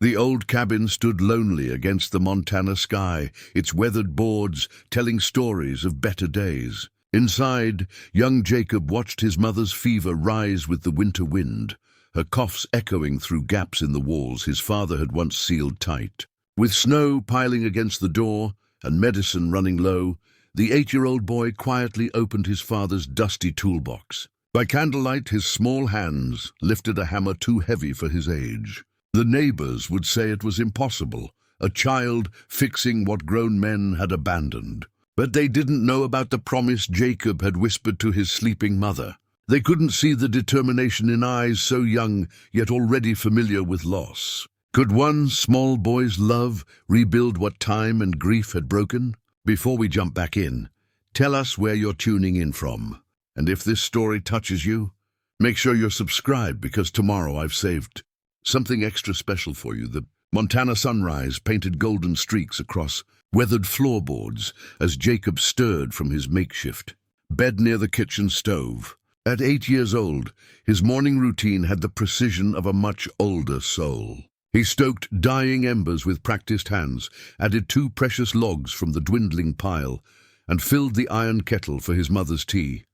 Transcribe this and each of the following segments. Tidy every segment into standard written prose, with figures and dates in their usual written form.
The old cabin stood lonely against the Montana sky, its weathered boards telling stories of better days. Inside, young Jacob watched his mother's fever rise with the winter wind, her coughs echoing through gaps in the walls his father had once sealed tight. With snow piling against the door and medicine running low, the 8-year-old boy quietly opened his father's dusty toolbox. By candlelight, his small hands lifted a hammer too heavy for his age. The neighbors would say it was impossible, a child fixing what grown men had abandoned. But they didn't know about the promise Jacob had whispered to his sleeping mother. They couldn't see the determination in eyes so young, yet already familiar with loss. Could one small boy's love rebuild what time and grief had broken? Before we jump back in, tell us where you're tuning in from. And if this story touches you, make sure you're subscribed, because tomorrow I've saved something extra special for you. The Montana sunrise painted golden streaks across weathered floorboards as Jacob stirred from his makeshift bed near the kitchen stove. At 8 years old, his morning routine had the precision of a much older soul. He stoked dying embers with practiced hands, added 2 precious logs from the dwindling pile, and filled the iron kettle for his mother's tea.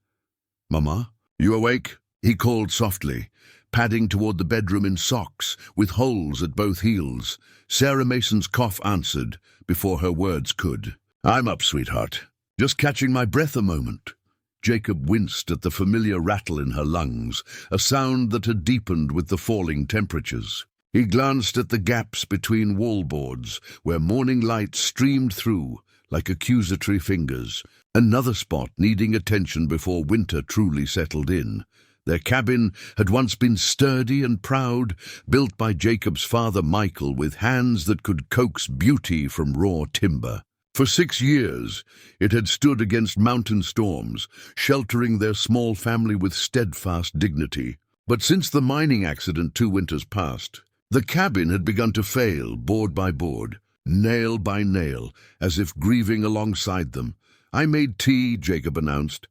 "Mama, you awake?" he called softly, padding toward the bedroom in socks, with holes at both heels. Sarah Mason's cough answered before her words could. "I'm up, sweetheart. Just catching my breath a moment." Jacob winced at the familiar rattle in her lungs, a sound that had deepened with the falling temperatures. He glanced at the gaps between wallboards, where morning light streamed through like accusatory fingers, another spot needing attention before winter truly settled in. Their cabin had once been sturdy and proud, built by Jacob's father Michael with hands that could coax beauty from raw timber. For 6 years, it had stood against mountain storms, sheltering their small family with steadfast dignity. But since the mining accident 2 winters past, the cabin had begun to fail, board by board, nail by nail, as if grieving alongside them. "I made tea," Jacob announced,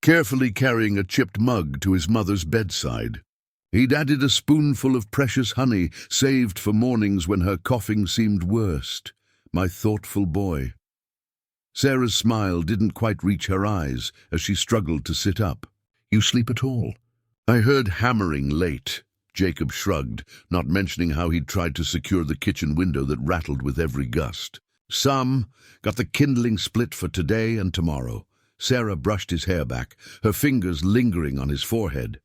carefully carrying a chipped mug to his mother's bedside. He'd added a spoonful of precious honey, saved for mornings when her coughing seemed worst. "My thoughtful boy." Sarah's smile didn't quite reach her eyes as she struggled to sit up. "You sleep at all?" "I heard hammering late." Jacob shrugged, not mentioning how he'd tried to secure the kitchen window that rattled with every gust. "Some got the kindling split for today and tomorrow." Sarah brushed his hair back, her fingers lingering on his forehead.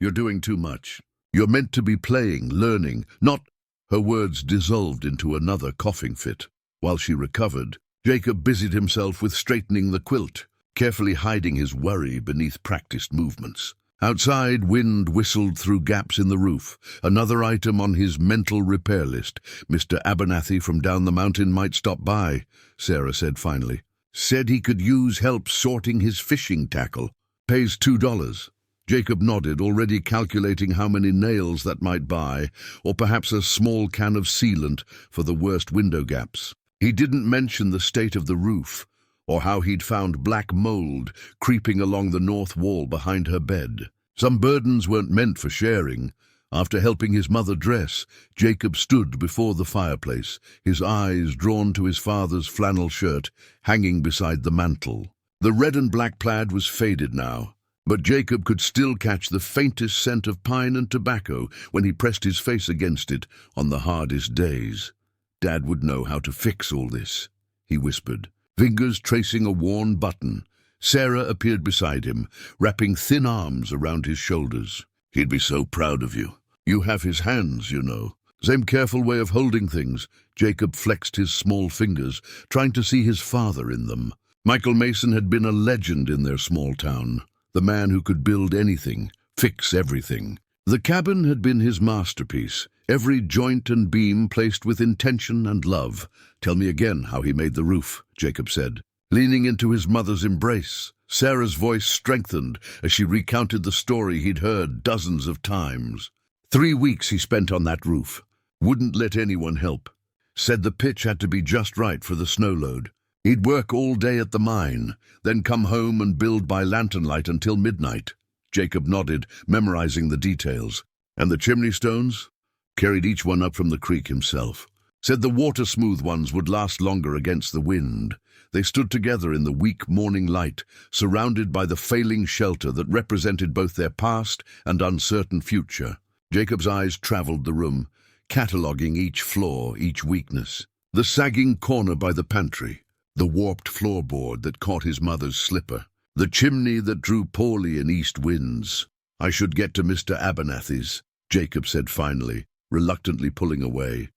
"You're doing too much. You're meant to be playing, learning, not—" Her words dissolved into another coughing fit. While she recovered, Jacob busied himself with straightening the quilt, carefully hiding his worry beneath practiced movements. Outside, wind whistled through gaps in the roof, another item on his mental repair list. "Mr. Abernathy from down the mountain might stop by," Sarah said finally. "Said he could use help sorting his fishing tackle. Pays $2. Jacob nodded, already calculating how many nails that might buy, or perhaps a small can of sealant for the worst window gaps. He didn't mention the state of the roof, or how he'd found black mold creeping along the north wall behind her bed. Some burdens weren't meant for sharing. After helping his mother dress, Jacob stood before the fireplace, his eyes drawn to his father's flannel shirt hanging beside the mantel. The red and black plaid was faded now, but Jacob could still catch the faintest scent of pine and tobacco when he pressed his face against it on the hardest days. "Dad would know how to fix all this," he whispered, fingers tracing a worn button. Sarah appeared beside him, wrapping thin arms around his shoulders. "He'd be so proud of you. You have his hands, you know. Same careful way of holding things." Jacob flexed his small fingers, trying to see his father in them. Michael Mason had been a legend in their small town, the man who could build anything, fix everything. The cabin had been his masterpiece, every joint and beam placed with intention and love. "Tell me again how he made the roof," Jacob said, leaning into his mother's embrace. Sarah's voice strengthened as she recounted the story he'd heard dozens of times. 3 weeks he spent on that roof. Wouldn't let anyone help. Said the pitch had to be just right for the snow load. He'd work all day at the mine, then come home and build by lantern light until midnight. Jacob nodded, memorizing the details. "And the chimney stones? carried each one up from the creek himself. Said the water-smooth ones would last longer against the wind. They stood together in the weak morning light, surrounded by the failing shelter that represented both their past and uncertain future. Jacob's eyes traveled the room, cataloguing each flaw, each weakness. The sagging corner by the pantry, the warped floorboard that caught his mother's slipper, the chimney that drew poorly in east winds. "I should get to Mr. Abernathy's," Jacob said finally, reluctantly pulling away.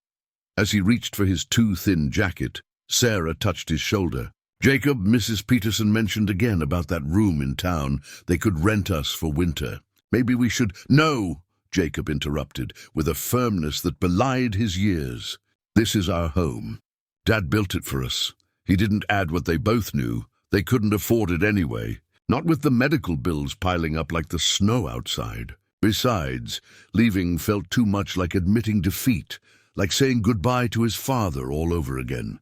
As he reached for his too-thin jacket, Sarah touched his shoulder. "Jacob, Mrs. Peterson mentioned again about that room in town. They could rent us for winter. Maybe we should—" "No!" Jacob interrupted, with a firmness that belied his years. "This is our home. Dad built it for us. He didn't add what they both knew. They couldn't afford it anyway, not with the medical bills piling up like the snow outside. Besides, leaving felt too much like admitting defeat, like saying goodbye to his father all over again."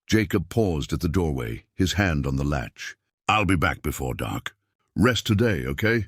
Jacob paused at the doorway, his hand on the latch. "I'll be back before dark. Rest today, okay?"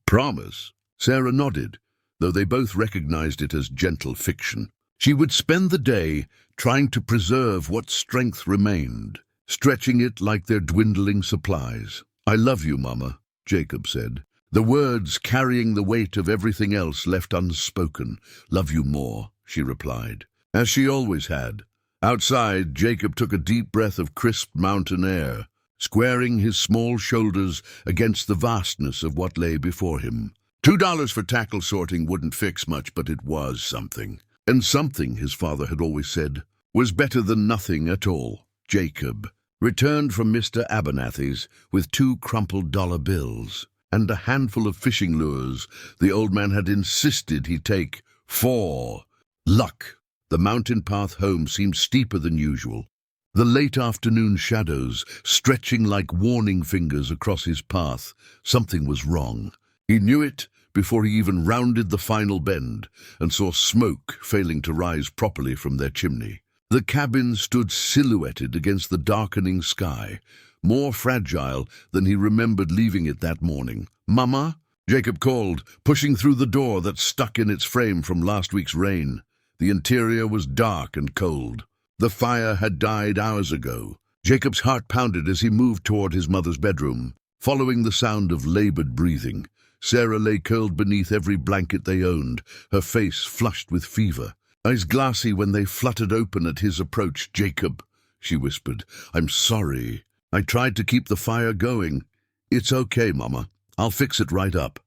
"Promise." Sarah nodded, though they both recognized it as gentle fiction. She would spend the day trying to preserve what strength remained, stretching it like their dwindling supplies. "I love you, Mama," Jacob said, the words carrying the weight of everything else left unspoken. "Love you more," she replied, as she always had. Outside, Jacob took a deep breath of crisp mountain air, squaring his small shoulders against the vastness of what lay before him. $2 for tackle sorting wouldn't fix much, but it was something. And something, his father had always said, was better than nothing at all. Jacob returned from Mr. Abernathy's with 2 crumpled dollar bills and a handful of fishing lures the old man had insisted he take for luck. The mountain path home seemed steeper than usual, the late afternoon shadows stretching like warning fingers across his path. Something was wrong. He knew it before he even rounded the final bend and saw smoke failing to rise properly from their chimney. The cabin stood silhouetted against the darkening sky, more fragile than he remembered leaving it that morning. "Mama?" Jacob called, pushing through the door that stuck in its frame from last week's rain. The interior was dark and cold. The fire had died hours ago. Jacob's heart pounded as he moved toward his mother's bedroom, following the sound of labored breathing. Sarah lay curled beneath every blanket they owned, her face flushed with fever. Eyes glassy when they fluttered open at his approach. "Jacob," she whispered, "I'm sorry. I tried to keep the fire going." "It's okay, Mama. I'll fix it right up."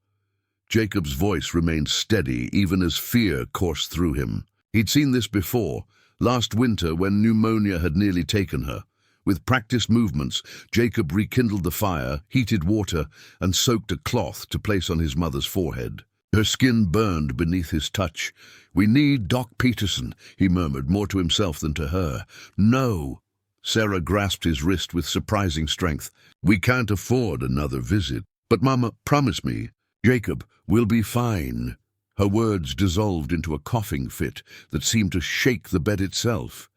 Jacob's voice remained steady even as fear coursed through him. He'd seen this before, last winter when pneumonia had nearly taken her. With practiced movements, Jacob rekindled the fire, heated water, and soaked a cloth to place on his mother's forehead. Her skin burned beneath his touch. "We need Doc Peterson," he murmured, more to himself than to her. "No." Sarah grasped his wrist with surprising strength. "We can't afford another visit. But Mama, promise me." "Jacob, we'll be fine." Her words dissolved into a coughing fit that seemed to shake the bed itself.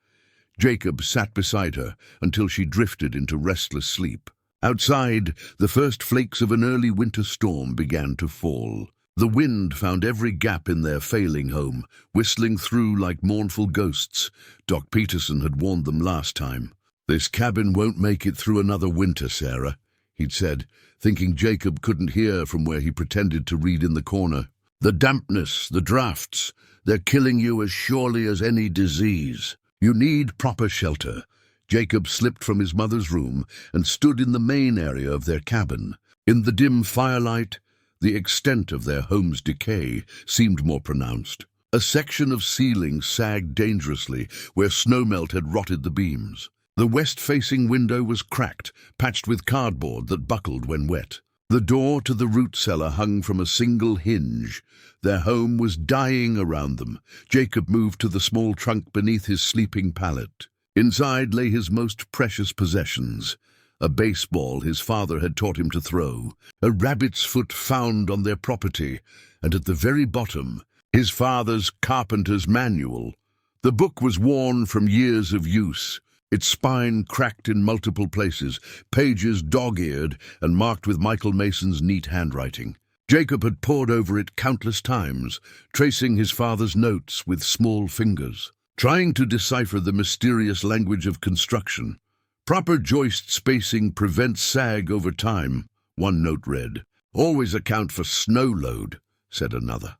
Jacob sat beside her until she drifted into restless sleep. Outside, the first flakes of an early winter storm began to fall. The wind found every gap in their failing home, whistling through like mournful ghosts. Doc Peterson had warned them last time. "This cabin won't make it through another winter, Sarah," he'd said, thinking Jacob couldn't hear from where he pretended to read in the corner. "The dampness, the drafts, they're killing you as surely as any disease. You need proper shelter." Jacob slipped from his mother's room and stood in the main area of their cabin. In the dim firelight, the extent of their home's decay seemed more pronounced. A section of ceiling sagged dangerously where snowmelt had rotted the beams. The west-facing window was cracked, patched with cardboard that buckled when wet. The door to the root cellar hung from a single hinge. Their home was dying around them. Jacob moved to the small trunk beneath his sleeping pallet. Inside lay his most precious possessions. A baseball his father had taught him to throw, a rabbit's foot found on their property, and at the very bottom, his father's carpenter's manual. The book was worn from years of use, its spine cracked in multiple places, pages dog-eared and marked with Michael Mason's neat handwriting. Jacob had pored over it countless times, tracing his father's notes with small fingers, trying to decipher the mysterious language of construction. Proper joist spacing prevents sag over time, one note read. Always account for snow load, said another.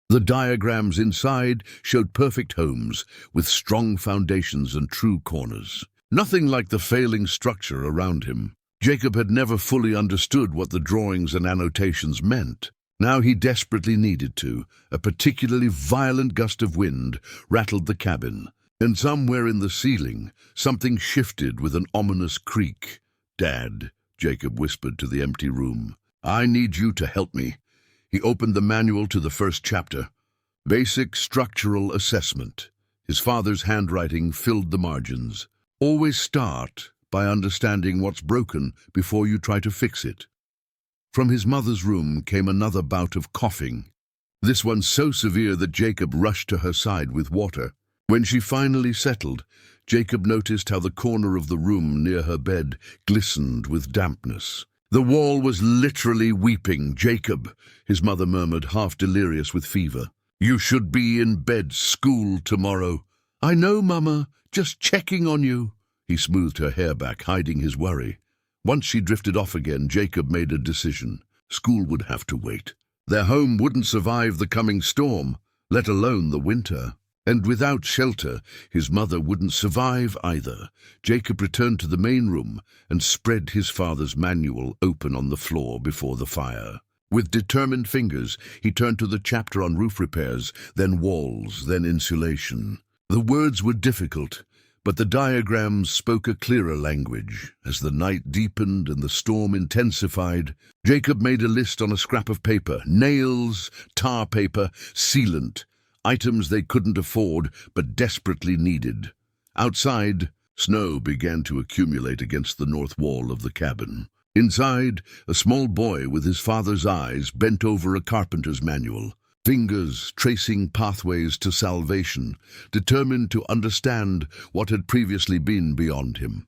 The diagrams inside showed perfect homes, with strong foundations and true corners. Nothing like the failing structure around him. Jacob had never fully understood what the drawings and annotations meant. Now he desperately needed to. A particularly violent gust of wind rattled the cabin, and somewhere in the ceiling, something shifted with an ominous creak. "Dad," Jacob whispered to the empty room, "I need you to help me." He opened the manual to the first chapter. Basic Structural Assessment. His father's handwriting filled the margins. Always start by understanding what's broken before you try to fix it. From his mother's room came another bout of coughing, this one so severe that Jacob rushed to her side with water. When she finally settled, Jacob noticed how the corner of the room near her bed glistened with dampness. The wall was literally weeping. "Jacob," his mother murmured, half delirious with fever. "You should be in bed. School tomorrow." "I know, Mama. Just checking on you." He smoothed her hair back, hiding his worry. Once she drifted off again, Jacob made a decision. School would have to wait. Their home wouldn't survive the coming storm, let alone the winter. And without shelter, his mother wouldn't survive either. Jacob returned to the main room and spread his father's manual open on the floor before the fire. With determined fingers, he turned to the chapter on roof repairs, then walls, then insulation. The words were difficult, but the diagrams spoke a clearer language. As the night deepened and the storm intensified, Jacob made a list on a scrap of paper: nails, tar paper, sealant, items they couldn't afford but desperately needed. Outside, snow began to accumulate against the north wall of the cabin. Inside, a small boy with his father's eyes bent over a carpenter's manual, fingers tracing pathways to salvation, determined to understand what had previously been beyond him.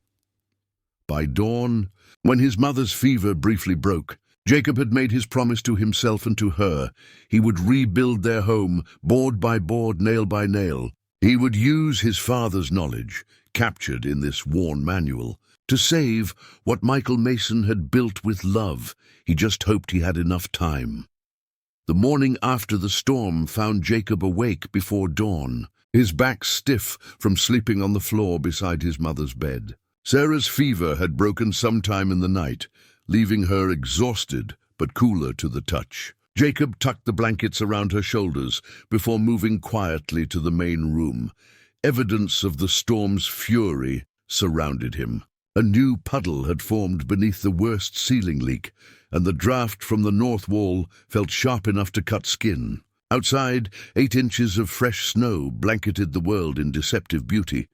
By dawn, when his mother's fever briefly broke, Jacob had made his promise to himself and to her. He would rebuild their home, board by board, nail by nail. He would use his father's knowledge, captured in this worn manual, to save what Michael Mason had built with love. He just hoped he had enough time. The morning after the storm found Jacob awake before dawn, his back stiff from sleeping on the floor beside his mother's bed. Sarah's fever had broken sometime in the night, leaving her exhausted but cooler to the touch. Jacob tucked the blankets around her shoulders before moving quietly to the main room. Evidence of the storm's fury surrounded him. A new puddle had formed beneath the worst ceiling leak, and the draft from the north wall felt sharp enough to cut skin. Outside, 8 inches of fresh snow blanketed the world in deceptive beauty.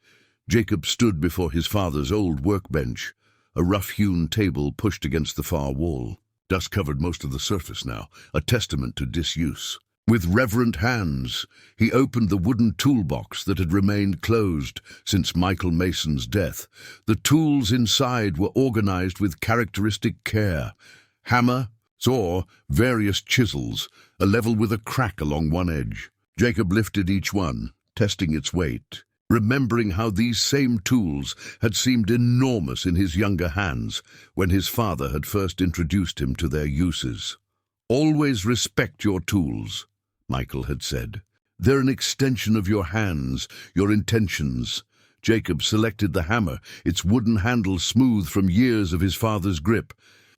Jacob stood before his father's old workbench, a rough-hewn table pushed against the far wall. Dust covered most of the surface now, a testament to disuse. With reverent hands, he opened the wooden toolbox that had remained closed since Michael Mason's death. The tools inside were organized with characteristic care: hammer, saw, various chisels, a level with a crack along one edge. Jacob lifted each one, testing its weight, remembering how these same tools had seemed enormous in his younger hands when his father had first introduced him to their uses. "Always respect your tools," Michael had said. "They're an extension of your hands, your intentions." Jacob selected the hammer, its wooden handle smooth from years of his father's grip.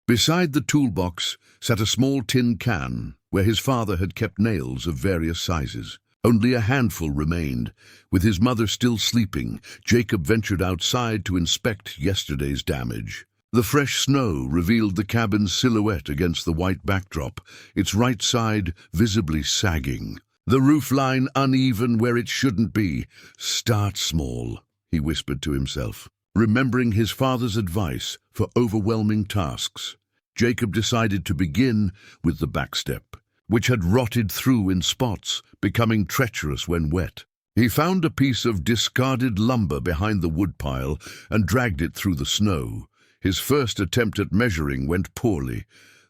Beside the toolbox sat a small tin can where his father had kept nails of various sizes. Only a handful remained. With his mother still sleeping, Jacob ventured outside to inspect yesterday's damage. The fresh snow revealed the cabin's silhouette against the white backdrop, its right side visibly sagging. The roofline uneven where it shouldn't be. "Start small," he whispered to himself, remembering his father's advice for overwhelming tasks. Jacob decided to begin with the backstep, which had rotted through in spots, becoming treacherous when wet. He found a piece of discarded lumber behind the woodpile and dragged it through the snow. His first attempt at measuring went poorly,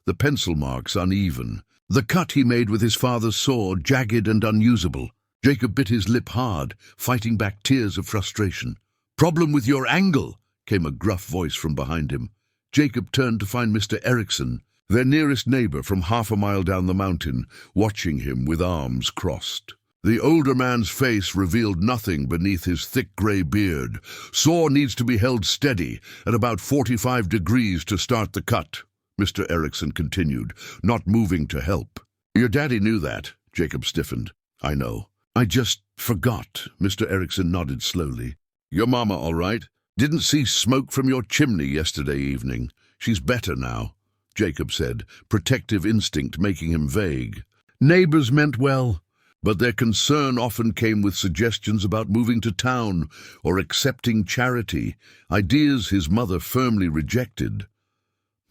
the pencil marks uneven, The cut he made with his father's saw, jagged and unusable. Jacob bit his lip hard, fighting back tears of frustration. "Problem with your angle," came a gruff voice from behind him. Jacob turned to find Mr. Erickson, their nearest neighbor from half a mile down the mountain, watching him with arms crossed. The older man's face revealed nothing beneath his thick grey beard. "Saw needs to be held steady at about 45 degrees to start the cut," Mr. Erickson continued, not moving to help. "Your daddy knew that," Jacob stiffened. "I know. I just forgot," Mr. Erickson nodded slowly. "Your mama all right? Didn't see smoke from your chimney yesterday evening. She's better now," Jacob said, protective instinct making him vague. Neighbors meant well, but their concern often came with suggestions about moving to town or accepting charity, ideas his mother firmly rejected.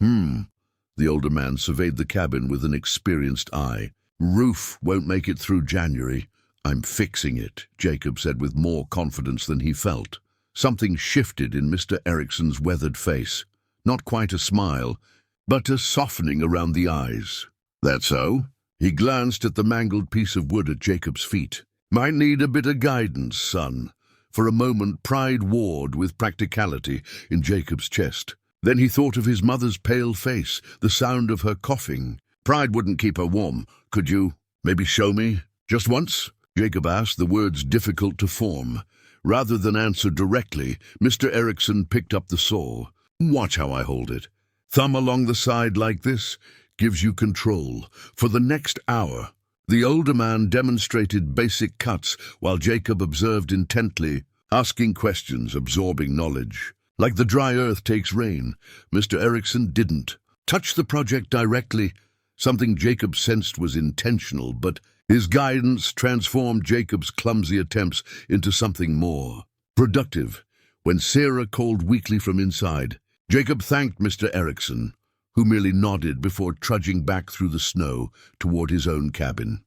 The older man surveyed the cabin with an experienced eye. "Roof won't make it through January. I'm fixing it," Jacob said with more confidence than he felt. Something shifted in Mr. Erickson's weathered face. Not quite a smile, but a softening around the eyes. "That so?" He glanced at the mangled piece of wood at Jacob's feet. "Might need a bit of guidance, son." For a moment pride warred with practicality in Jacob's chest. Then he thought of his mother's pale face, the sound of her coughing. "Pride wouldn't keep her warm. Could you maybe show me? Just once?" Jacob asked, the words difficult to form. Rather than answer directly, Mr. Erickson picked up the saw. "Watch how I hold it. Thumb along the side like this gives you control. For the next hour." The older man demonstrated basic cuts while Jacob observed intently, asking questions, absorbing knowledge. Like the dry earth takes rain, Mr. Erickson didn't touch the project directly, something Jacob sensed was intentional, but his guidance transformed Jacob's clumsy attempts into something more productive. When Sarah called weakly from inside, Jacob thanked Mr. Erickson, who merely nodded before trudging back through the snow toward his own cabin.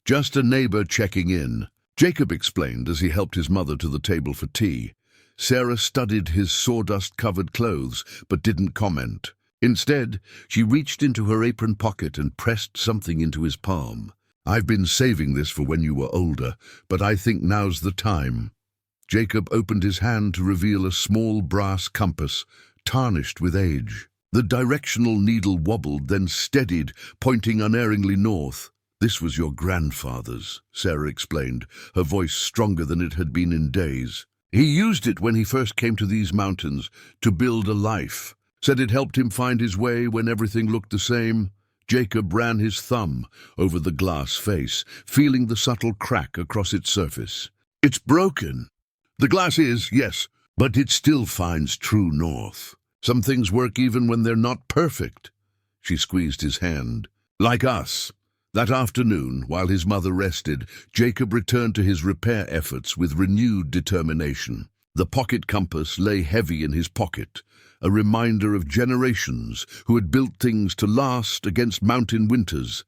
"Just a neighbor checking in," Jacob explained as he helped his mother to the table for tea. Sarah studied his sawdust-covered clothes, but didn't comment. Instead, she reached into her apron pocket and pressed something into his palm. "I've been saving this for when you were older, but I think now's the time." Jacob opened his hand to reveal a small brass compass, tarnished with age. The directional needle wobbled, then steadied, pointing unerringly north. "This was your grandfather's," Sarah explained, her voice stronger than it had been in days. "He used it when he first came to these mountains to build a life. Said it helped him find his way when everything looked the same." Jacob ran his thumb over the glass face, feeling the subtle crack across its surface. "It's broken. The glass is, yes, but it still finds true north. Some things work even when they're not perfect." She squeezed his hand. "Like us." That afternoon, while his mother rested, Jacob returned to his repair efforts with renewed determination. The pocket compass lay heavy in his pocket, a reminder of generations who had built things to last against mountain winters.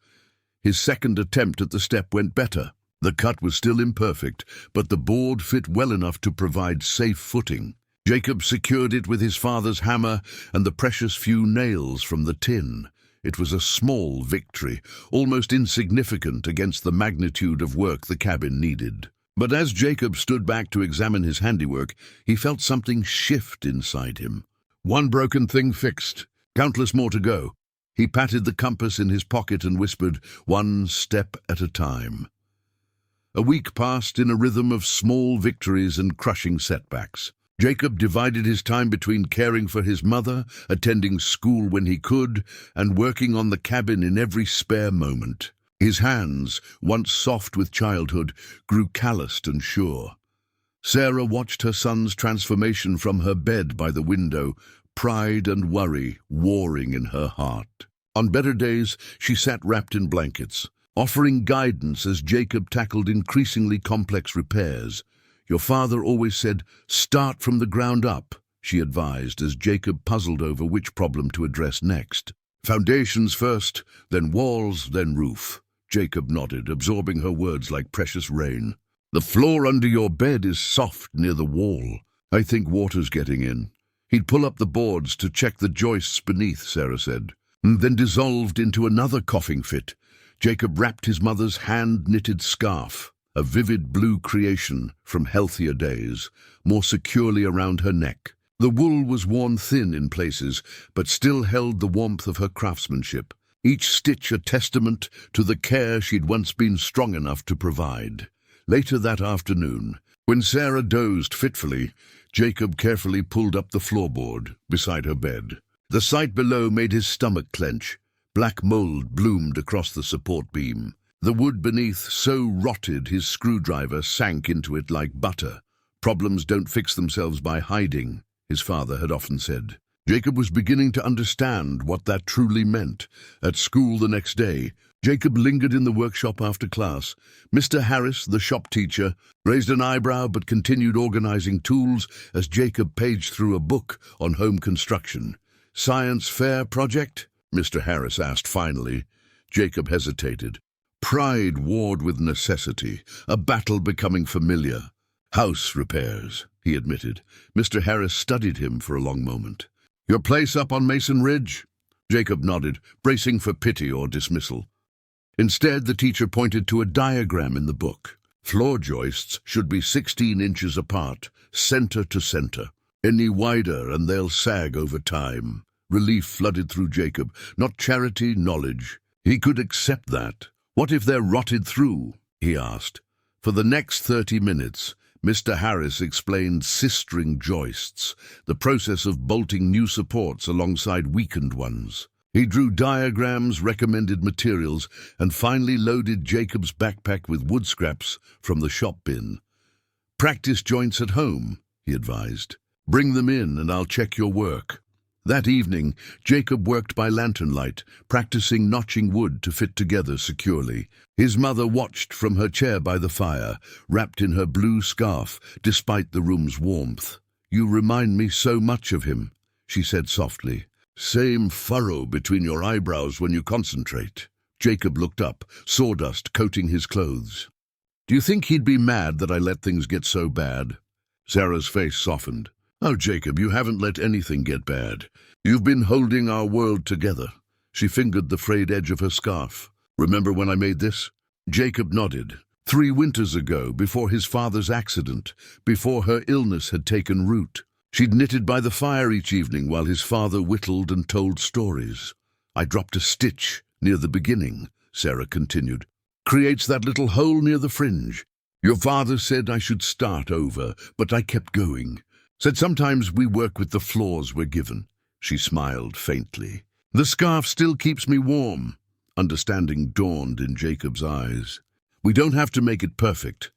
His second attempt at the step went better. The cut was still imperfect, but the board fit well enough to provide safe footing. Jacob secured it with his father's hammer and the precious few nails from the tin. It was a small victory, almost insignificant against the magnitude of work the cabin needed. But as Jacob stood back to examine his handiwork, he felt something shift inside him. One broken thing fixed, countless more to go. He patted the compass in his pocket and whispered, "One step at a time." A week passed in a rhythm of small victories and crushing setbacks. Jacob divided his time between caring for his mother, attending school when he could, and working on the cabin in every spare moment. His hands, once soft with childhood, grew calloused and sure. Sarah watched her son's transformation from her bed by the window, pride and worry warring in her heart. On better days, she sat wrapped in blankets, offering guidance as Jacob tackled increasingly complex repairs. "Your father always said, 'Start from the ground up,'" she advised as Jacob puzzled over which problem to address next. "Foundations first, then walls, then roof." Jacob nodded, absorbing her words like precious rain. "The floor under your bed is soft near the wall. I think water's getting in." He'd pull up the boards to check the joists beneath, Sarah said. and then dissolved into another coughing fit. Jacob wrapped his mother's hand-knitted scarf, a vivid blue creation from healthier days, more securely around her neck. The wool was worn thin in places, but still held the warmth of her craftsmanship, each stitch a testament to the care she'd once been strong enough to provide. Later that afternoon, when Sarah dozed fitfully, Jacob carefully pulled up the floorboard beside her bed. The sight below made his stomach clench. Black mold bloomed across the support beam. The wood beneath so rotted his screwdriver sank into it like butter. Problems don't fix themselves by hiding, his father had often said. Jacob was beginning to understand what that truly meant. At school the next day, Jacob lingered in the workshop after class. Mr. Harris, the shop teacher, raised an eyebrow but continued organizing tools as Jacob paged through a book on home construction. "Science fair project?" Mr. Harris asked finally. Jacob hesitated. Pride warred with necessity, a battle becoming familiar. "House repairs," he admitted. Mr. Harris studied him for a long moment. "Your place up on Mason Ridge?" Jacob nodded, bracing for pity or dismissal. Instead, the teacher pointed to a diagram in the book. Floor joists should be 16 inches apart, center to center. Any wider and they'll sag over time. Relief flooded through Jacob. Not charity, knowledge. He could accept that. "What if they're rotted through?" he asked. For the next 30 minutes, Mr. Harris explained sistering joists, the process of bolting new supports alongside weakened ones. He drew diagrams, recommended materials, and finally loaded Jacob's backpack with wood scraps from the shop bin. "Practice joints at home," he advised. "Bring them in and I'll check your work." That evening, Jacob worked by lantern light, practicing notching wood to fit together securely. His mother watched from her chair by the fire, wrapped in her blue scarf, despite the room's warmth. "You remind me so much of him," she said softly. "Same furrow between your eyebrows when you concentrate." Jacob looked up, sawdust coating his clothes. "Do you think he'd be mad that I let things get so bad?" Sarah's face softened. "Oh, Jacob, you haven't let anything get bad. You've been holding our world together." She fingered the frayed edge of her scarf. "Remember when I made this?" Jacob nodded. 3 winters ago, before his father's accident, before her illness had taken root. She'd knitted by the fire each evening while his father whittled and told stories. "I dropped a stitch near the beginning," Sarah continued. "Creates that little hole near the fringe. Your father said I should start over, but I kept going. Said sometimes we work with the flaws we're given." She smiled faintly. "The scarf still keeps me warm." Understanding dawned in Jacob's eyes. "We don't have to make it perfect.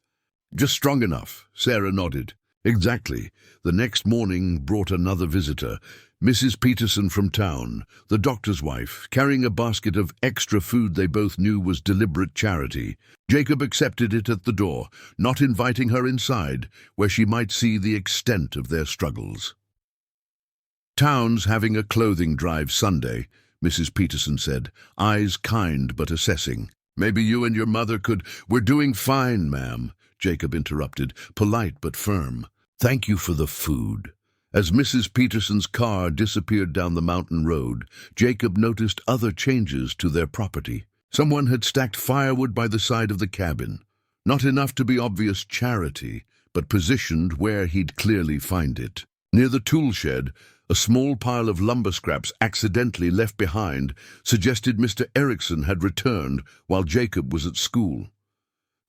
Just strong enough." Sarah nodded. "Exactly." The next morning brought another visitor, Mrs. Peterson from town, the doctor's wife, carrying a basket of extra food they both knew was deliberate charity. Jacob accepted it at the door, not inviting her inside, where she might see the extent of their struggles. "Town's having a clothing drive Sunday," Mrs. Peterson said, eyes kind but assessing. "Maybe you and your mother could—" "We're doing fine, ma'am," Jacob interrupted, polite but firm. "Thank you for the food." As Mrs. Peterson's car disappeared down the mountain road, Jacob noticed other changes to their property. Someone had stacked firewood by the side of the cabin. Not enough to be obvious charity, but positioned where he'd clearly find it. Near the tool shed, a small pile of lumber scraps accidentally left behind suggested Mr. Erickson had returned while Jacob was at school.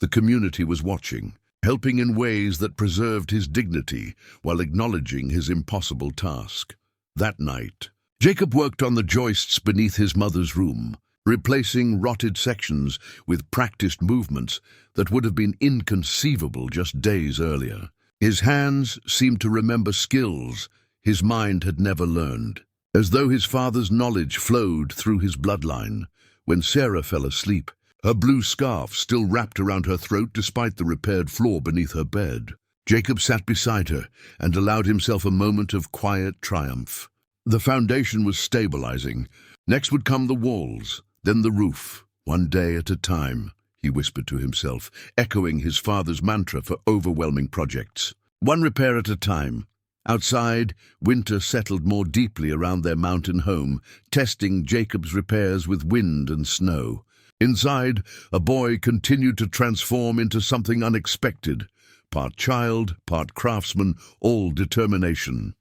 The community was watching, helping in ways that preserved his dignity while acknowledging his impossible task. That night, Jacob worked on the joists beneath his mother's room, replacing rotted sections with practiced movements that would have been inconceivable just days earlier. His hands seemed to remember skills his mind had never learned, as though his father's knowledge flowed through his bloodline. When Sarah fell asleep, her blue scarf still wrapped around her throat despite the repaired floor beneath her bed, Jacob sat beside her and allowed himself a moment of quiet triumph. The foundation was stabilizing. Next would come the walls, then the roof. "One day at a time," he whispered to himself, echoing his father's mantra for overwhelming projects. "One repair at a time." Outside, winter settled more deeply around their mountain home, testing Jacob's repairs with wind and snow. Inside, a boy continued to transform into something unexpected, part child, part craftsman, all determination.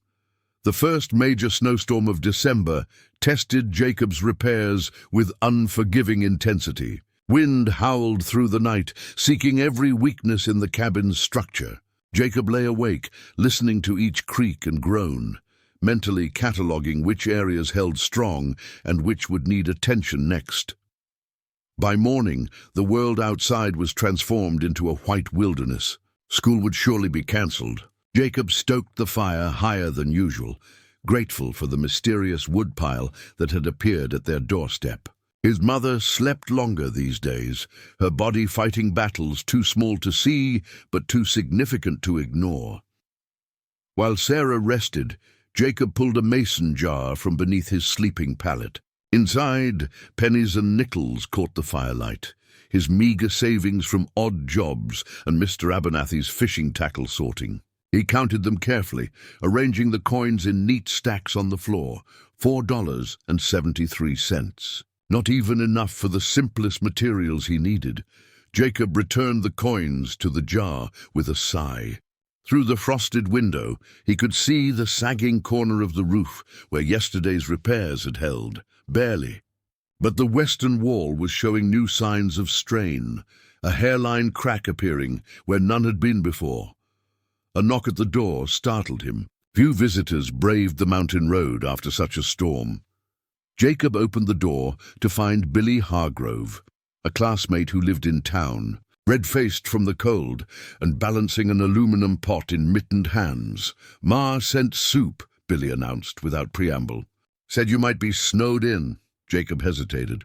The first major snowstorm of December tested Jacob's repairs with unforgiving intensity. Wind howled through the night, seeking every weakness in the cabin's structure. Jacob lay awake, listening to each creak and groan, mentally cataloging which areas held strong and which would need attention next. By morning, the world outside was transformed into a white wilderness. School would surely be cancelled. Jacob stoked the fire higher than usual, grateful for the mysterious woodpile that had appeared at their doorstep. His mother slept longer these days, her body fighting battles too small to see but too significant to ignore. While Sarah rested, Jacob pulled a mason jar from beneath his sleeping pallet. Inside, pennies and nickels caught the firelight, his meager savings from odd jobs and Mr. Abernathy's fishing tackle sorting. He counted them carefully, arranging the coins in neat stacks on the floor, $4.73. Not even enough for the simplest materials he needed. Jacob returned the coins to the jar with a sigh. Through the frosted window, he could see the sagging corner of the roof where yesterday's repairs had held, barely. But the western wall was showing new signs of strain, a hairline crack appearing where none had been before. A knock at the door startled him. Few visitors braved the mountain road after such a storm. Jacob opened the door to find Billy Hargrove, a classmate who lived in town, red-faced from the cold and balancing an aluminum pot in mittened hands. "Ma sent soup," Billy announced without preamble. "Said you might be snowed in." Jacob hesitated.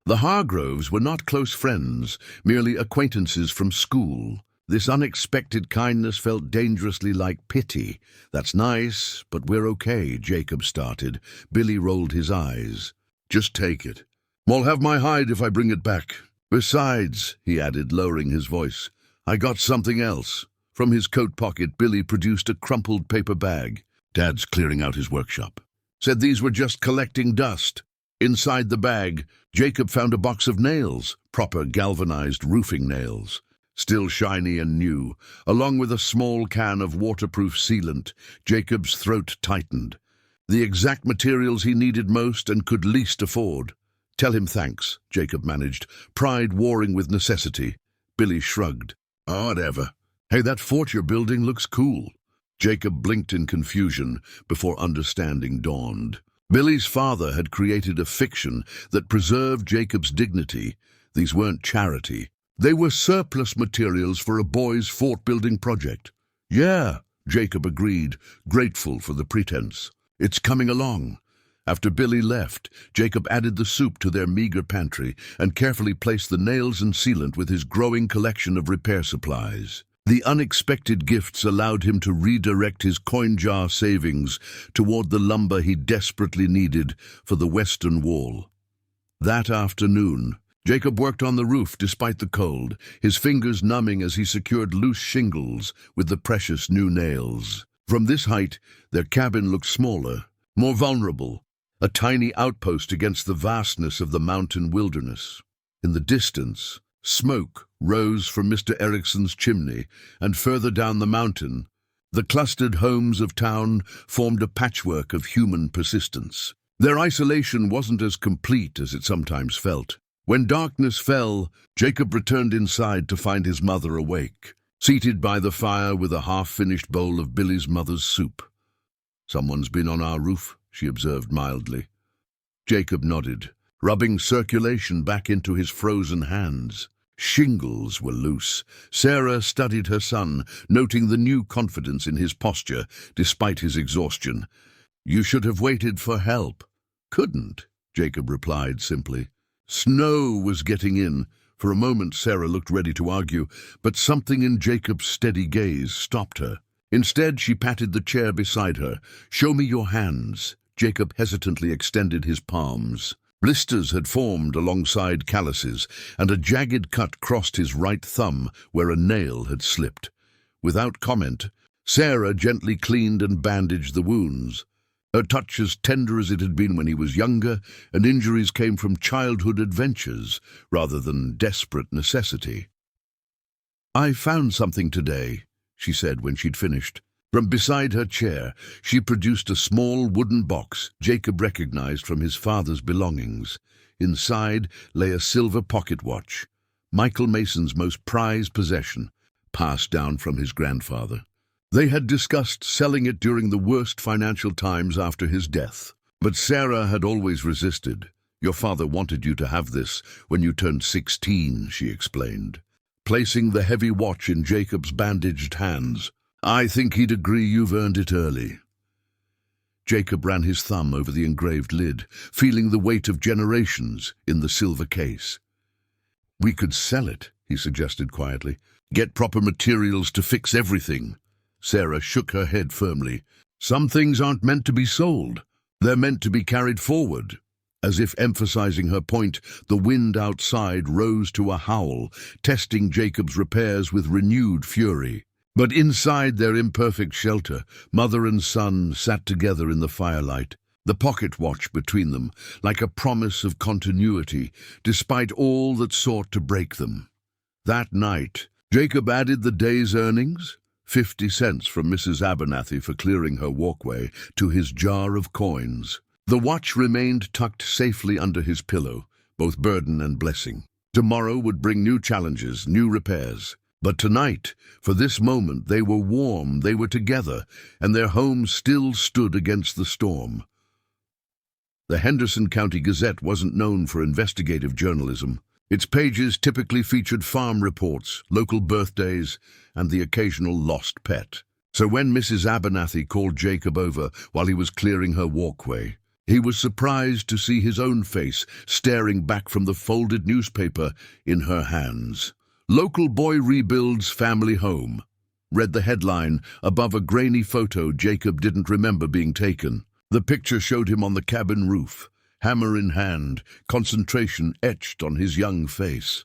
The Hargroves were not close friends, merely acquaintances from school. This unexpected kindness felt dangerously like pity. "That's nice, but we're okay," Jacob started. Billy rolled his eyes. "Just take it. I'll have my hide if I bring it back. Besides," he added, lowering his voice, "I got something else." From his coat pocket, Billy produced a crumpled paper bag. "Dad's clearing out his workshop. Said these were just collecting dust." Inside the bag, Jacob found a box of nails, proper galvanized roofing nails, still shiny and new, along with a small can of waterproof sealant. Jacob's throat tightened. The exact materials he needed most and could least afford. "Tell him thanks," Jacob managed, pride warring with necessity. Billy shrugged. "Oh, whatever. Hey, that fort you're building looks cool." Jacob blinked in confusion before understanding dawned. Billy's father had created a fiction that preserved Jacob's dignity. These weren't charity. They were surplus materials for a boy's fort-building project. "Yeah," Jacob agreed, grateful for the pretense. "It's coming along." After Billy left, Jacob added the soup to their meager pantry and carefully placed the nails and sealant with his growing collection of repair supplies. The unexpected gifts allowed him to redirect his coin jar savings toward the lumber he desperately needed for the western wall. That afternoon, Jacob worked on the roof despite the cold, his fingers numbing as he secured loose shingles with the precious new nails. From this height, their cabin looked smaller, more vulnerable, a tiny outpost against the vastness of the mountain wilderness. In the distance, smoke rose from Mr. Erickson's chimney, and further down the mountain, the clustered homes of town formed a patchwork of human persistence. Their isolation wasn't as complete as it sometimes felt. When darkness fell, Jacob returned inside to find his mother awake, seated by the fire with a half-finished bowl of Billy's mother's soup. "Someone's been on our roof," she observed mildly. Jacob nodded, rubbing circulation back into his frozen hands. Shingles were loose. Sarah studied her son, noting the new confidence in his posture despite his exhaustion. "You should have waited for help." "Couldn't," Jacob replied simply. Snow was getting in. For a moment Sarah looked ready to argue, but something in Jacob's steady gaze stopped her. Instead, she patted the chair beside her. "Show me your hands." Jacob hesitantly extended his palms. Blisters had formed alongside calluses, and a jagged cut crossed his right thumb where a nail had slipped. Without comment, Sarah gently cleaned and bandaged the wounds, her touch as tender as it had been when he was younger, and injuries came from childhood adventures rather than desperate necessity. "I found something today," she said when she'd finished. From beside her chair, she produced a small wooden box Jacob recognized from his father's belongings. Inside lay a silver pocket watch, Michael Mason's most prized possession, passed down from his grandfather. They had discussed selling it during the worst financial times after his death, but Sarah had always resisted. "Your father wanted you to have this when you turned 16, she explained, placing the heavy watch in Jacob's bandaged hands. "I think he'd agree you've earned it early." Jacob ran his thumb over the engraved lid, feeling the weight of generations in the silver case. "We could sell it," he suggested quietly. "Get proper materials to fix everything." Sarah shook her head firmly. "Some things aren't meant to be sold. They're meant to be carried forward." As if emphasizing her point, the wind outside rose to a howl, testing Jacob's repairs with renewed fury. But inside their imperfect shelter, mother and son sat together in the firelight, the pocket watch between them, like a promise of continuity, despite all that sought to break them. That night, Jacob added the day's earnings, 50 cents from Mrs. Abernathy for clearing her walkway, to his jar of coins. The watch remained tucked safely under his pillow, both burden and blessing. Tomorrow would bring new challenges, new repairs. But tonight, for this moment, they were warm, they were together, and their home still stood against the storm. The Henderson County Gazette wasn't known for investigative journalism. Its pages typically featured farm reports, local birthdays, and the occasional lost pet. So when Mrs. Abernathy called Jacob over while he was clearing her walkway, he was surprised to see his own face staring back from the folded newspaper in her hands. "Local boy rebuilds family home," read the headline above a grainy photo Jacob didn't remember being taken. The picture showed him on the cabin roof, hammer in hand, concentration etched on his young face.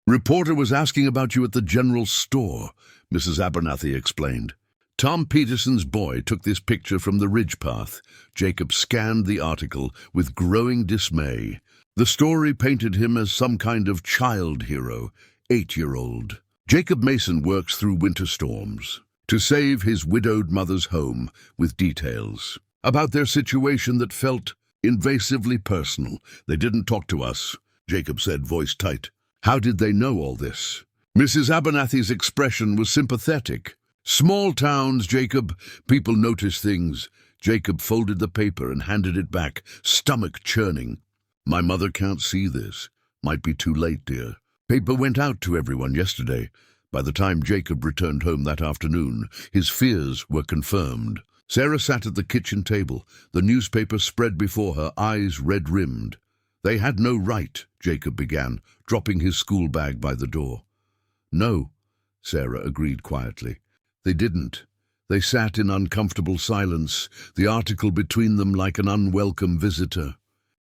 "Reporter was asking about you at the general store," Mrs. Abernathy explained. "Tom Peterson's boy took this picture from the ridge path." Jacob scanned the article with growing dismay. The story painted him as some kind of child hero, 8-year-old. Jacob Mason works through winter storms to save his widowed mother's home, with details about their situation that felt invasively personal. "They didn't talk to us," Jacob said, voice tight. "How did they know all this?" Mrs. Abernathy's expression was sympathetic. "Small towns, Jacob. People notice things." Jacob folded the paper and handed it back, stomach churning. "My mother can't see this. Might be too late, dear." Paper went out to everyone yesterday. By the time Jacob returned home that afternoon, his fears were confirmed. Sarah sat at the kitchen table, the newspaper spread before her, eyes red-rimmed. "They had no right," Jacob began, dropping his school bag by the door. "No," Sarah agreed quietly. "They didn't." They sat in uncomfortable silence, the article between them like an unwelcome visitor.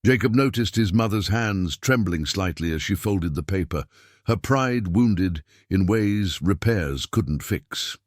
Jacob noticed his mother's hands trembling slightly as she folded the paper, her pride wounded in ways repairs couldn't fix.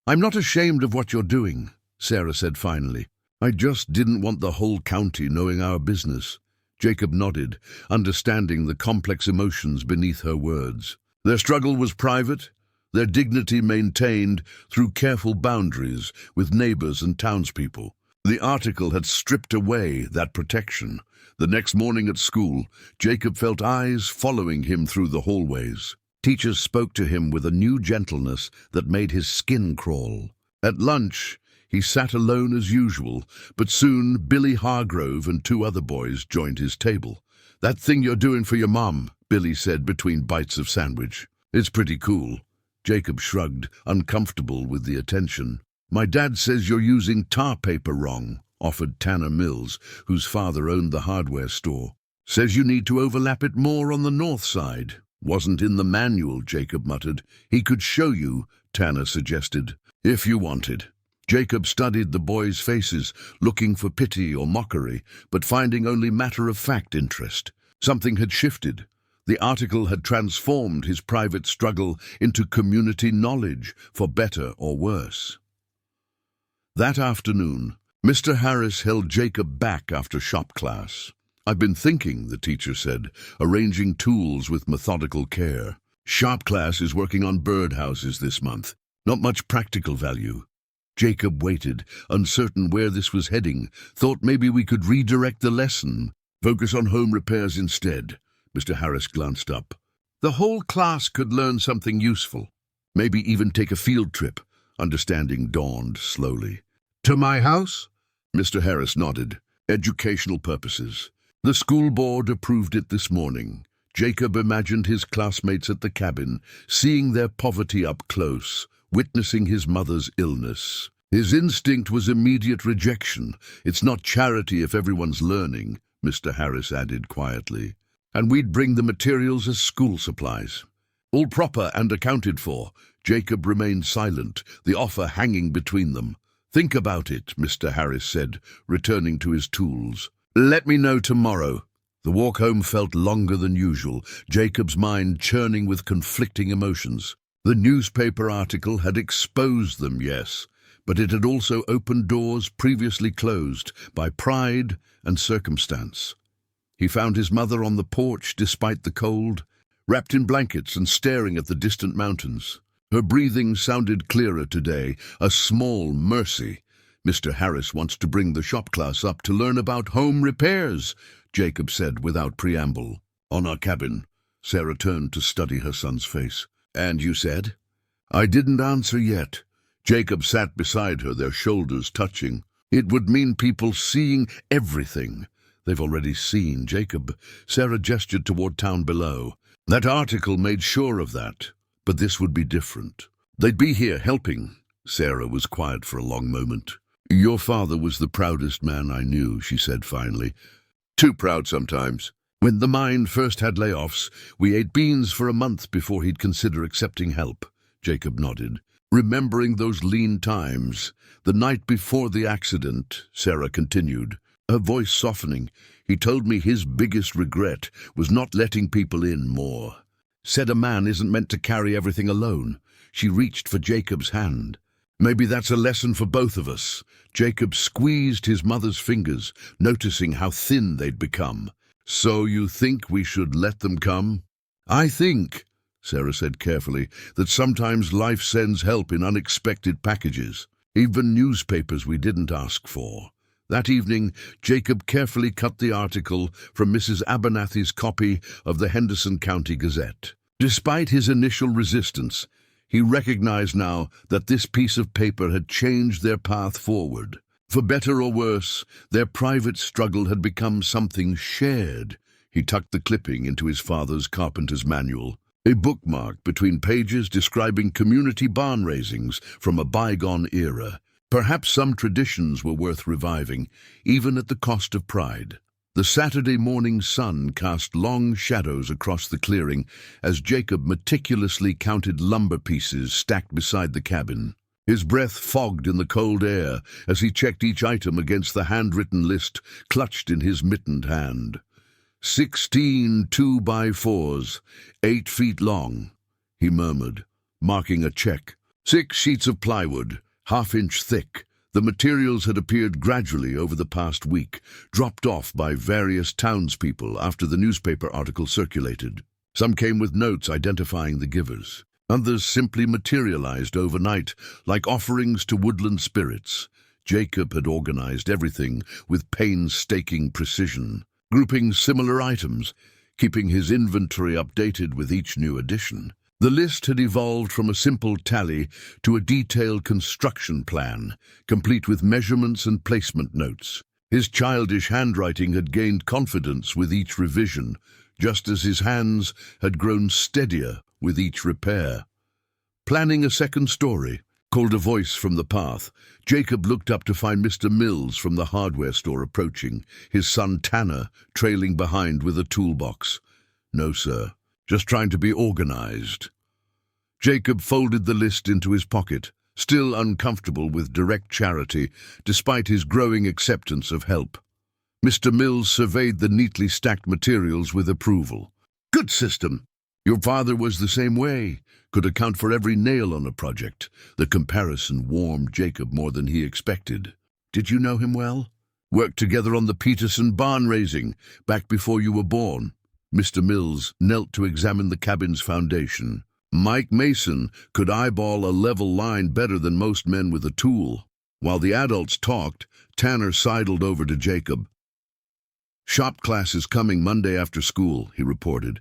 "I'm not ashamed of what you're doing," Sarah said finally. "I just didn't want the whole county knowing our business." Jacob nodded, understanding the complex emotions beneath her words. Their struggle was private, their dignity maintained through careful boundaries with neighbors and townspeople. The article had stripped away that protection. The next morning at school, Jacob felt eyes following him through the hallways. Teachers spoke to him with a new gentleness that made his skin crawl. At lunch, he sat alone as usual, but soon Billy Hargrove and 2 other boys joined his table. "That thing you're doing for your mom," Billy said between bites of sandwich. "It's pretty cool." Jacob shrugged, uncomfortable with the attention. "My dad says you're using tar paper wrong," offered Tanner Mills, whose father owned the hardware store. "Says you need to overlap it more on the north side." "Wasn't in the manual," Jacob muttered. "He could show you," Tanner suggested. "If you wanted." Jacob studied the boys' faces, looking for pity or mockery, but finding only matter-of-fact interest. Something had shifted. The article had transformed his private struggle into community knowledge, for better or worse. That afternoon, Mr. Harris held Jacob back after shop class. "I've been thinking," the teacher said, arranging tools with methodical care. "Shop class is working on birdhouses this month. Not much practical value." Jacob waited, uncertain where this was heading, thought maybe we could redirect the lesson. "Focus on home repairs instead." Mr. Harris glanced up. "The whole class could learn something useful. Maybe even take a field trip." Understanding dawned slowly. "To my house?" Mr. Harris nodded. "Educational purposes." The school board approved it this morning. Jacob imagined his classmates at the cabin, seeing their poverty up close, witnessing his mother's illness. His instinct was immediate rejection. "It's not charity if everyone's learning," Mr. Harris added quietly. "And we'd bring the materials as school supplies." "All proper and accounted for." Jacob remained silent, the offer hanging between them. "Think about it," Mr. Harris said, returning to his tools. "Let me know tomorrow." The walk home felt longer than usual, Jacob's mind churning with conflicting emotions. The newspaper article had exposed them, yes, but it had also opened doors previously closed by pride and circumstance. He found his mother on the porch despite the cold, wrapped in blankets and staring at the distant mountains. Her breathing sounded clearer today, a small mercy. "Mr. Harris wants to bring the shop class up to learn about home repairs," Jacob said without preamble. "On our cabin." Sarah turned to study her son's face. "And you said?" I didn't answer yet. Jacob sat beside her, their shoulders touching. "It would mean people seeing everything." "They've already seen, Jacob." Sarah gestured toward town below. "That article made sure of that. But this would be different. They'd be here helping." Sarah was quiet for a long moment. "Your father was the proudest man I knew," she said finally. "Too proud sometimes. When the mine first had layoffs, we ate beans for a month before he'd consider accepting help." Jacob nodded. "Remembering those lean times. The night before the accident," Sarah continued, her voice softening, "he told me his biggest regret was not letting people in more. Said a man isn't meant to carry everything alone." She reached for Jacob's hand. "Maybe that's a lesson for both of us." Jacob squeezed his mother's fingers, noticing how thin they'd become. "So you think we should let them come?" "I think," Sarah said carefully, "that sometimes life sends help in unexpected packages, even newspapers we didn't ask for." That evening, Jacob carefully cut the article from Mrs. Abernathy's copy of the Henderson County Gazette. Despite his initial resistance, he recognized now that this piece of paper had changed their path forward. For better or worse, their private struggle had become something shared. He tucked the clipping into his father's carpenter's manual, a bookmark between pages describing community barn raisings from a bygone era. Perhaps some traditions were worth reviving, even at the cost of pride. The Saturday morning sun cast long shadows across the clearing as Jacob meticulously counted lumber pieces stacked beside the cabin. His breath fogged in the cold air as he checked each item against the handwritten list clutched in his mittened hand. 16 2x4s, 8 feet long, he murmured, marking a check. 6 sheets of plywood, half-inch thick. The materials had appeared gradually over the past week, dropped off by various townspeople after the newspaper article circulated. Some came with notes identifying the givers. Others simply materialized overnight, like offerings to woodland spirits. Jacob had organized everything with painstaking precision, grouping similar items, keeping his inventory updated with each new addition. The list had evolved from a simple tally to a detailed construction plan, complete with measurements and placement notes. His childish handwriting had gained confidence with each revision, just as his hands had grown steadier with each repair. "Planning a second story," called a voice from the path. Jacob looked up to find Mr. Mills from the hardware store approaching, his son Tanner trailing behind with a toolbox. "No, sir. Just trying to be organized." Jacob folded the list into his pocket, still uncomfortable with direct charity, despite his growing acceptance of help. Mr. Mills surveyed the neatly stacked materials with approval. Good system. Your father was the same way. Could account for every nail on a project. The comparison warmed Jacob more than he expected. Did you know him well? Worked together on the Peterson barn raising, back before you were born. Mr. Mills knelt to examine the cabin's foundation. Mike Mason could eyeball a level line better than most men with a tool. While the adults talked, Tanner sidled over to Jacob. Shop class is coming Monday after school, he reported.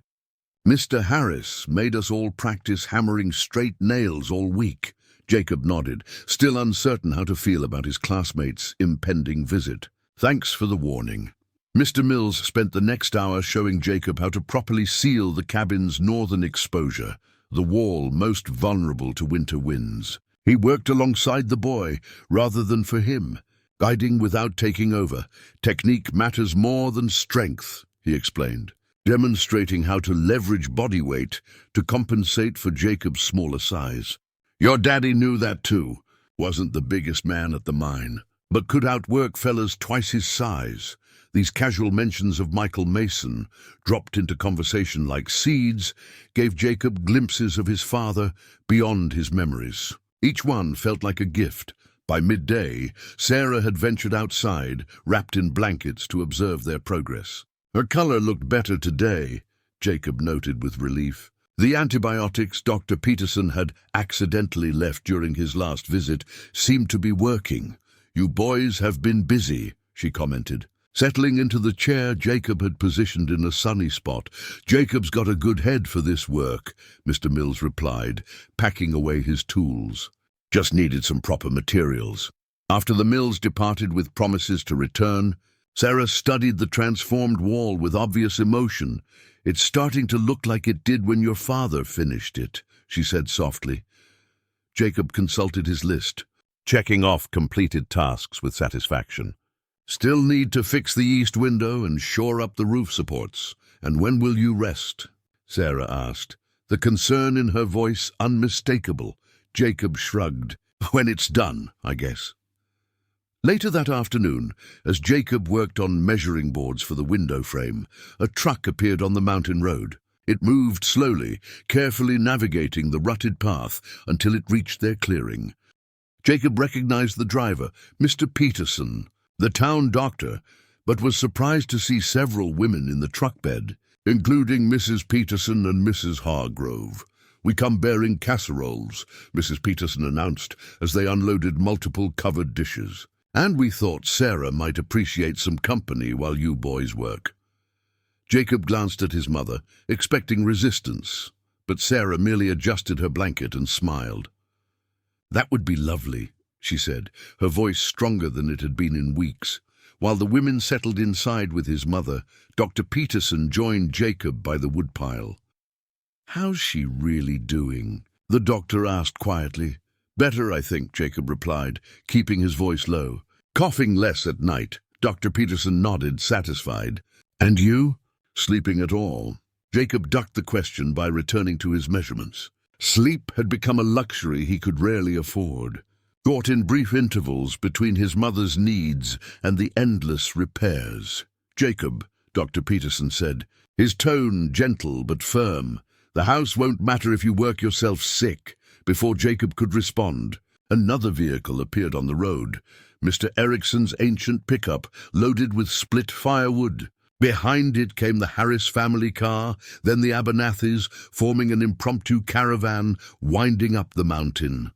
Mr. Harris made us all practice hammering straight nails all week. Jacob nodded, still uncertain how to feel about his classmates' impending visit. Thanks for the warning. Mr. Mills spent the next hour showing Jacob how to properly seal the cabin's northern exposure, the wall most vulnerable to winter winds. He worked alongside the boy rather than for him, guiding without taking over. Technique matters more than strength, he explained, demonstrating how to leverage body weight to compensate for Jacob's smaller size. Your daddy knew that too. Wasn't the biggest man at the mine, but could outwork fellas twice his size. These casual mentions of Michael Mason, dropped into conversation like seeds, gave Jacob glimpses of his father beyond his memories. Each one felt like a gift. By midday, Sarah had ventured outside, wrapped in blankets to observe their progress. Her color looked better today, Jacob noted with relief. The antibiotics Dr. Peterson had accidentally left during his last visit seemed to be working. You boys have been busy, she commented. Settling into the chair Jacob had positioned in a sunny spot. Jacob's got a good head for this work, Mr. Mills replied, packing away his tools. Just needed some proper materials. After the Mills departed with promises to return, Sarah studied the transformed wall with obvious emotion. It's starting to look like it did when your father finished it, she said softly. Jacob consulted his list, checking off completed tasks with satisfaction. Still need to fix the east window and shore up the roof supports. And when will you rest? Sarah asked, the concern in her voice unmistakable. Jacob shrugged. When it's done, I guess. Later that afternoon, as Jacob worked on measuring boards for the window frame, a truck appeared on the mountain road. It moved slowly, carefully navigating the rutted path until it reached their clearing. Jacob recognized the driver, Mr. Peterson, the town doctor, but was surprised to see several women in the truck bed, including Mrs. Peterson and Mrs. Hargrove. We come bearing casseroles, Mrs. Peterson announced as they unloaded multiple covered dishes. And we thought Sarah might appreciate some company while you boys work. Jacob glanced at his mother, expecting resistance, but Sarah merely adjusted her blanket and smiled. That would be lovely, she said, her voice stronger than it had been in weeks. While the women settled inside with his mother, Dr. Peterson joined Jacob by the woodpile. How's she really doing? The doctor asked quietly. Better, I think, Jacob replied, keeping his voice low. Coughing less at night. Dr. Peterson nodded, satisfied. And you? Sleeping at all? Jacob ducked the question by returning to his measurements. Sleep had become a luxury he could rarely afford. Caught in brief intervals between his mother's needs and the endless repairs. Jacob, Dr. Peterson said, his tone gentle but firm. The house won't matter if you work yourself sick. Before Jacob could respond, another vehicle appeared on the road, Mr. Erickson's ancient pickup, loaded with split firewood. Behind it came the Harris family car, then the Abernethys, forming an impromptu caravan winding up the mountain.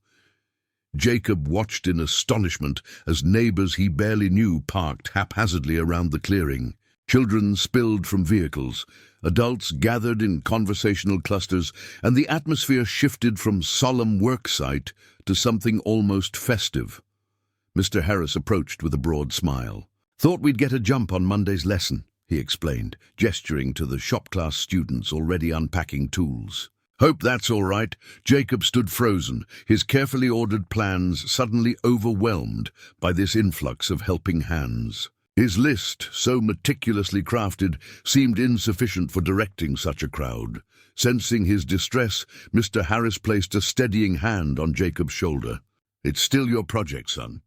Jacob watched in astonishment as neighbors he barely knew parked haphazardly around the clearing. Children spilled from vehicles. Adults gathered in conversational clusters, and the atmosphere shifted from solemn worksite to something almost festive. Mr. Harris approached with a broad smile. Thought we'd get a jump on Monday's lesson, he explained, gesturing to the shop class students already unpacking tools. Hope that's all right. Jacob stood frozen, his carefully ordered plans suddenly overwhelmed by this influx of helping hands. His list, so meticulously crafted, seemed insufficient for directing such a crowd. Sensing his distress, Mr. Harris placed a steadying hand on Jacob's shoulder. It's still your project, son.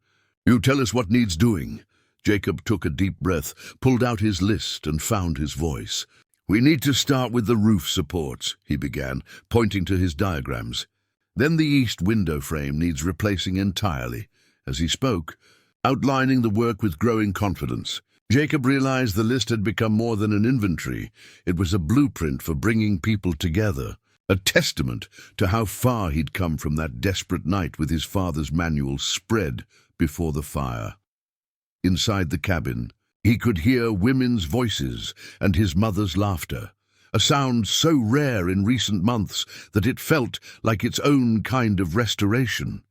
You tell us what needs doing. Jacob took a deep breath, pulled out his list, and found his voice. "We need to start with the roof supports," he began, pointing to his diagrams. "Then the east window frame needs replacing entirely." As he spoke, outlining the work with growing confidence, Jacob realized the list had become more than an inventory. It was a blueprint for bringing people together, a testament to how far he'd come from that desperate night with his father's manual spread before the fire. Inside the cabin, he could hear women's voices and his mother's laughter, a sound so rare in recent months that it felt like its own kind of restoration.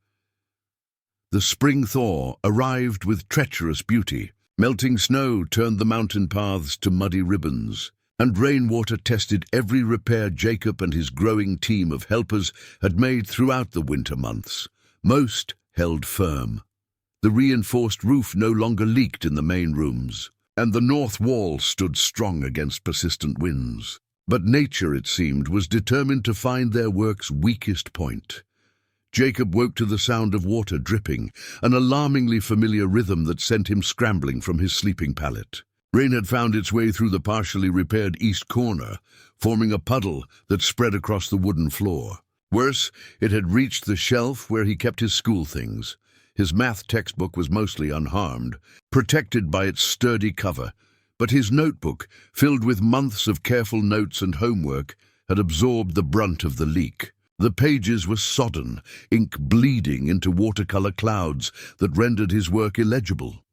The spring thaw arrived with treacherous beauty. Melting snow turned the mountain paths to muddy ribbons, and rainwater tested every repair Jacob and his growing team of helpers had made throughout the winter months. Most held firm. The reinforced roof no longer leaked in the main rooms, and the north wall stood strong against persistent winds. But nature, it seemed, was determined to find their work's weakest point. Jacob woke to the sound of water dripping, an alarmingly familiar rhythm that sent him scrambling from his sleeping pallet. Rain had found its way through the partially repaired east corner, forming a puddle that spread across the wooden floor. Worse, it had reached the shelf where he kept his school things. His math textbook was mostly unharmed, protected by its sturdy cover, but his notebook, filled with months of careful notes and homework, had absorbed the brunt of the leak. The pages were sodden, ink bleeding into watercolor clouds that rendered his work illegible.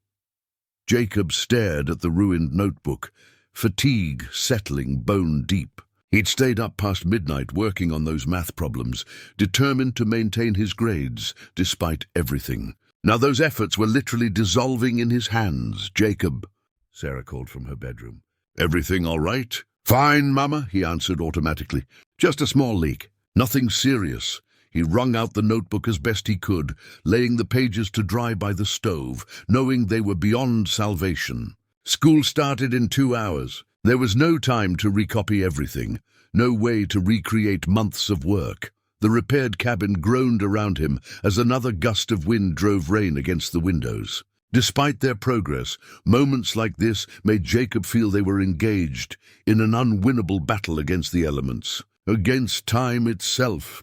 Jacob stared at the ruined notebook, fatigue settling bone deep. He'd stayed up past midnight working on those math problems, determined to maintain his grades despite everything. Now those efforts were literally dissolving in his hands. "Jacob," Sarah called from her bedroom. "Everything all right?" "Fine, Mama," he answered automatically. "Just a small leak. Nothing serious." He wrung out the notebook as best he could, laying the pages to dry by the stove, knowing they were beyond salvation. School started in 2 hours. There was no time to recopy everything, no way to recreate months of work. The repaired cabin groaned around him as another gust of wind drove rain against the windows. Despite their progress, moments like this made Jacob feel they were engaged in an unwinnable battle against the elements, against time itself.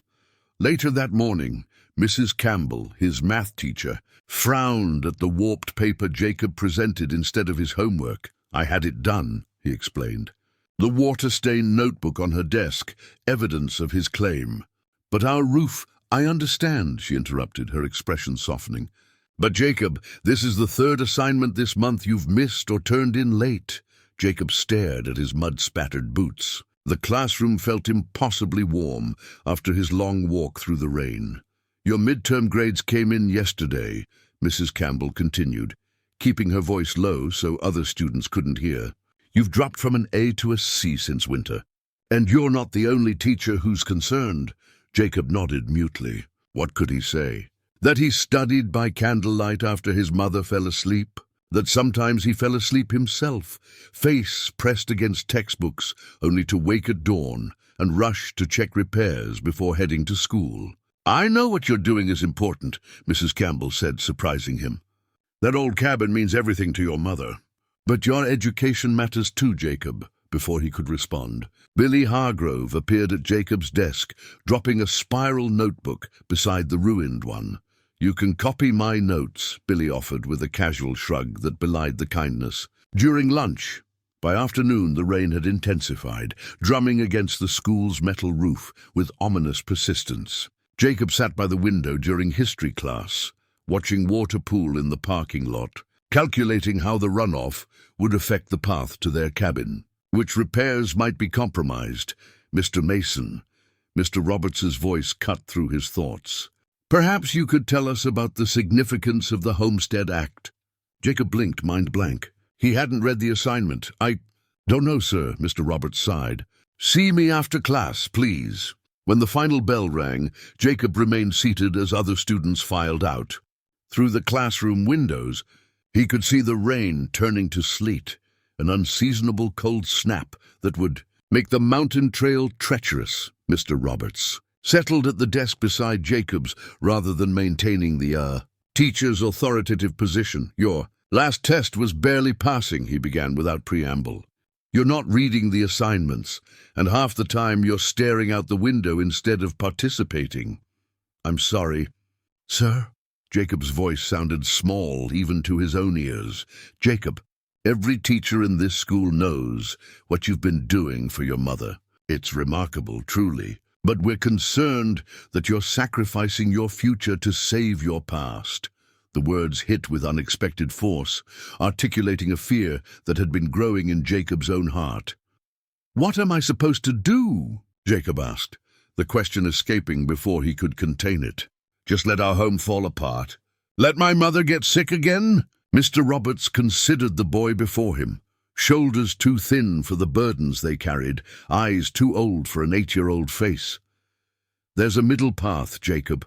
Later that morning, Mrs. Campbell, his math teacher, frowned at the warped paper Jacob presented instead of his homework. "I had it done," he explained. The water-stained notebook on her desk, evidence of his claim. "But our roof—" "I understand," she interrupted, her expression softening. "But Jacob, this is the third assignment this month you've missed or turned in late." Jacob stared at his mud-spattered boots. The classroom felt impossibly warm after his long walk through the rain. "Your midterm grades came in yesterday," Mrs. Campbell continued, keeping her voice low so other students couldn't hear. "You've dropped from an A to a C since winter. And you're not the only teacher who's concerned." Jacob nodded mutely. What could he say? That he studied by candlelight after his mother fell asleep? That sometimes he fell asleep himself, face pressed against textbooks, only to wake at dawn and rush to check repairs before heading to school? "I know what you're doing is important," Mrs. Campbell said, surprising him. "That old cabin means everything to your mother." "But your education matters too, Jacob." Before he could respond, Billy Hargrove appeared at Jacob's desk, dropping a spiral notebook beside the ruined one. "You can copy my notes," Billy offered with a casual shrug that belied the kindness. "During lunch." By afternoon, the rain had intensified, drumming against the school's metal roof with ominous persistence. Jacob sat by the window during history class, watching water pool in the parking lot, calculating how the runoff would affect the path to their cabin. Which repairs might be compromised? "Mr. Mason." Mr. Roberts's voice cut through his thoughts. "Perhaps you could tell us about the significance of the Homestead Act." Jacob blinked, mind blank. He hadn't read the assignment. "I don't know, sir," Mr. Roberts sighed. "See me after class, please." When the final bell rang, Jacob remained seated as other students filed out. Through the classroom windows, he could see the rain turning to sleet, an unseasonable cold snap that would make the mountain trail treacherous. Mr. Roberts settled at the desk beside Jacob's rather than maintaining the teacher's authoritative position. "Your last test was barely passing," he began without preamble. You're not reading the assignments, and half the time you're staring out the window instead of participating. I'm sorry. Sir? Jacob's voice sounded small even to his own ears. Jacob, every teacher in this school knows what you've been doing for your mother. It's remarkable, truly. But we're concerned that you're sacrificing your future to save your past. The words hit with unexpected force, articulating a fear that had been growing in Jacob's own heart. What am I supposed to do? Jacob asked, the question escaping before he could contain it. Just let our home fall apart. Let my mother get sick again? Mr. Roberts considered the boy before him. Shoulders too thin for the burdens they carried, eyes too old for an 8-year-old face. There's a middle path, Jacob.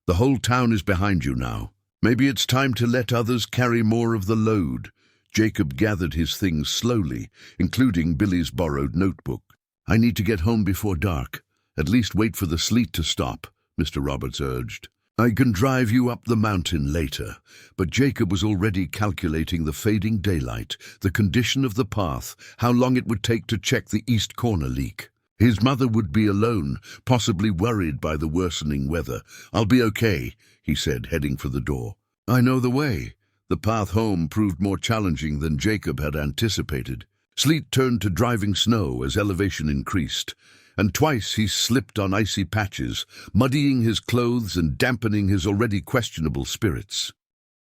The whole town is behind you now. Maybe it's time to let others carry more of the load. Jacob gathered his things slowly, including Billy's borrowed notebook. I need to get home before dark. At least wait for the sleet to stop, Mr. Roberts urged. I can drive you up the mountain later. But Jacob was already calculating the fading daylight, the condition of the path, how long it would take to check the east corner leak. His mother would be alone, possibly worried by the worsening weather. I'll be okay, he said, heading for the door. I know the way. The path home proved more challenging than Jacob had anticipated. Sleet turned to driving snow as elevation increased, and twice he slipped on icy patches, muddying his clothes and dampening his already questionable spirits.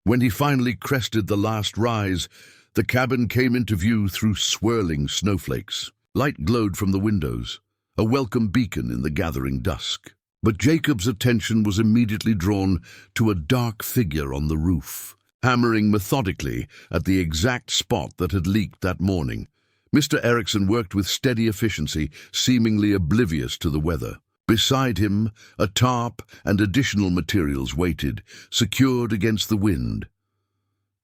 When he finally crested the last rise, the cabin came into view through swirling snowflakes. Light glowed from the windows, a welcome beacon in the gathering dusk. But Jacob's attention was immediately drawn to a dark figure on the roof, hammering methodically at the exact spot that had leaked that morning. Mr. Erickson worked with steady efficiency, seemingly oblivious to the weather. Beside him, a tarp and additional materials waited, secured against the wind.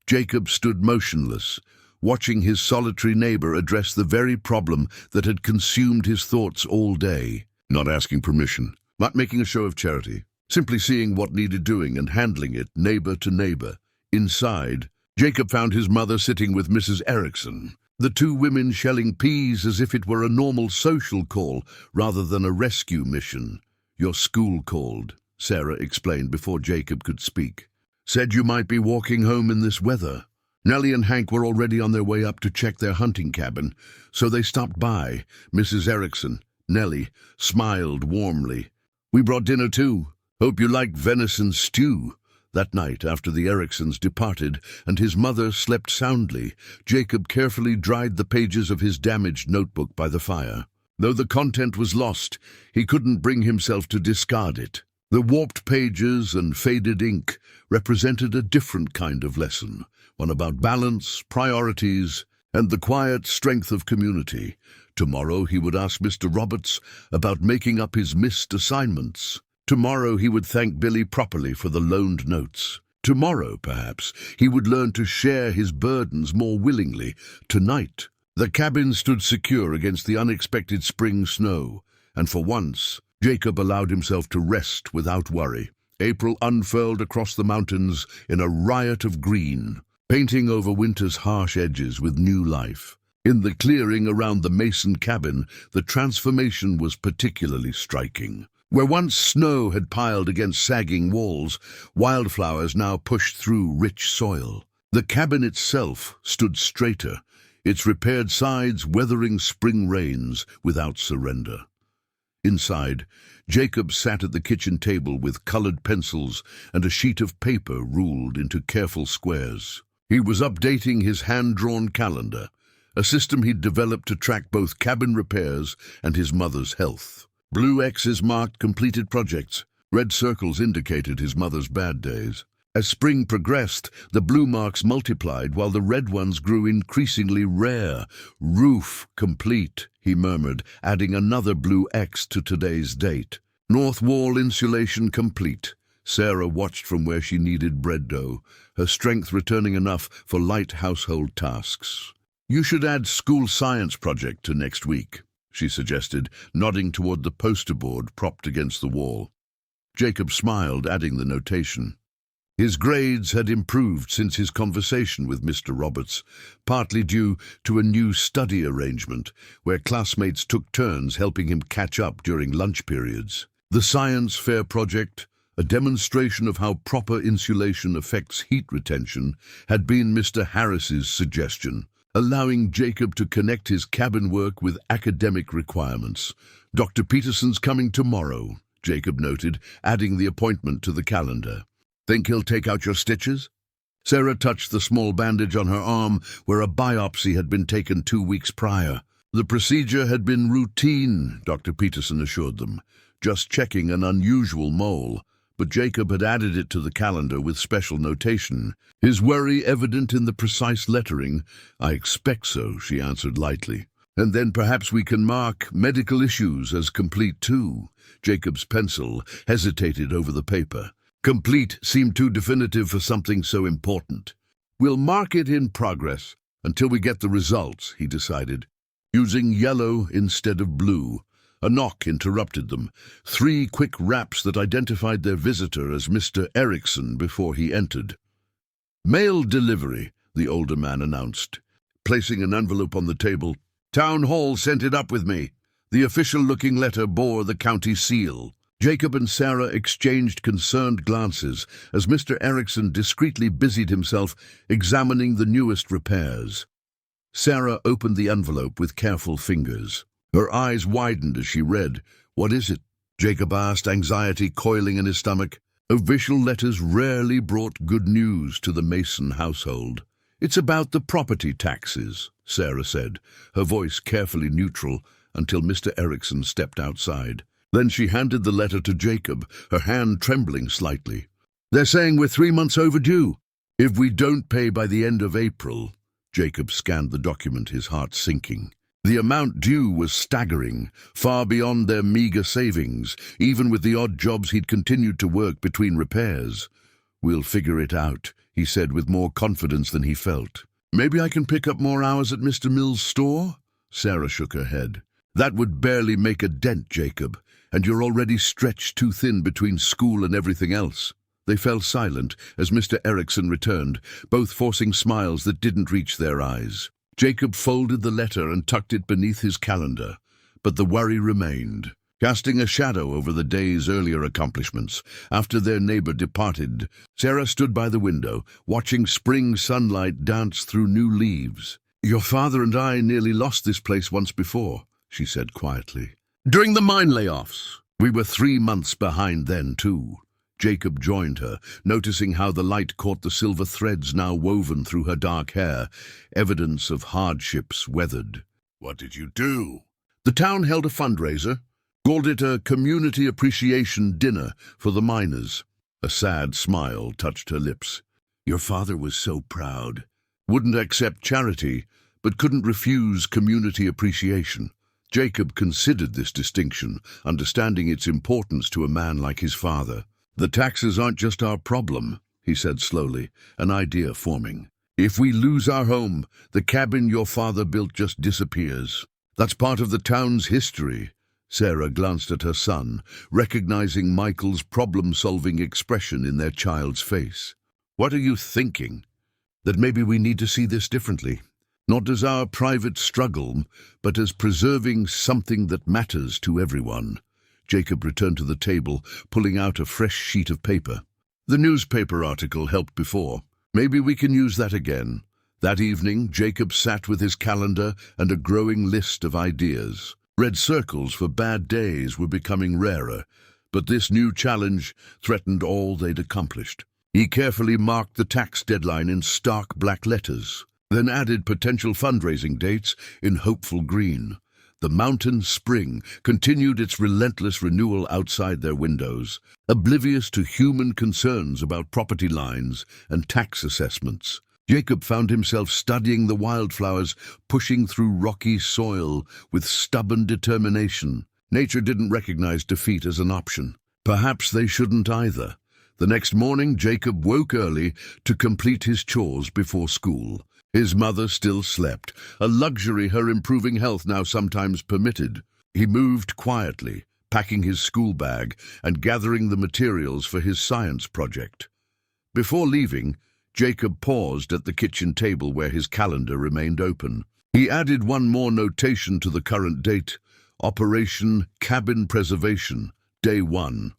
Jacob stood motionless, watching his solitary neighbor address the very problem that had consumed his thoughts all day. Not asking permission, not making a show of charity, simply seeing what needed doing and handling it neighbor to neighbor. Inside, Jacob found his mother sitting with Mrs. Erickson, the two women shelling peas as if it were a normal social call rather than a rescue mission. Your school called, Sarah explained before Jacob could speak. Said you might be walking home in this weather. Nellie and Hank were already on their way up to check their hunting cabin, so they stopped by. Mrs. Erickson, Nellie, smiled warmly. We brought dinner too. Hope you like venison stew. That night, after the Ericksons departed and his mother slept soundly, Jacob carefully dried the pages of his damaged notebook by the fire. Though the content was lost, he couldn't bring himself to discard it. The warped pages and faded ink represented a different kind of lesson, one about balance, priorities, and the quiet strength of community. Tomorrow he would ask Mr. Roberts about making up his missed assignments. Tomorrow he would thank Billy properly for the loaned notes. Tomorrow, perhaps, he would learn to share his burdens more willingly. Tonight, the cabin stood secure against the unexpected spring snow, and for once, Jacob allowed himself to rest without worry. April unfurled across the mountains in a riot of green, painting over winter's harsh edges with new life. In the clearing around the Mason cabin, the transformation was particularly striking. Where once snow had piled against sagging walls, wildflowers now pushed through rich soil. The cabin itself stood straighter, its repaired sides weathering spring rains without surrender. Inside, Jacob sat at the kitchen table with colored pencils and a sheet of paper ruled into careful squares. He was updating his hand-drawn calendar, a system he'd developed to track both cabin repairs and his mother's health. Blue X's marked completed projects. Red circles indicated his mother's bad days. As spring progressed, the blue marks multiplied while the red ones grew increasingly rare. Roof complete, he murmured, adding another blue X to today's date. North wall insulation complete. Sarah watched from where she kneaded bread dough, her strength returning enough for light household tasks. You should add school science project to next week, she suggested, nodding toward the poster board propped against the wall. Jacob smiled, adding the notation. His grades had improved since his conversation with Mr. Roberts, partly due to a new study arrangement where classmates took turns helping him catch up during lunch periods. The science fair project, a demonstration of how proper insulation affects heat retention, had been Mr. Harris's suggestion, allowing Jacob to connect his cabin work with academic requirements. "Dr. Peterson's coming tomorrow," Jacob noted, adding the appointment to the calendar. "Think he'll take out your stitches?" Sarah touched the small bandage on her arm where a biopsy had been taken 2 weeks prior. The procedure had been routine, Dr. Peterson assured them, just checking an unusual mole, but Jacob had added it to the calendar with special notation, his worry evident in the precise lettering. "I expect so," she answered lightly. "And then perhaps we can mark medical issues as complete too." Jacob's pencil hesitated over the paper. Complete seemed too definitive for something so important. "We'll mark it in progress until we get the results," he decided, using yellow instead of blue. A knock interrupted them, 3 quick raps that identified their visitor as Mr. Erickson before he entered. "Mail delivery," the older man announced, placing an envelope on the table. "Town Hall sent it up with me." The official-looking letter bore the county seal. Jacob and Sarah exchanged concerned glances as Mr. Erickson discreetly busied himself examining the newest repairs. Sarah opened the envelope with careful fingers. Her eyes widened as she read. "What is it?" Jacob asked, anxiety coiling in his stomach. Official letters rarely brought good news to the Mason household. "It's about the property taxes," Sarah said, her voice carefully neutral until Mr. Erickson stepped outside. Then she handed the letter to Jacob, her hand trembling slightly. "They're saying we're 3 months overdue. If we don't pay by the end of April." Jacob scanned the document, his heart sinking. The amount due was staggering, far beyond their meager savings, even with the odd jobs he'd continued to work between repairs. "We'll figure it out," he said with more confidence than he felt. "Maybe I can pick up more hours at Mr. Mill's store?" Sarah shook her head. "That would barely make a dent, Jacob, and you're already stretched too thin between school and everything else." They fell silent as Mr. Erickson returned, both forcing smiles that didn't reach their eyes. Jacob folded the letter and tucked it beneath his calendar, but the worry remained, casting a shadow over the day's earlier accomplishments. After their neighbor departed, Sarah stood by the window, watching spring sunlight dance through new leaves. "Your father and I nearly lost this place once before," she said quietly. "During the mine layoffs. We were 3 months behind then, too." Jacob joined her, noticing how the light caught the silver threads now woven through her dark hair, evidence of hardships weathered. "What did you do?" "The town held a fundraiser, called it a community appreciation dinner for the miners." A sad smile touched her lips. "Your father was so proud. Wouldn't accept charity, but couldn't refuse community appreciation." Jacob considered this distinction, understanding its importance to a man like his father. "The taxes aren't just our problem," he said slowly, an idea forming. "If we lose our home, the cabin your father built just disappears. That's part of the town's history." Sarah glanced at her son, recognizing Michael's problem-solving expression in their child's face. "What are you thinking?" "That maybe we need to see this differently. Not as our private struggle, but as preserving something that matters to everyone." Jacob returned to the table, pulling out a fresh sheet of paper. "The newspaper article helped before. Maybe we can use that again." That evening, Jacob sat with his calendar and a growing list of ideas. Red circles for bad days were becoming rarer, but this new challenge threatened all they'd accomplished. He carefully marked the tax deadline in stark black letters, then added potential fundraising dates in hopeful green. The mountain spring continued its relentless renewal outside their windows, oblivious to human concerns about property lines and tax assessments. Jacob found himself studying the wildflowers pushing through rocky soil with stubborn determination. Nature didn't recognize defeat as an option. Perhaps they shouldn't either. The next morning, Jacob woke early to complete his chores before school. His mother still slept, a luxury her improving health now sometimes permitted. He moved quietly, packing his school bag and gathering the materials for his science project. Before leaving, Jacob paused at the kitchen table where his calendar remained open. He added one more notation to the current date: Operation Cabin Preservation, Day 1.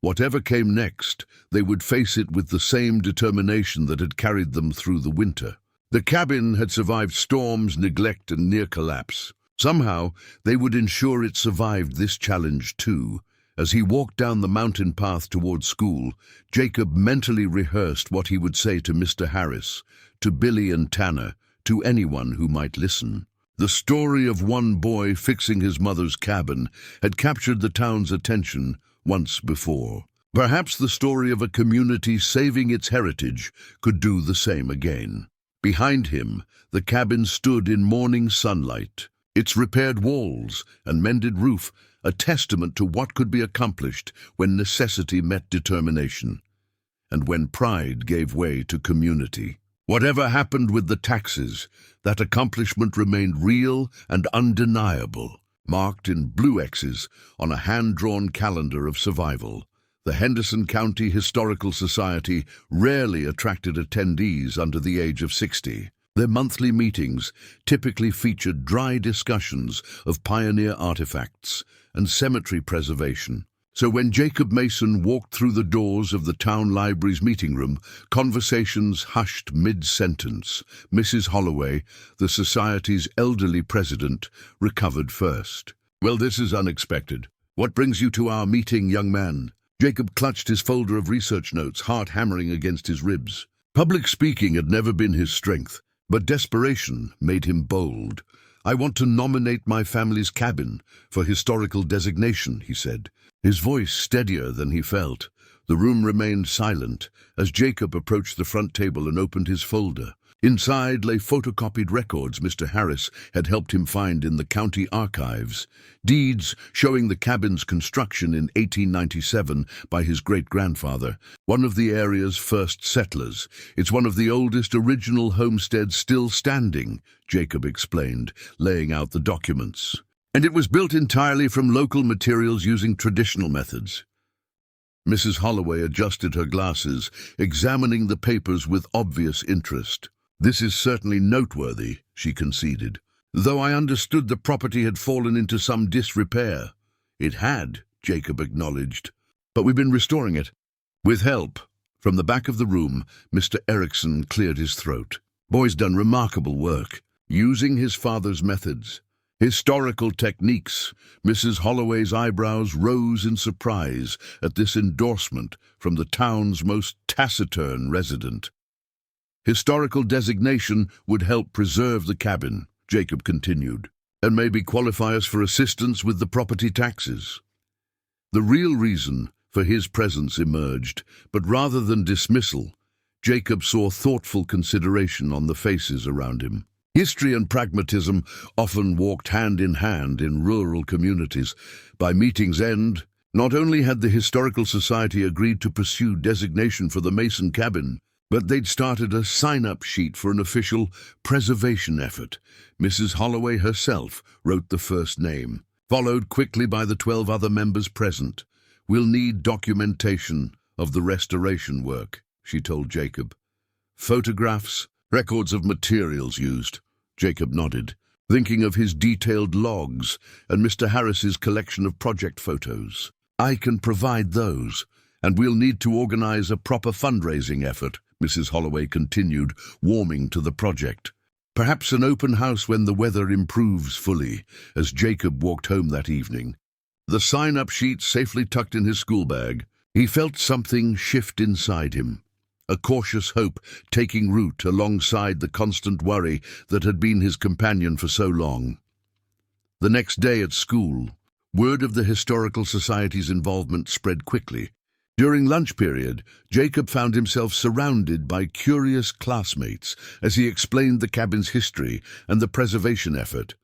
Whatever came next, they would face it with the same determination that had carried them through the winter. The cabin had survived storms, neglect, and near collapse. Somehow, they would ensure it survived this challenge too. As he walked down the mountain path toward school, Jacob mentally rehearsed what he would say to Mr. Harris, to Billy and Tanner, to anyone who might listen. The story of one boy fixing his mother's cabin had captured the town's attention once before. Perhaps the story of a community saving its heritage could do the same again. Behind him, the cabin stood in morning sunlight, its repaired walls and mended roof a testament to what could be accomplished when necessity met determination, and when pride gave way to community. Whatever happened with the taxes, that accomplishment remained real and undeniable, marked in blue X's on a hand-drawn calendar of survival. The Henderson County Historical Society rarely attracted attendees under the age of 60. Their monthly meetings typically featured dry discussions of pioneer artifacts and cemetery preservation. So when Jacob Mason walked through the doors of the town library's meeting room, conversations hushed mid-sentence. Mrs. Holloway, the society's elderly president, recovered first. "Well, this is unexpected. What brings you to our meeting, young man?" Jacob clutched his folder of research notes, heart hammering against his ribs. Public speaking had never been his strength, but desperation made him bold. "I want to nominate my family's cabin for historical designation," he said, his voice steadier than he felt. The room remained silent as Jacob approached the front table and opened his folder. Inside lay photocopied records Mr. Harris had helped him find in the county archives, deeds showing the cabin's construction in 1897 by his great-grandfather, one of the area's first settlers. "It's one of the oldest original homesteads still standing," Jacob explained, laying out the documents. "And it was built entirely from local materials using traditional methods." Mrs. Holloway adjusted her glasses, examining the papers with obvious interest. "This is certainly noteworthy," she conceded, "though I understood the property had fallen into some disrepair." "It had," Jacob acknowledged, "but we've been restoring it." With help. From the back of the room, Mr. Erickson cleared his throat. "Boy's done remarkable work, using his father's methods. Historical techniques." Mrs. Holloway's eyebrows rose in surprise at this endorsement from the town's most taciturn resident. "Historical designation would help preserve the cabin," Jacob continued, "and maybe qualify us for assistance with the property taxes." The real reason for his presence emerged, but rather than dismissal, Jacob saw thoughtful consideration on the faces around him. History and pragmatism often walked hand in hand in rural communities. By meeting's end, not only had the Historical Society agreed to pursue designation for the Mason cabin, but they'd started a sign-up sheet for an official preservation effort. Mrs. Holloway herself wrote the first name, followed quickly by the 12 other members present. "We'll need documentation of the restoration work," she told Jacob. "Photographs, records of materials used." Jacob nodded, thinking of his detailed logs and Mr. Harris's collection of project photos. "I can provide those, and we'll need to organize a proper fundraising effort," Mrs. Holloway continued, warming to the project. "Perhaps an open house when the weather improves fully." As Jacob walked home that evening, the sign-up sheet safely tucked in his school bag, he felt something shift inside him. A cautious hope taking root alongside the constant worry that had been his companion for so long. The next day at school, word of the Historical Society's involvement spread quickly. During lunch period, Jacob found himself surrounded by curious classmates as he explained the cabin's history and the preservation effort.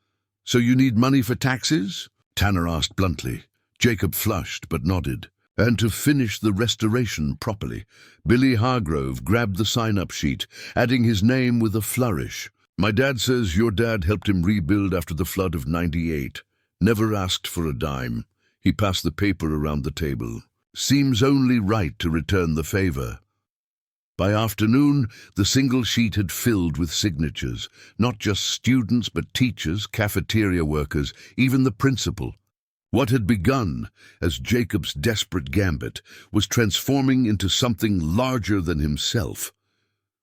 "So you need money for taxes?" Tanner asked bluntly. Jacob flushed but nodded. "And to finish the restoration properly." Billy Hargrove grabbed the sign-up sheet, adding his name with a flourish. "My dad says your dad helped him rebuild after the flood of '98. Never asked for a dime." He passed the paper around the table. "Seems only right to return the favor." By afternoon, the single sheet had filled with signatures, not just students but teachers, cafeteria workers, even the principal. What had begun as Jacob's desperate gambit was transforming into something larger than himself.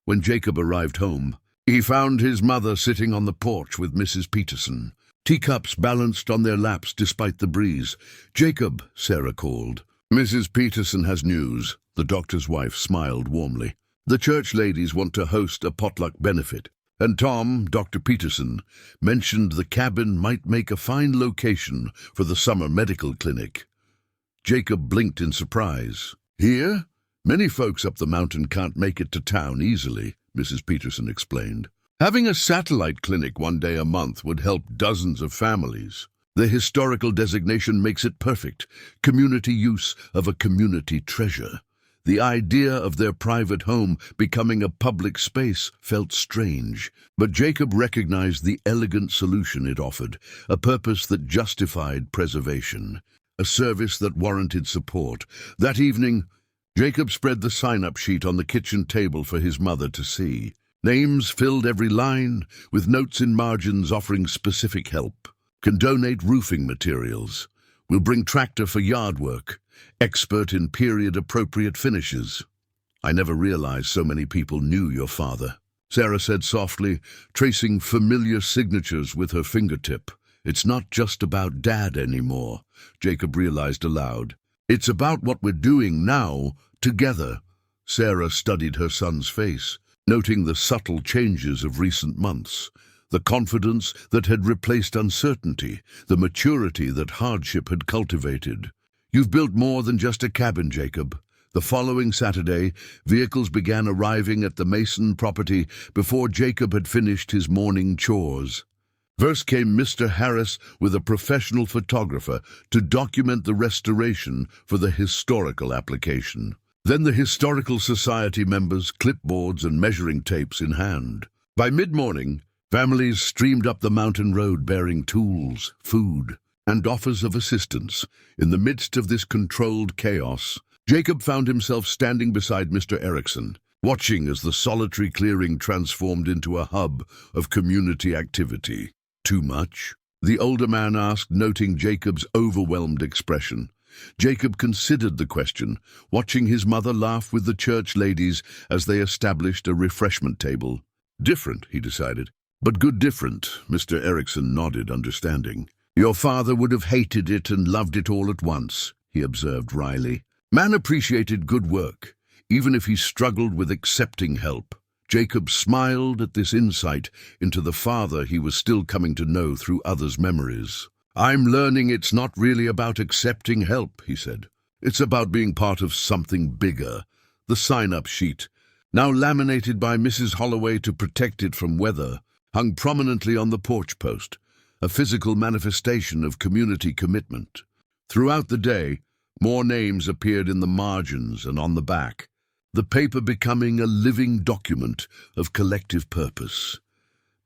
When Jacob arrived home, he found his mother sitting on the porch with Mrs. Peterson. Teacups balanced on their laps despite the breeze. "Jacob," Sarah called. "Mrs. Peterson has news." The doctor's wife smiled warmly. "The church ladies want to host a potluck benefit, and Tom, Dr. Peterson, mentioned the cabin might make a fine location for the summer medical clinic." Jacob blinked in surprise. "Here? Many folks up the mountain can't make it to town easily," Mrs. Peterson explained. "Having a satellite clinic one day a month would help dozens of families. The historical designation makes it perfect, community use of a community treasure." The idea of their private home becoming a public space felt strange, but Jacob recognized the elegant solution it offered, a purpose that justified preservation, a service that warranted support. That evening, Jacob spread the sign-up sheet on the kitchen table for his mother to see. Names filled every line, with notes in margins offering specific help. "Can donate roofing materials. Will bring tractor for yard work. Expert in period-appropriate finishes." "I never realized so many people knew your father," Sarah said softly, tracing familiar signatures with her fingertip. "It's not just about Dad anymore," Jacob realized aloud. "It's about what we're doing now, together." Sarah studied her son's face, noting the subtle changes of recent months. The confidence that had replaced uncertainty, the maturity that hardship had cultivated. "You've built more than just a cabin, Jacob." The following Saturday, vehicles began arriving at the Mason property before Jacob had finished his morning chores. First came Mr. Harris with a professional photographer to document the restoration for the historical application. Then the Historical Society members, clipboards and measuring tapes in hand. By mid-morning, families streamed up the mountain road bearing tools, food, and offers of assistance. In the midst of this controlled chaos, Jacob found himself standing beside Mr. Erickson, watching as the solitary clearing transformed into a hub of community activity. "Too much?" the older man asked, noting Jacob's overwhelmed expression. Jacob considered the question, watching his mother laugh with the church ladies as they established a refreshment table. "Different," he decided. "But good different," Mr. Erickson nodded, understanding. "Your father would have hated it and loved it all at once," he observed wryly. "Man appreciated good work, even if he struggled with accepting help." Jacob smiled at this insight into the father he was still coming to know through others' memories. "I'm learning it's not really about accepting help," he said. "It's about being part of something bigger." The sign-up sheet, now laminated by Mrs. Holloway to protect it from weather, hung prominently on the porch post, a physical manifestation of community commitment. Throughout the day, more names appeared in the margins and on the back, the paper becoming a living document of collective purpose.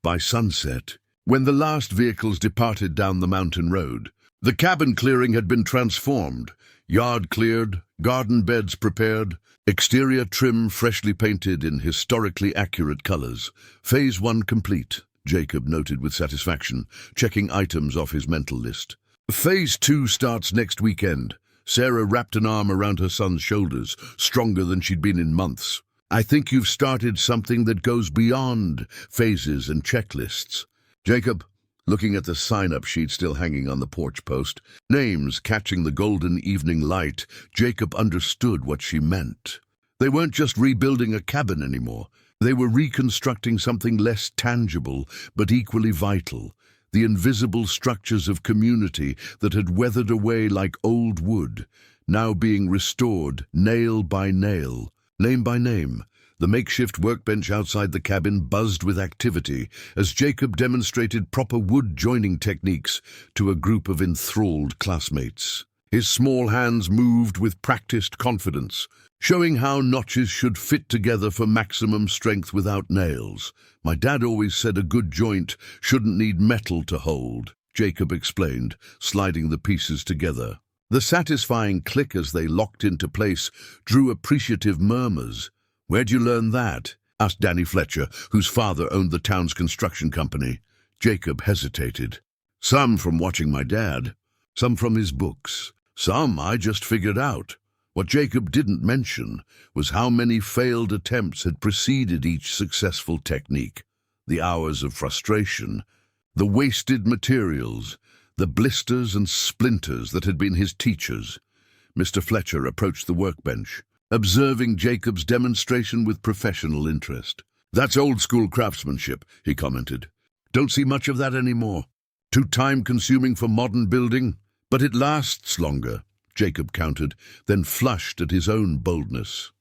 By sunset, when the last vehicles departed down the mountain road, the cabin clearing had been transformed, yard cleared, garden beds prepared, exterior trim freshly painted in historically accurate colors. Phase 1 complete, Jacob noted with satisfaction, checking items off his mental list. Phase 2 starts next weekend. Sarah wrapped an arm around her son's shoulders, stronger than she'd been in months. "I think you've started something that goes beyond phases and checklists." Jacob, looking at the sign-up sheet still hanging on the porch post, names catching the golden evening light, Jacob understood what she meant. They weren't just rebuilding a cabin anymore. They were reconstructing something less tangible, but equally vital. The invisible structures of community that had weathered away like old wood, now being restored nail by nail, name by name. The makeshift workbench outside the cabin buzzed with activity as Jacob demonstrated proper wood joining techniques to a group of enthralled classmates. His small hands moved with practiced confidence, showing how notches should fit together for maximum strength without nails. "My dad always said a good joint shouldn't need metal to hold," Jacob explained, sliding the pieces together. The satisfying click as they locked into place drew appreciative murmurs. "Where'd you learn that?" asked Danny Fletcher, whose father owned the town's construction company. Jacob hesitated. "Some from watching my dad, some from his books, some I just figured out." What Jacob didn't mention was how many failed attempts had preceded each successful technique. The hours of frustration, the wasted materials, the blisters and splinters that had been his teachers. Mr. Fletcher approached the workbench, observing Jacob's demonstration with professional interest. "That's old-school craftsmanship," he commented. "Don't see much of that anymore. Too time-consuming for modern building, but it lasts longer," Jacob countered, then flushed at his own boldness.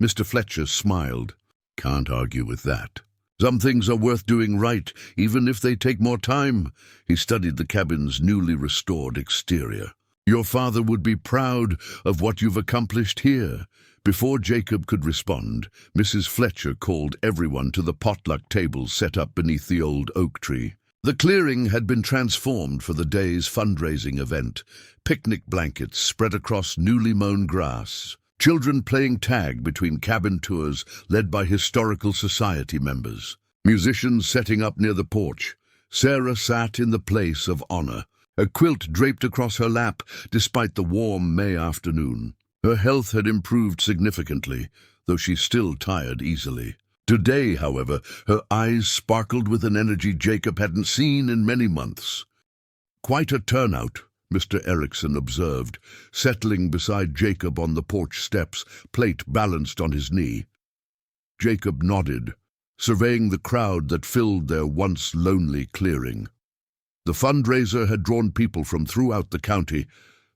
Mr. Fletcher smiled. "Can't argue with that. Some things are worth doing right, even if they take more time." He studied the cabin's newly restored exterior. "Your father would be proud of what you've accomplished here." Before Jacob could respond, Mrs. Fletcher called everyone to the potluck table set up beneath the old oak tree. The clearing had been transformed for the day's fundraising event. Picnic blankets spread across newly mown grass. Children playing tag between cabin tours led by Historical Society members. Musicians setting up near the porch. Sarah sat in the place of honor, a quilt draped across her lap despite the warm May afternoon. Her health had improved significantly, though she still tired easily. Today, however, her eyes sparkled with an energy Jacob hadn't seen in many months. "Quite a turnout," Mr. Erickson observed, settling beside Jacob on the porch steps, plate balanced on his knee. Jacob nodded, surveying the crowd that filled their once lonely clearing. The fundraiser had drawn people from throughout the county,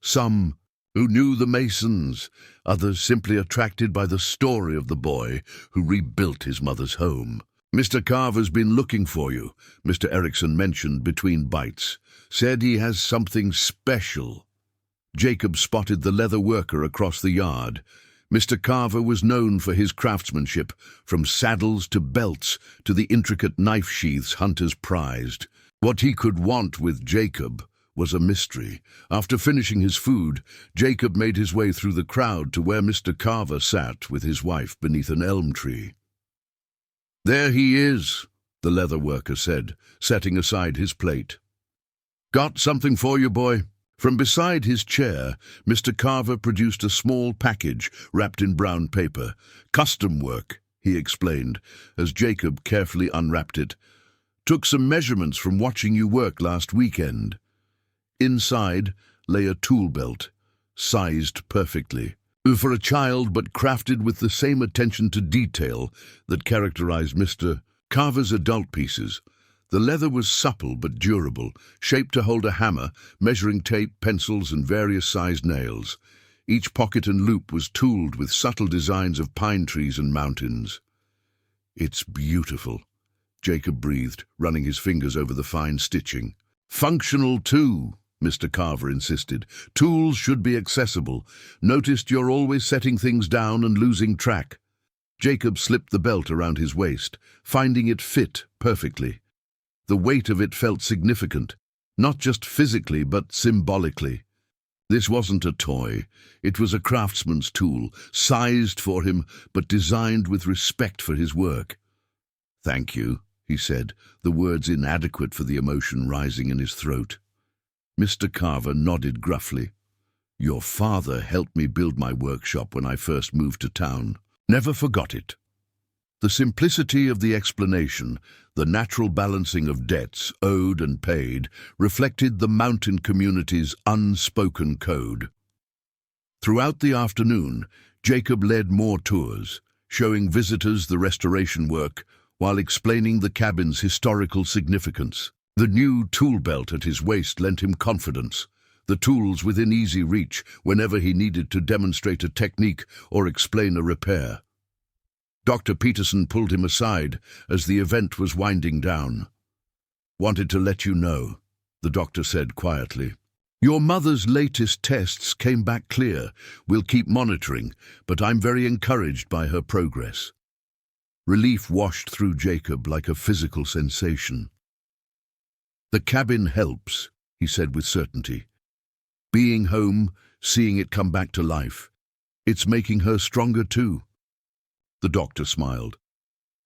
some who knew the Masons, others simply attracted by the story of the boy who rebuilt his mother's home. "Mr. Carver's been looking for you," Mr. Erickson mentioned between bites. "Said he has something special." Jacob spotted the leather worker across the yard. Mr. Carver was known for his craftsmanship, from saddles to belts to the intricate knife sheaths hunters prized. What he could want with Jacob was a mystery. After finishing his food, Jacob made his way through the crowd to where Mr. Carver sat with his wife beneath an elm tree. "There he is," the leather worker said, setting aside his plate. "Got something for you, boy?" From beside his chair, Mr. Carver produced a small package wrapped in brown paper. "Custom work," he explained, as Jacob carefully unwrapped it. "Took some measurements from watching you work last weekend." Inside lay a tool belt, sized perfectly. For a child, but crafted with the same attention to detail that characterized Mr. Carver's adult pieces. The leather was supple but durable, shaped to hold a hammer, measuring tape, pencils, and various sized nails. Each pocket and loop was tooled with subtle designs of pine trees and mountains. "It's beautiful," Jacob breathed, running his fingers over the fine stitching. "Functional, too," Mr. Carver insisted. "Tools should be accessible. Noticed you're always setting things down and losing track." Jacob slipped the belt around his waist, finding it fit perfectly. The weight of it felt significant, not just physically but symbolically. This wasn't a toy. It was a craftsman's tool, sized for him but designed with respect for his work. "Thank you," he said, the words inadequate for the emotion rising in his throat. Mr. Carver nodded gruffly. "Your father helped me build my workshop when I first moved to town. Never forgot it." The simplicity of the explanation, the natural balancing of debts owed and paid, reflected the mountain community's unspoken code. Throughout the afternoon, Jacob led more tours, showing visitors the restoration work while explaining the cabin's historical significance. The new tool belt at his waist lent him confidence, the tools within easy reach whenever he needed to demonstrate a technique or explain a repair. Dr. Peterson pulled him aside as the event was winding down. "Wanted to let you know," the doctor said quietly. "Your mother's latest tests came back clear. We'll keep monitoring, but I'm very encouraged by her progress." Relief washed through Jacob like a physical sensation. "The cabin helps," he said with certainty. "Being home, seeing it come back to life. It's making her stronger too." The doctor smiled.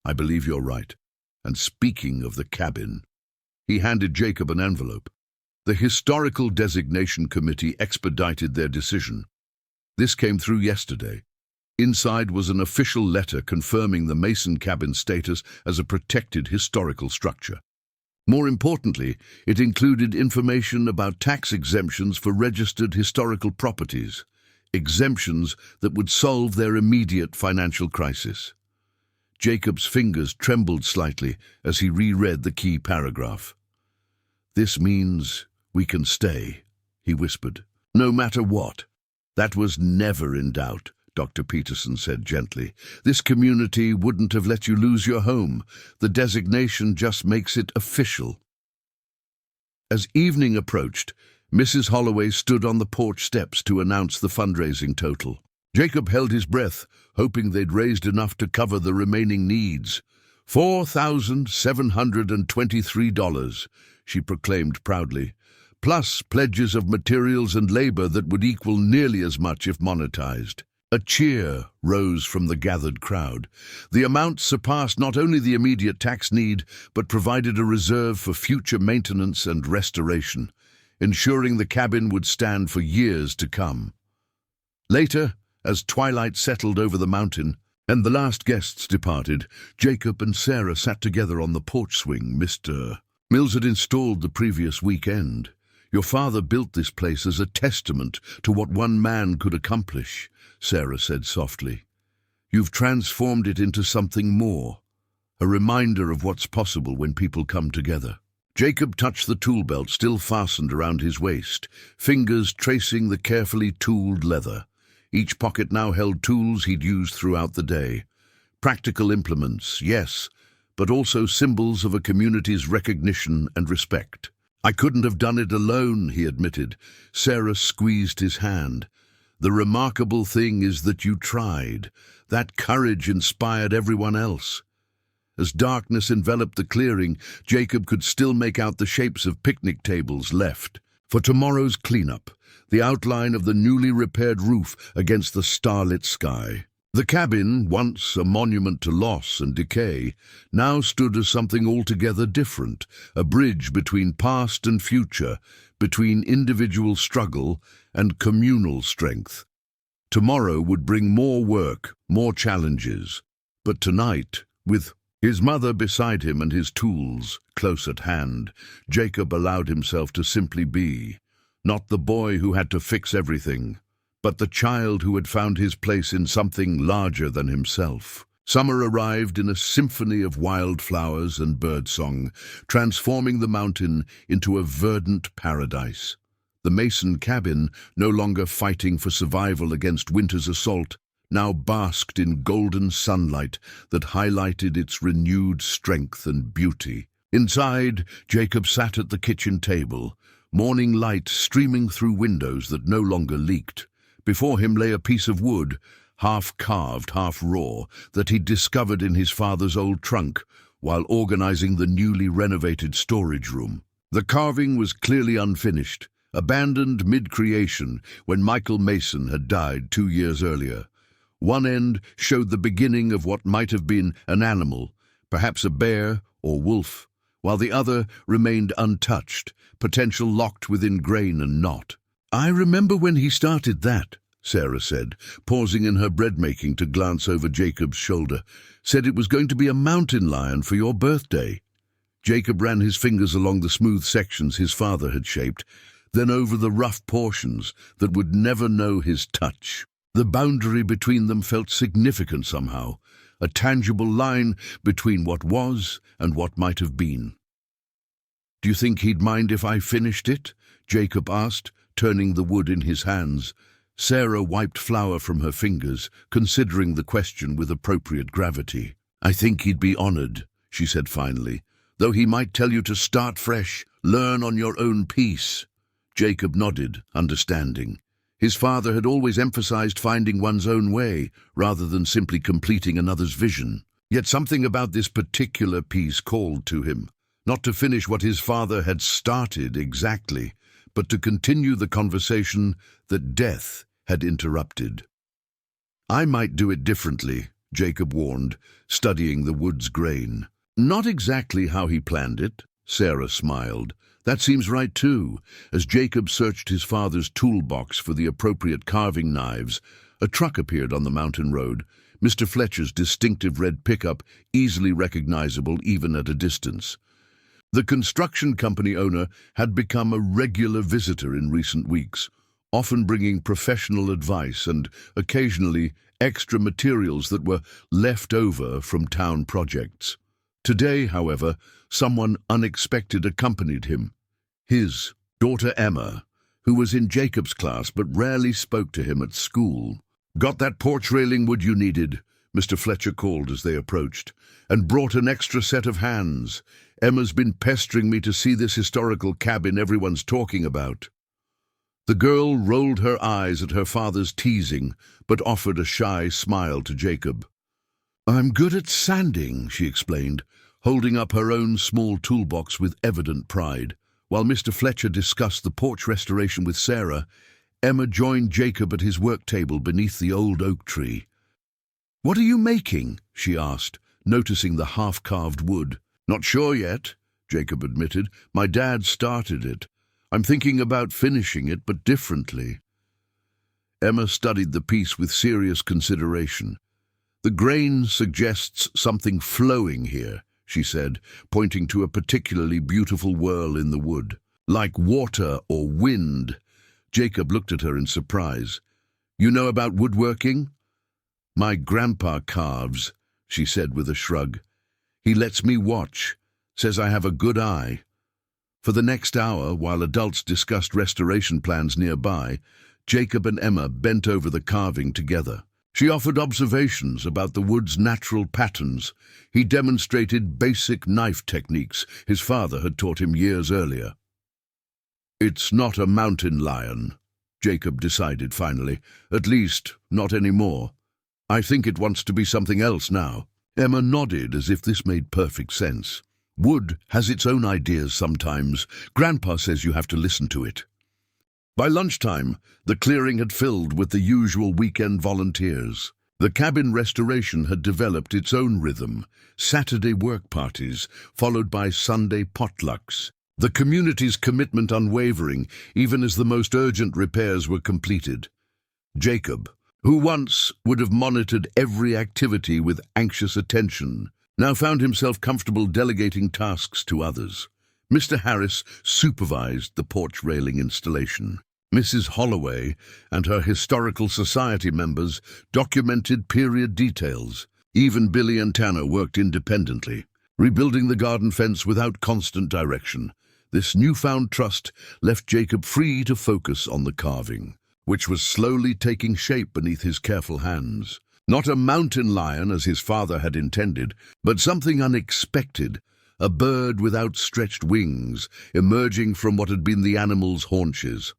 "I believe you're right. And speaking of the cabin," he handed Jacob an envelope. The Historical Designation Committee expedited their decision. This came through yesterday. Inside was an official letter confirming the Mason cabin status as a protected historical structure. More importantly, it included information about tax exemptions for registered historical properties, exemptions that would solve their immediate financial crisis. Jacob's fingers trembled slightly as he reread the key paragraph. "This means we can stay," he whispered, "no matter what." "That was never in doubt," Dr. Peterson said gently. "This community wouldn't have let you lose your home. The designation just makes it official." As evening approached, Mrs. Holloway stood on the porch steps to announce the fundraising total. Jacob held his breath, hoping they'd raised enough to cover the remaining needs. $4,723, she proclaimed proudly, plus pledges of materials and labor that would equal nearly as much if monetized. A cheer rose from the gathered crowd. The amount surpassed not only the immediate tax need, but provided a reserve for future maintenance and restoration, ensuring the cabin would stand for years to come. Later, as twilight settled over the mountain, and the last guests departed, Jacob and Sarah sat together on the porch swing. "Mr. Mills had installed the previous weekend. Your father built this place as a testament to what one man could accomplish," Sarah said softly. "You've transformed it into something more, a reminder of what's possible when people come together." Jacob touched the tool belt still fastened around his waist, fingers tracing the carefully tooled leather. Each pocket now held tools he'd used throughout the day. Practical implements, yes, but also symbols of a community's recognition and respect. "I couldn't have done it alone," he admitted. Sarah squeezed his hand. "The remarkable thing is that you tried. That courage inspired everyone else." As darkness enveloped the clearing, Jacob could still make out the shapes of picnic tables left for tomorrow's cleanup, the outline of the newly repaired roof against the starlit sky. The cabin, once a monument to loss and decay, now stood as something altogether different, a bridge between past and future, between individual struggle and communal strength. Tomorrow would bring more work, more challenges, but tonight, with his mother beside him and his tools close at hand, Jacob allowed himself to simply be. Not the boy who had to fix everything, but the child who had found his place in something larger than himself. Summer arrived in a symphony of wildflowers and birdsong, transforming the mountain into a verdant paradise. The Mason cabin, no longer fighting for survival against winter's assault, now basked in golden sunlight that highlighted its renewed strength and beauty. Inside, Jacob sat at the kitchen table, morning light streaming through windows that no longer leaked. Before him lay a piece of wood, half carved, half raw, that he'd discovered in his father's old trunk while organizing the newly renovated storage room. The carving was clearly unfinished, abandoned mid-creation when Michael Mason had died 2 years earlier. One end showed the beginning of what might have been an animal, perhaps a bear or wolf, while the other remained untouched, potential locked within grain and knot. "I remember when he started that," Sarah said, pausing in her bread-making to glance over Jacob's shoulder. "Said it was going to be a mountain lion for your birthday." Jacob ran his fingers along the smooth sections his father had shaped, then over the rough portions that would never know his touch. The boundary between them felt significant somehow, a tangible line between what was and what might have been. "Do you think he'd mind if I finished it?" Jacob asked, turning the wood in his hands. Sarah wiped flour from her fingers, considering the question with appropriate gravity. "I think he'd be honored," she said finally, "though he might tell you to start fresh, learn on your own pace." Jacob nodded, understanding. His father had always emphasized finding one's own way, rather than simply completing another's vision. Yet something about this particular piece called to him, not to finish what his father had started exactly, but to continue the conversation that death had interrupted. "I might do it differently," Jacob warned, studying the wood's grain. Not exactly how he planned it, Sarah smiled. That seems right too. As Jacob searched his father's toolbox for the appropriate carving knives, a truck appeared on the mountain road, Mr. Fletcher's distinctive red pickup, easily recognizable even at a distance. The construction company owner had become a regular visitor in recent weeks, often bringing professional advice and, occasionally, extra materials that were left over from town projects. Today, however, someone unexpected accompanied him. His daughter Emma, who was in Jacob's class but rarely spoke to him at school. "Got that porch railing wood you needed?" Mr. Fletcher called as they approached, "and brought an extra set of hands. Emma's been pestering me to see this historical cabin everyone's talking about." The girl rolled her eyes at her father's teasing, but offered a shy smile to Jacob. "I'm good at sanding," she explained, holding up her own small toolbox with evident pride. While Mr. Fletcher discussed the porch restoration with Sarah, Emma joined Jacob at his work table beneath the old oak tree. "What are you making?" she asked, noticing the half-carved wood. "Not sure yet," Jacob admitted. "My dad started it. I'm thinking about finishing it, but differently." Emma studied the piece with serious consideration. "The grain suggests something flowing here," she said, pointing to a particularly beautiful whirl in the wood. "Like water or wind." Jacob looked at her in surprise. "You know about woodworking?" "My grandpa carves," she said with a shrug. "He lets me watch, says I have a good eye." For the next hour, while adults discussed restoration plans nearby, Jacob and Emma bent over the carving together. She offered observations about the wood's natural patterns. He demonstrated basic knife techniques his father had taught him years earlier. "It's not a mountain lion," Jacob decided finally. "At least, not anymore. I think it wants to be something else now." Emma nodded as if this made perfect sense. "Wood has its own ideas sometimes. Grandpa says you have to listen to it." By lunchtime, the clearing had filled with the usual weekend volunteers. The cabin restoration had developed its own rhythm, Saturday work parties, followed by Sunday potlucks. The community's commitment unwavering, even as the most urgent repairs were completed. Jacob, who once would have monitored every activity with anxious attention, now found himself comfortable delegating tasks to others. Mr. Harris supervised the porch railing installation. Mrs. Holloway and her Historical Society members documented period details. Even Billy and Tanner worked independently, rebuilding the garden fence without constant direction. This newfound trust left Jacob free to focus on the carving, which was slowly taking shape beneath his careful hands. Not a mountain lion as his father had intended, but something unexpected, a bird with outstretched wings emerging from what had been the animal's haunches.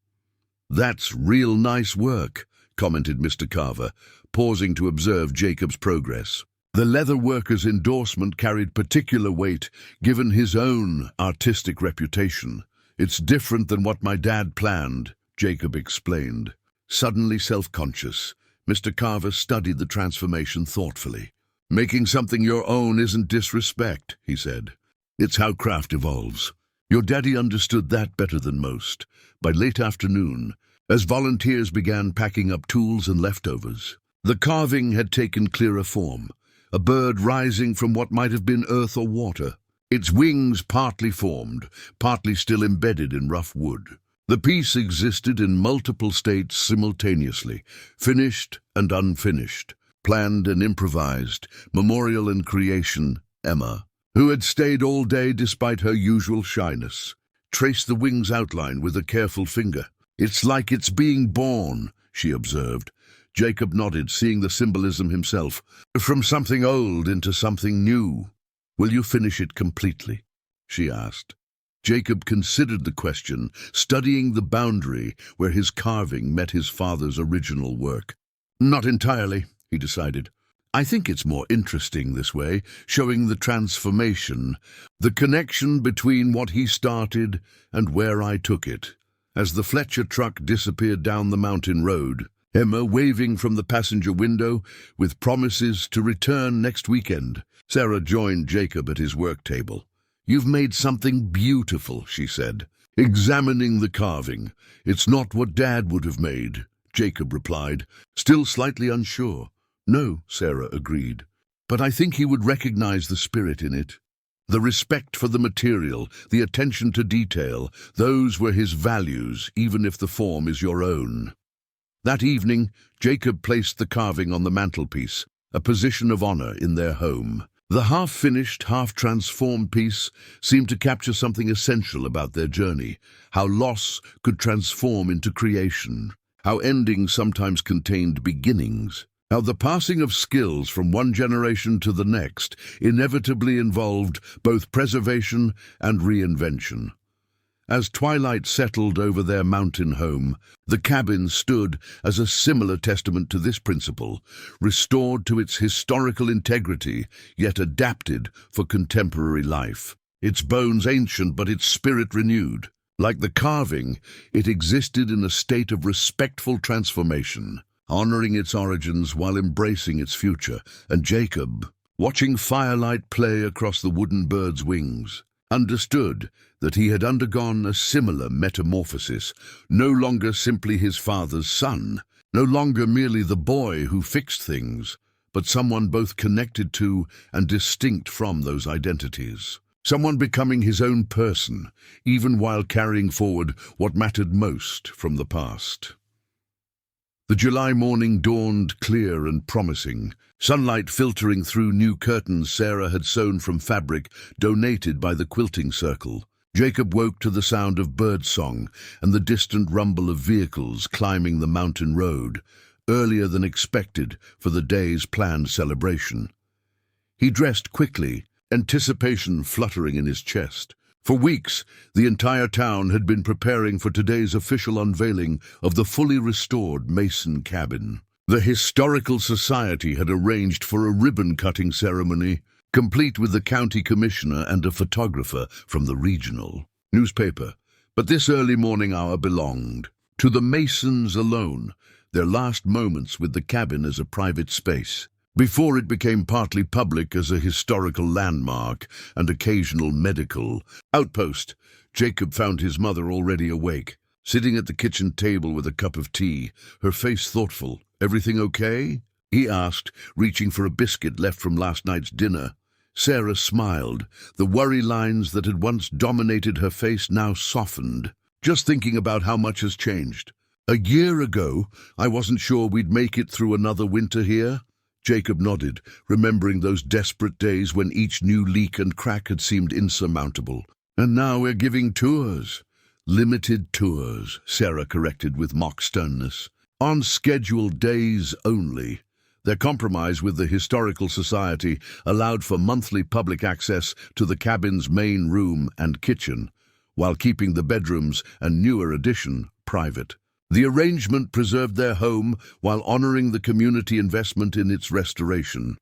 "That's real nice work," commented Mr. Carver, pausing to observe Jacob's progress. The leather worker's endorsement carried particular weight, given his own artistic reputation. "It's different than what my dad planned," Jacob explained. Suddenly self-conscious, Mr. Carver studied the transformation thoughtfully. "Making something your own isn't disrespect," he said. "It's how craft evolves." Your daddy understood that better than most. By late afternoon, as volunteers began packing up tools and leftovers, the carving had taken clearer form, a bird rising from what might have been earth or water, its wings partly formed, partly still embedded in rough wood. The piece existed in multiple states simultaneously, finished and unfinished, planned and improvised, memorial and creation. Emma, who had stayed all day despite her usual shyness, traced the wing's outline with a careful finger. "It's like it's being born," she observed. Jacob nodded, seeing the symbolism himself. "From something old into something new." "Will you finish it completely?" she asked. Jacob considered the question, studying the boundary where his carving met his father's original work. "Not entirely," he decided. "I think it's more interesting this way, showing the transformation, the connection between what he started and where I took it." As the Fletcher truck disappeared down the mountain road, Emma waving from the passenger window with promises to return next weekend. Sarah joined Jacob at his work table. "You've made something beautiful," she said, examining the carving. "It's not what Dad would have made," Jacob replied, still slightly unsure. "No," Sarah agreed, "but I think he would recognize the spirit in it. The respect for the material, the attention to detail, those were his values, even if the form is your own." That evening, Jacob placed the carving on the mantelpiece, a position of honor in their home. The half-finished, half-transformed piece seemed to capture something essential about their journey, how loss could transform into creation, how endings sometimes contained beginnings, how the passing of skills from one generation to the next inevitably involved both preservation and reinvention. As twilight settled over their mountain home, the cabin stood as a similar testament to this principle, restored to its historical integrity, yet adapted for contemporary life. Its bones ancient, but its spirit renewed. Like the carving, it existed in a state of respectful transformation, honoring its origins while embracing its future. And Jacob, watching firelight play across the wooden bird's wings, understood that he had undergone a similar metamorphosis, no longer simply his father's son, no longer merely the boy who fixed things, but someone both connected to and distinct from those identities. Someone becoming his own person, even while carrying forward what mattered most from the past. The July morning dawned clear and promising, sunlight filtering through new curtains Sarah had sewn from fabric donated by the quilting circle. Jacob woke to the sound of birdsong and the distant rumble of vehicles climbing the mountain road, earlier than expected for the day's planned celebration. He dressed quickly, anticipation fluttering in his chest. For weeks, the entire town had been preparing for today's official unveiling of the fully restored Mason cabin. The Historical Society had arranged for a ribbon-cutting ceremony, complete with the county commissioner and a photographer from the regional newspaper. But this early morning hour belonged to the Masons alone, their last moments with the cabin as a private space, before it became partly public as a historical landmark and occasional medical outpost. Jacob found his mother already awake, sitting at the kitchen table with a cup of tea, her face thoughtful. "Everything okay?" he asked, reaching for a biscuit left from last night's dinner. Sarah smiled, the worry lines that had once dominated her face now softened. "Just thinking about how much has changed. A year ago, I wasn't sure we'd make it through another winter here." Jacob nodded, remembering those desperate days when each new leak and crack had seemed insurmountable. "And now we're giving tours." "Limited tours," Sarah corrected with mock sternness. "On scheduled days only." Their compromise with the Historical Society allowed for monthly public access to the cabin's main room and kitchen, while keeping the bedrooms and newer addition private. The arrangement preserved their home while honoring the community investment in its restoration.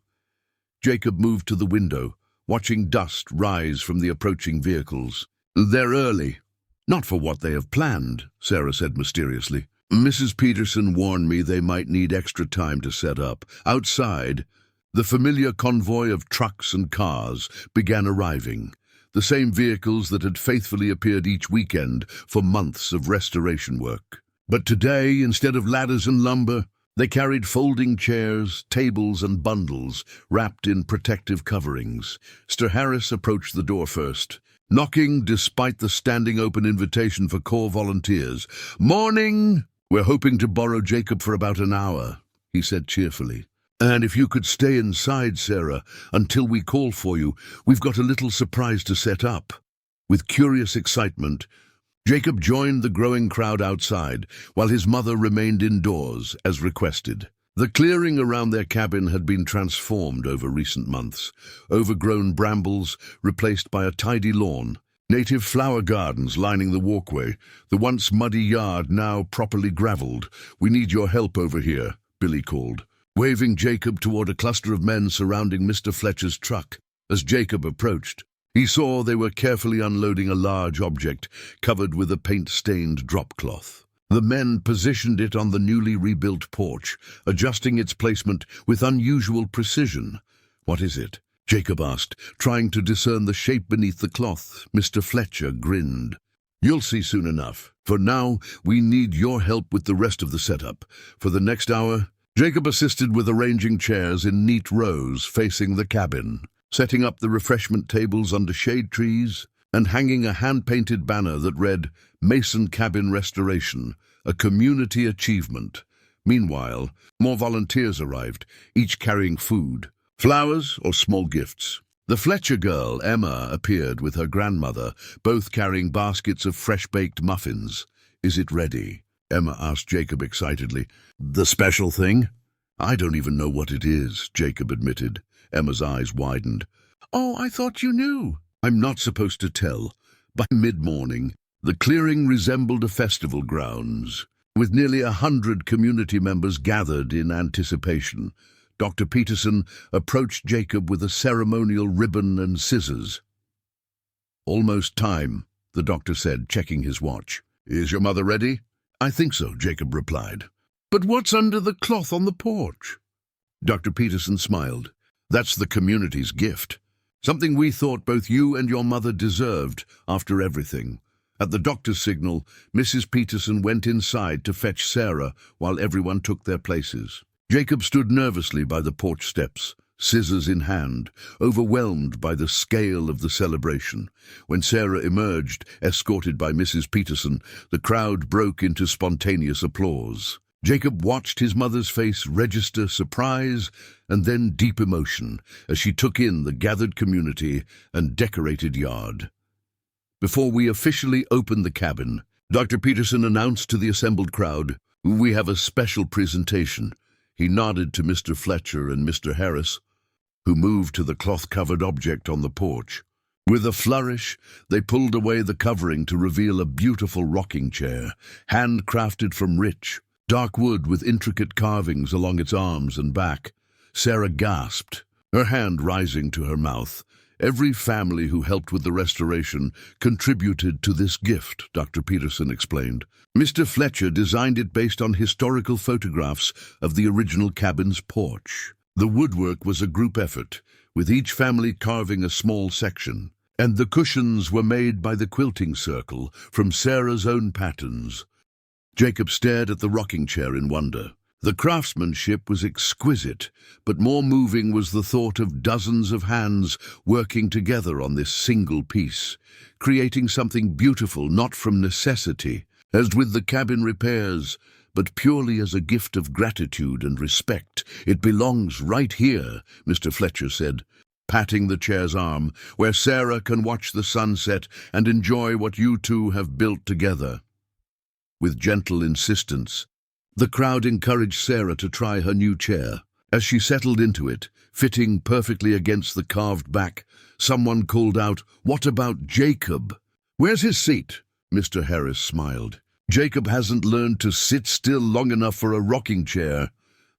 Jacob moved to the window, watching dust rise from the approaching vehicles. "They're early." "Not for what they have planned," Sarah said mysteriously. "Mrs. Peterson warned me they might need extra time to set up." Outside, the familiar convoy of trucks and cars began arriving, the same vehicles that had faithfully appeared each weekend for months of restoration work. But today, instead of ladders and lumber, they carried folding chairs, tables, and bundles wrapped in protective coverings. Mr. Harris approached the door first, knocking despite the standing open invitation for Corps volunteers. "Morning! We're hoping to borrow Jacob for about an hour," he said cheerfully. "And if you could stay inside, Sarah, until we call for you, we've got a little surprise to set up." With curious excitement, Jacob joined the growing crowd outside, while his mother remained indoors, as requested. The clearing around their cabin had been transformed over recent months. Overgrown brambles replaced by a tidy lawn, native flower gardens lining the walkway, the once muddy yard now properly graveled. "We need your help over here," Billy called, waving Jacob toward a cluster of men surrounding Mr. Fletcher's truck. As Jacob approached, he saw they were carefully unloading a large object covered with a paint-stained drop cloth. The men positioned it on the newly rebuilt porch, adjusting its placement with unusual precision. "What is it?" Jacob asked, trying to discern the shape beneath the cloth. Mr. Fletcher grinned. "You'll see soon enough. For now, we need your help with the rest of the setup. For the next hour..." Jacob assisted with arranging chairs in neat rows facing the cabin, setting up the refreshment tables under shade trees, and hanging a hand-painted banner that read, "Mason Cabin Restoration, a community achievement." Meanwhile, more volunteers arrived, each carrying food, flowers or small gifts. The Fletcher girl, Emma, appeared with her grandmother, both carrying baskets of fresh-baked muffins. "Is it ready?" Emma asked Jacob excitedly. "The special thing?" "I don't even know what it is," Jacob admitted. Emma's eyes widened. "Oh, I thought you knew." "I'm not supposed to tell." By mid-morning, the clearing resembled a festival grounds, with nearly 100 community members gathered in anticipation. Dr. Peterson approached Jacob with a ceremonial ribbon and scissors. "Almost time," the doctor said, checking his watch. "Is your mother ready?" "I think so," Jacob replied. "But what's under the cloth on the porch?" Dr. Peterson smiled. "That's the community's gift. Something we thought both you and your mother deserved after everything." At the doctor's signal, Mrs. Peterson went inside to fetch Sarah while everyone took their places. Jacob stood nervously by the porch steps, scissors in hand, overwhelmed by the scale of the celebration. When Sarah emerged, escorted by Mrs. Peterson, the crowd broke into spontaneous applause. Jacob watched his mother's face register surprise and then deep emotion as she took in the gathered community and decorated yard. Before we officially opened the cabin, Dr. Peterson announced to the assembled crowd, "We have a special presentation." He nodded to Mr. Fletcher and Mr. Harris, who moved to the cloth-covered object on the porch. With a flourish, they pulled away the covering to reveal a beautiful rocking chair, handcrafted from rich, dark wood with intricate carvings along its arms and back. Sarah gasped, her hand rising to her mouth. "Every family who helped with the restoration contributed to this gift," Dr. Peterson explained. "Mr. Fletcher designed it based on historical photographs of the original cabin's porch. The woodwork was a group effort, with each family carving a small section, and the cushions were made by the quilting circle from Sarah's own patterns." Jacob stared at the rocking chair in wonder. The craftsmanship was exquisite, but more moving was the thought of dozens of hands working together on this single piece, creating something beautiful not from necessity, as with the cabin repairs, but purely as a gift of gratitude and respect. "It belongs right here," Mr. Fletcher said, patting the chair's arm, "where Sarah can watch the sunset and enjoy what you two have built together." With gentle insistence, the crowd encouraged Sarah to try her new chair. As she settled into it, fitting perfectly against the carved back, someone called out, "What about Jacob?" "Where's his seat?" Mr. Harris smiled. "Jacob hasn't learned to sit still long enough for a rocking chair."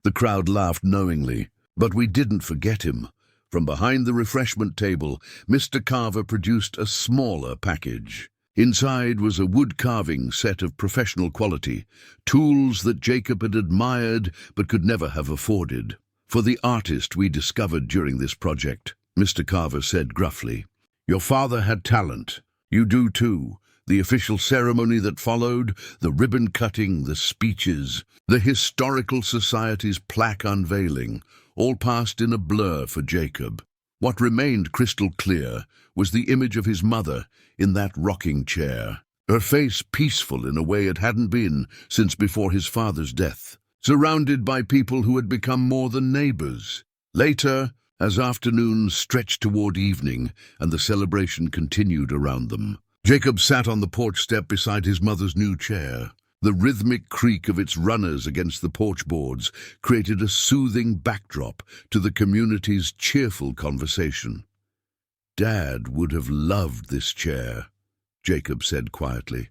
The crowd laughed knowingly. "But we didn't forget him." From behind the refreshment table, Mr. Carver produced a smaller package. Inside was a wood-carving set of professional quality, tools that Jacob had admired but could never have afforded. "For the artist we discovered during this project," Mr. Carver said gruffly. "Your father had talent. You do too. The official ceremony that followed, the ribbon-cutting, the speeches, the Historical Society's plaque unveiling, all passed in a blur for Jacob. What remained crystal clear was the image of his mother in that rocking chair, her face peaceful in a way it hadn't been since before his father's death, surrounded by people who had become more than neighbors. Later, as afternoon stretched toward evening and the celebration continued around them, Jacob sat on the porch step beside his mother's new chair. The rhythmic creak of its runners against the porch boards created a soothing backdrop to the community's cheerful conversation. "Dad would have loved this chair," Jacob said quietly.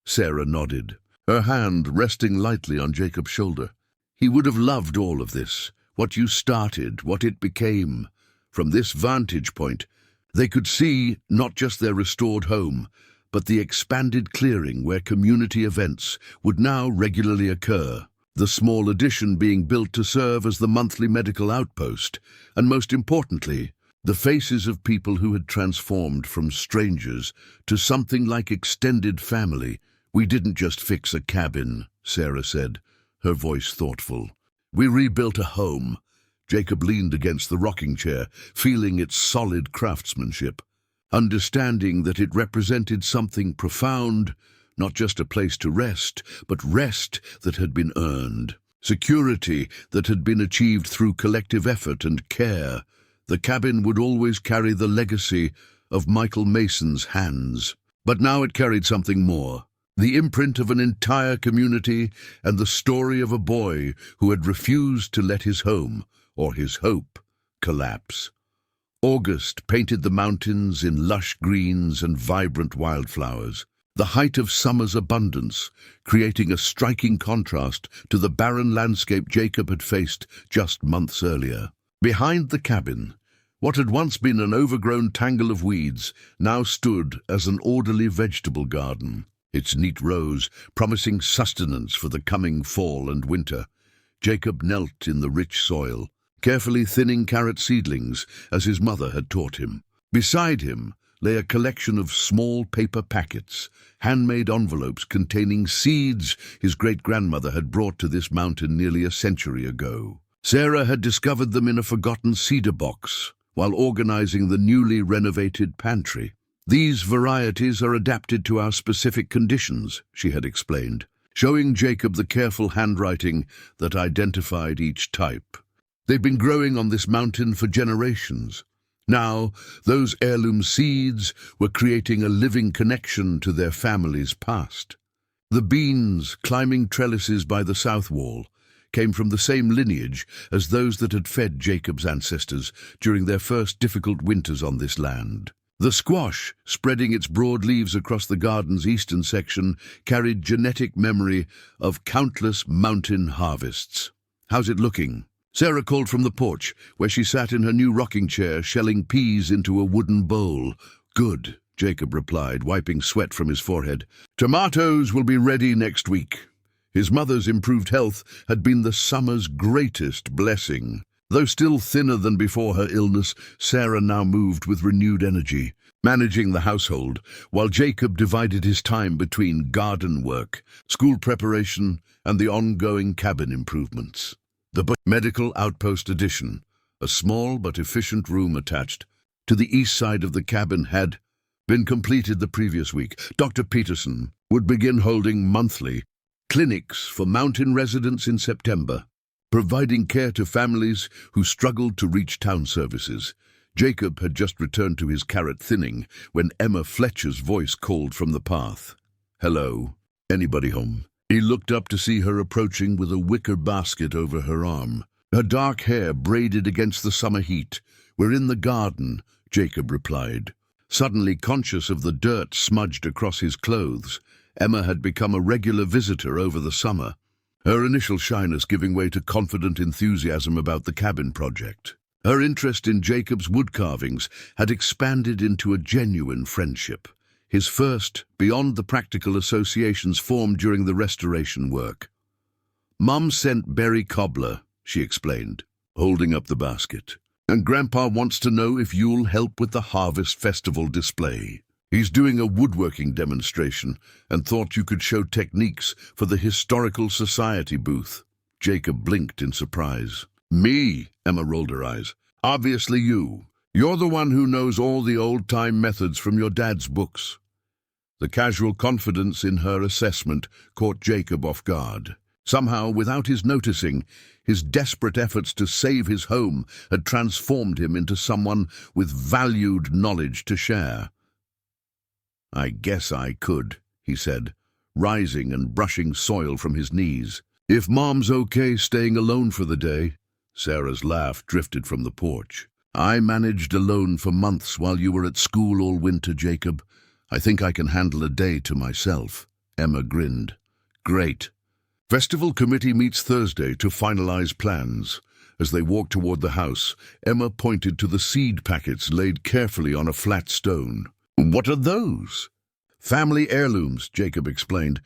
Sarah nodded, her hand resting lightly on Jacob's shoulder. "He would have loved all of this, what you started, what it became." From this vantage point, they could see not just their restored home, but the expanded clearing where community events would now regularly occur. The small addition being built to serve as the monthly medical outpost, and most importantly, the faces of people who had transformed from strangers to something like extended family. "We didn't just fix a cabin," Sarah said, her voice thoughtful. "We rebuilt a home." Jacob leaned against the rocking chair, feeling its solid craftsmanship, understanding that it represented something profound, not just a place to rest, but rest that had been earned, security that had been achieved through collective effort and care. The cabin would always carry the legacy of Michael Mason's hands. But now it carried something more, the imprint of an entire community and the story of a boy who had refused to let his home, or his hope, collapse. August painted the mountains in lush greens and vibrant wildflowers, the height of summer's abundance, creating a striking contrast to the barren landscape Jacob had faced just months earlier. Behind the cabin, what had once been an overgrown tangle of weeds now stood as an orderly vegetable garden, its neat rows promising sustenance for the coming fall and winter. Jacob knelt in the rich soil, carefully thinning carrot seedlings as his mother had taught him. Beside him lay a collection of small paper packets, handmade envelopes containing seeds his great-grandmother had brought to this mountain nearly a century ago. Sarah had discovered them in a forgotten cedar box while organizing the newly renovated pantry. "These varieties are adapted to our specific conditions," she had explained, showing Jacob the careful handwriting that identified each type. They'd been growing on this mountain for generations. Now, those heirloom seeds were creating a living connection to their family's past. The beans climbing trellises by the south wall came from the same lineage as those that had fed Jacob's ancestors during their first difficult winters on this land. The squash, spreading its broad leaves across the garden's eastern section, carried genetic memory of countless mountain harvests. "How's it looking?" Sarah called from the porch, where she sat in her new rocking chair, shelling peas into a wooden bowl. "Good," Jacob replied, wiping sweat from his forehead. "Tomatoes will be ready next week." His mother's improved health had been the summer's greatest blessing. Though still thinner than before her illness, Sarah now moved with renewed energy, managing the household, while Jacob divided his time between garden work, school preparation, and the ongoing cabin improvements. The Medical Outpost Addition, a small but efficient room attached to the east side of the cabin, had been completed the previous week. Dr. Peterson would begin holding monthly clinics for mountain residents in September, providing care to families who struggled to reach town services. Jacob had just returned to his carrot thinning when Emma Fletcher's voice called from the path. "Hello, anybody home?" He looked up to see her approaching with a wicker basket over her arm. Her dark hair braided against the summer heat. "We're in the garden," Jacob replied. Suddenly conscious of the dirt smudged across his clothes, Emma had become a regular visitor over the summer, her initial shyness giving way to confident enthusiasm about the cabin project. Her interest in Jacob's wood carvings had expanded into a genuine friendship, his first beyond the practical associations formed during the restoration work. "Mum sent berry cobbler," she explained, holding up the basket. "And Grandpa wants to know if you'll help with the Harvest Festival display. He's doing a woodworking demonstration and thought you could show techniques for the Historical Society booth." Jacob blinked in surprise. "Me?" Emma rolled her eyes. "Obviously you. You're the one who knows all the old-time methods from your dad's books." The casual confidence in her assessment caught Jacob off guard. Somehow, without his noticing, his desperate efforts to save his home had transformed him into someone with valued knowledge to share. "I guess I could," he said, rising and brushing soil from his knees. "If Mom's okay staying alone for the day." Sarah's laugh drifted from the porch. "I managed alone for months while you were at school all winter, Jacob. I think I can handle a day to myself." Emma grinned. "Great." Festival committee meets Thursday to finalize plans. As they walked toward the house, Emma pointed to the seed packets laid carefully on a flat stone. "What are those?" Family heirlooms, Jacob explained.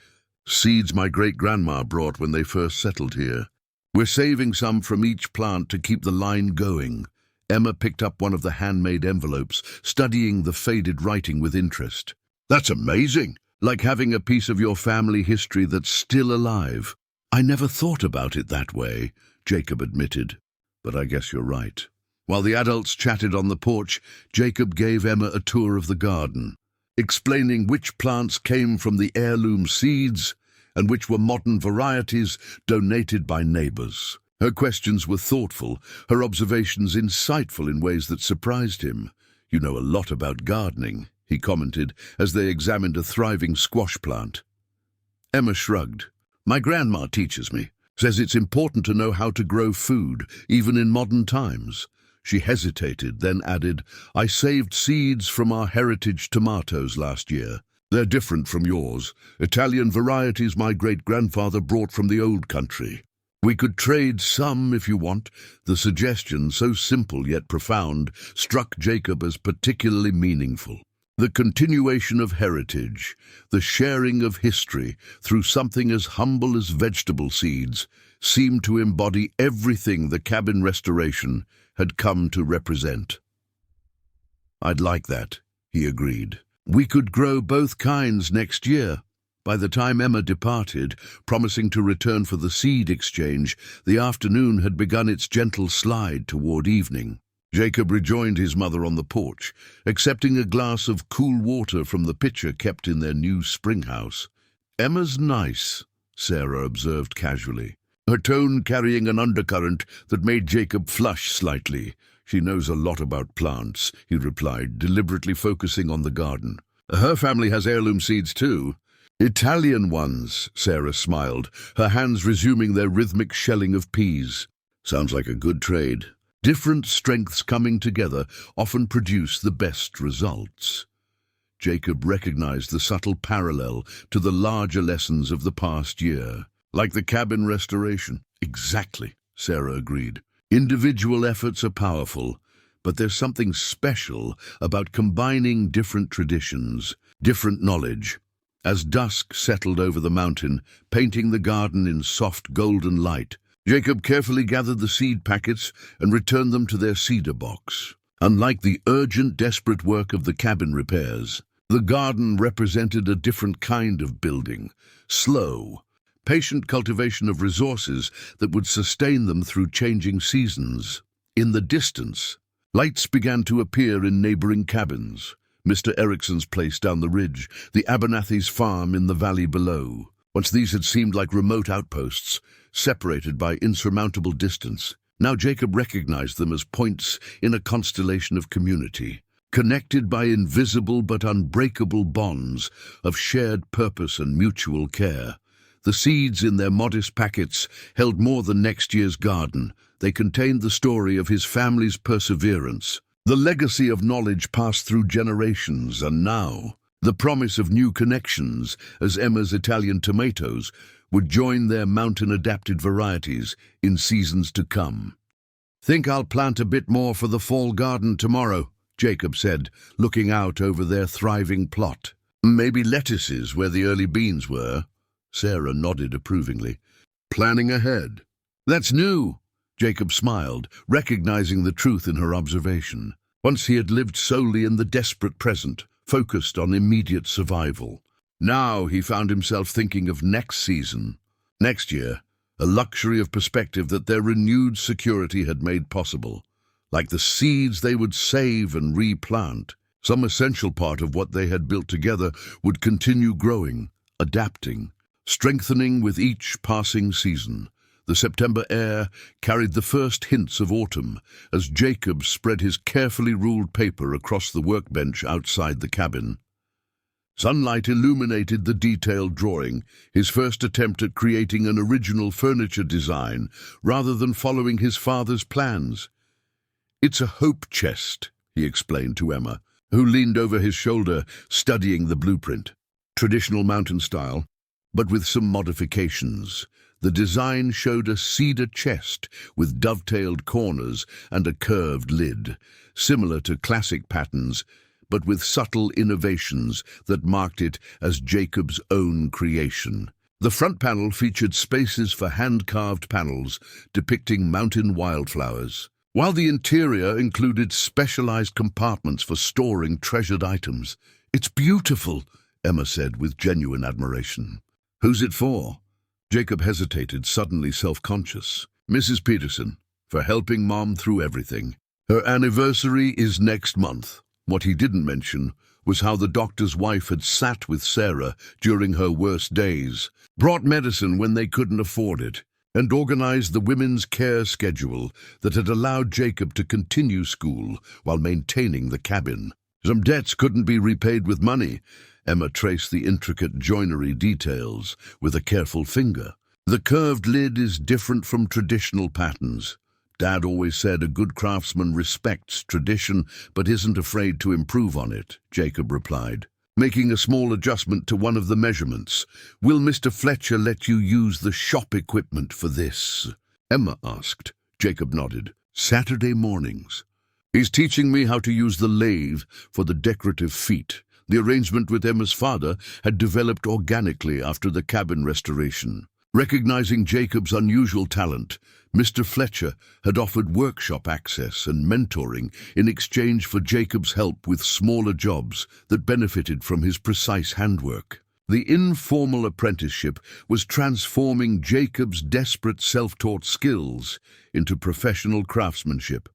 Seeds my great-grandma brought when they first settled here. We're saving some from each plant to keep the line going. Emma picked up one of the handmade envelopes, studying the faded writing with interest. That's amazing, like having a piece of your family history that's still alive. I never thought about it that way, Jacob admitted, but I guess you're right. While the adults chatted on the porch, Jacob gave Emma a tour of the garden, explaining which plants came from the heirloom seeds and which were modern varieties donated by neighbors. Her questions were thoughtful, her observations insightful in ways that surprised him. You know a lot about gardening, he commented as they examined a thriving squash plant. Emma shrugged. My grandma teaches me, says it's important to know how to grow food, even in modern times. She hesitated, then added, I saved seeds from our heritage tomatoes last year. They're different from yours. Italian varieties my great-grandfather brought from the old country. We could trade some if you want. The suggestion, so simple yet profound, struck Jacob as particularly meaningful. The continuation of heritage, the sharing of history through something as humble as vegetable seeds, seemed to embody everything the cabin restoration had come to represent. I'd like that, he agreed. We could grow both kinds next year. By the time Emma departed, promising to return for the seed exchange, the afternoon had begun its gentle slide toward evening. Jacob rejoined his mother on the porch, accepting a glass of cool water from the pitcher kept in their new spring house. Emma's nice, Sarah observed casually, her tone carrying an undercurrent that made Jacob flush slightly. She knows a lot about plants, he replied, deliberately focusing on the garden. Her family has heirloom seeds too. Italian ones, Sarah smiled, her hands resuming their rhythmic shelling of peas. Sounds like a good trade. Different strengths coming together often produce the best results. Jacob recognized the subtle parallel to the larger lessons of the past year. Like the cabin restoration. Exactly, Sarah agreed. Individual efforts are powerful, but there's something special about combining different traditions, different knowledge. As dusk settled over the mountain, painting the garden in soft golden light, Jacob carefully gathered the seed packets and returned them to their cedar box. Unlike the urgent, desperate work of the cabin repairs, the garden represented a different kind of building, slow, patient cultivation of resources that would sustain them through changing seasons. In the distance, lights began to appear in neighboring cabins. Mr. Erickson's place down the ridge, the Abernathy's farm in the valley below. Once these had seemed like remote outposts, separated by insurmountable distance, now Jacob recognized them as points in a constellation of community, connected by invisible but unbreakable bonds of shared purpose and mutual care. The seeds in their modest packets held more than next year's garden. They contained the story of his family's perseverance, the legacy of knowledge passed through generations, and now the promise of new connections as Emma's Italian tomatoes would join their mountain-adapted varieties in seasons to come. Think I'll plant a bit more for the fall garden tomorrow, Jacob said, looking out over their thriving plot. Maybe lettuces where the early beans were. Sarah nodded approvingly. Planning ahead. That's new. Jacob smiled, recognizing the truth in her observation. Once he had lived solely in the desperate present, focused on immediate survival. Now he found himself thinking of next season, next year, a luxury of perspective that their renewed security had made possible. Like the seeds they would save and replant, some essential part of what they had built together would continue growing, adapting, strengthening with each passing season. The September air carried the first hints of autumn as Jacob spread his carefully ruled paper across the workbench outside the cabin. Sunlight illuminated the detailed drawing, his first attempt at creating an original furniture design rather than following his father's plans. It's a hope chest, he explained to Emma, who leaned over his shoulder, studying the blueprint. Traditional mountain style, but with some modifications. The design showed a cedar chest with dovetailed corners and a curved lid, similar to classic patterns, but with subtle innovations that marked it as Jacob's own creation. The front panel featured spaces for hand-carved panels depicting mountain wildflowers, while the interior included specialized compartments for storing treasured items. "It's beautiful," Emma said with genuine admiration. "Who's it for?" Jacob hesitated, suddenly self-conscious. "Mrs. Peterson, for helping Mom through everything. Her anniversary is next month." What he didn't mention was how the doctor's wife had sat with Sarah during her worst days, brought medicine when they couldn't afford it, and organized the women's care schedule that had allowed Jacob to continue school while maintaining the cabin. Some debts couldn't be repaid with money. Emma traced the intricate joinery details with a careful finger. "The curved lid is different from traditional patterns. Dad always said a good craftsman respects tradition but isn't afraid to improve on it," Jacob replied, making a small adjustment to one of the measurements. "Will Mr. Fletcher let you use the shop equipment for this?" Emma asked. Jacob nodded. "Saturday mornings. He's teaching me how to use the lathe for the decorative feet." The arrangement with Emma's father had developed organically after the cabin restoration. Recognizing Jacob's unusual talent, Mr. Fletcher had offered workshop access and mentoring in exchange for Jacob's help with smaller jobs that benefited from his precise handwork. The informal apprenticeship was transforming Jacob's desperate self-taught skills into professional craftsmanship.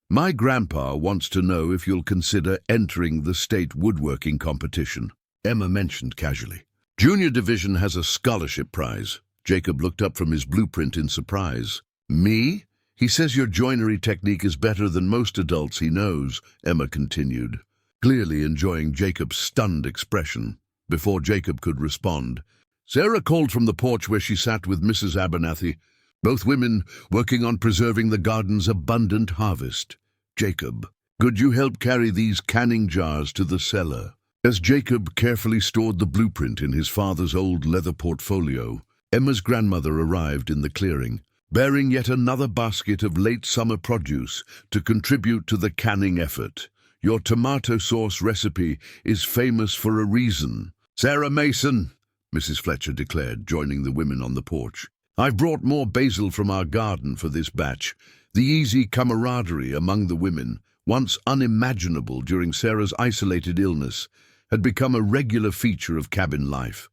"My grandpa wants to know if you'll consider entering the state woodworking competition," Emma mentioned casually. "Junior division has a scholarship prize." Jacob looked up from his blueprint in surprise. "Me? He says your joinery technique is better than most adults he knows," Emma continued, clearly enjoying Jacob's stunned expression. Before Jacob could respond, Sarah called from the porch where she sat with Mrs. Abernathy, both women working on preserving the garden's abundant harvest. "Jacob, could you help carry these canning jars to the cellar?" As Jacob carefully stored the blueprint in his father's old leather portfolio, Emma's grandmother arrived in the clearing, bearing yet another basket of late summer produce to contribute to the canning effort. "Your tomato sauce recipe is famous for a reason." "Sarah Mason," Mrs. Fletcher declared, joining the women on the porch. "I've brought more basil from our garden for this batch." The easy camaraderie among the women, once unimaginable during Sarah's isolated illness, had become a regular feature of cabin life.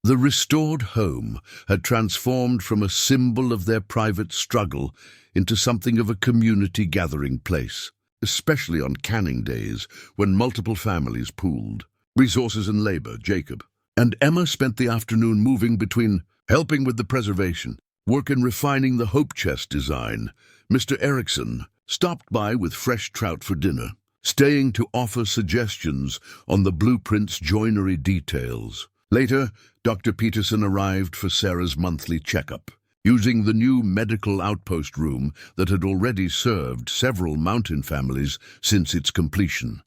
The restored home had transformed from a symbol of their private struggle into something of a community gathering place, especially on canning days when multiple families pooled resources and labor. Jacob and Emma spent the afternoon moving between helping with the preservation work and refining the Hope Chest design. Mr. Erickson stopped by with fresh trout for dinner, staying to offer suggestions on the blueprint's joinery details. Later, Dr. Peterson arrived for Sarah's monthly checkup, using the new medical outpost room that had already served several mountain families since its completion.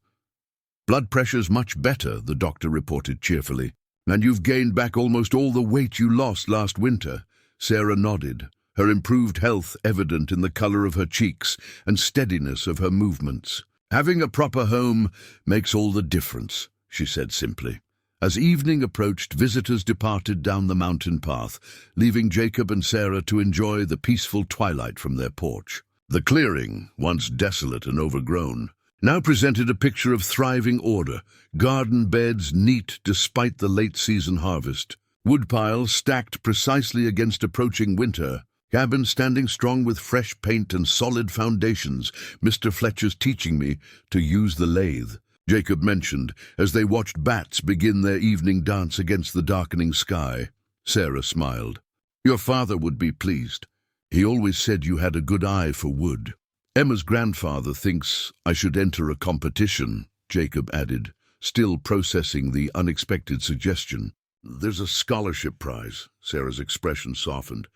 "Blood pressure's much better," the doctor reported cheerfully. "And you've gained back almost all the weight you lost last winter." Sarah nodded, her improved health evident in the color of her cheeks and steadiness of her movements. "Having a proper home makes all the difference," she said simply. As evening approached, visitors departed down the mountain path, leaving Jacob and Sarah to enjoy the peaceful twilight from their porch. The clearing, once desolate and overgrown, now presented a picture of thriving order, garden beds neat despite the late-season harvest, woodpiles stacked precisely against approaching winter, cabins standing strong with fresh paint and solid foundations. "Mr. Fletcher's teaching me to use the lathe," Jacob mentioned as they watched bats begin their evening dance against the darkening sky. Sarah smiled. "Your father would be pleased. He always said you had a good eye for wood." "Emma's grandfather thinks I should enter a competition," Jacob added, still processing the unexpected suggestion. "There's a scholarship prize." Sarah's expression softened.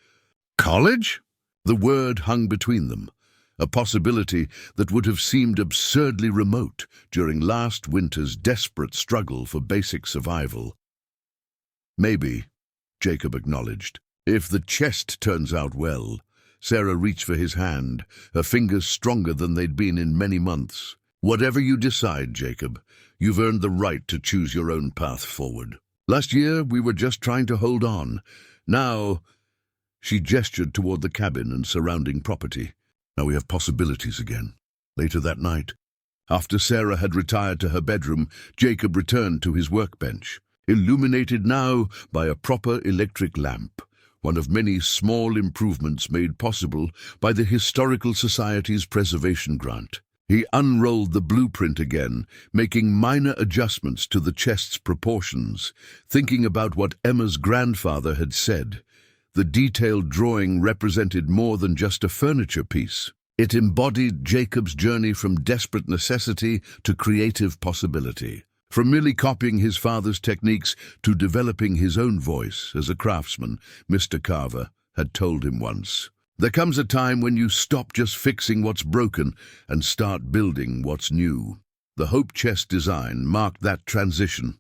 "College?" The word hung between them, a possibility that would have seemed absurdly remote during last winter's desperate struggle for basic survival. "Maybe," Jacob acknowledged, "if the chest turns out well." Sarah reached for his hand, her fingers stronger than they'd been in many months. Whatever you decide, Jacob, you've earned the right to choose your own path forward. Last year, we were just trying to hold on. Now, she gestured toward the cabin and surrounding property. Now we have possibilities again. Later that night, after Sarah had retired to her bedroom, Jacob returned to his workbench, illuminated now by a proper electric lamp, one of many small improvements made possible by the Historical Society's preservation grant. He unrolled the blueprint again, making minor adjustments to the chest's proportions, thinking about what Emma's grandfather had said. The detailed drawing represented more than just a furniture piece. It embodied Jacob's journey from desperate necessity to creative possibility, from merely copying his father's techniques to developing his own voice as a craftsman, Mr. Carver had told him once. There comes a time when you stop just fixing what's broken and start building what's new. The Hope Chest design marked that transition,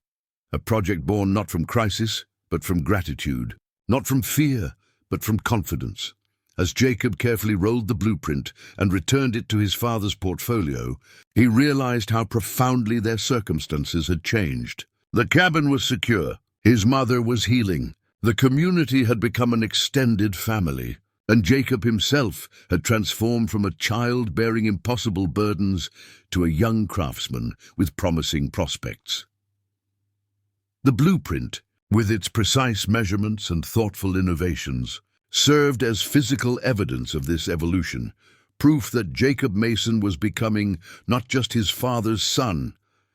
a project born not from crisis, but from gratitude, not from fear, but from confidence. As Jacob carefully rolled the blueprint and returned it to his father's portfolio, he realized how profoundly their circumstances had changed. The cabin was secure. His mother was healing. The community had become an extended family, and Jacob himself had transformed from a child bearing impossible burdens to a young craftsman with promising prospects. The blueprint, with its precise measurements and thoughtful innovations, served as physical evidence of this evolution, proof that Jacob Mason was becoming not just his father's son,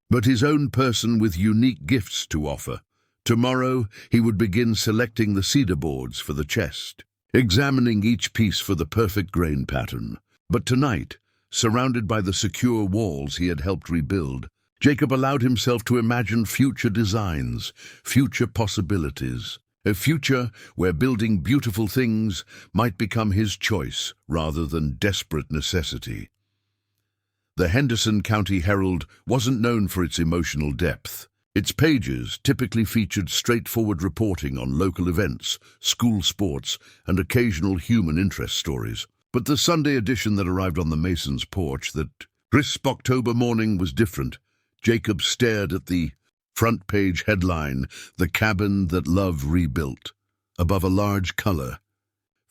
but his own person with unique gifts to offer. Tomorrow he would begin selecting the cedar boards for the chest, examining each piece for the perfect grain pattern. But tonight, surrounded by the secure walls he had helped rebuild, Jacob allowed himself to imagine future designs, future possibilities. A future where building beautiful things might become his choice rather than desperate necessity. The Henderson County Herald wasn't known for its emotional depth. Its pages typically featured straightforward reporting on local events, school sports, and occasional human interest stories. But the Sunday edition that arrived on the Masons' porch that crisp October morning was different. Jacob stared at the front-page headline, "The Cabin That Love Rebuilt," above a large color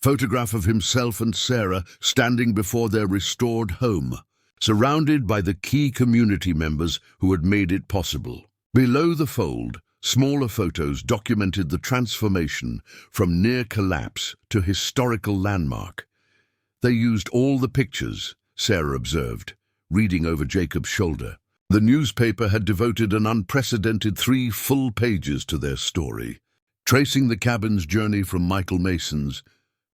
photograph of himself and Sarah standing before their restored home, surrounded by the key community members who had made it possible. Below the fold, smaller photos documented the transformation from near collapse to historical landmark. They used all the pictures, Sarah observed, reading over Jacob's shoulder. The newspaper had devoted an unprecedented 3 full pages to their story, tracing the cabin's journey from Michael Mason's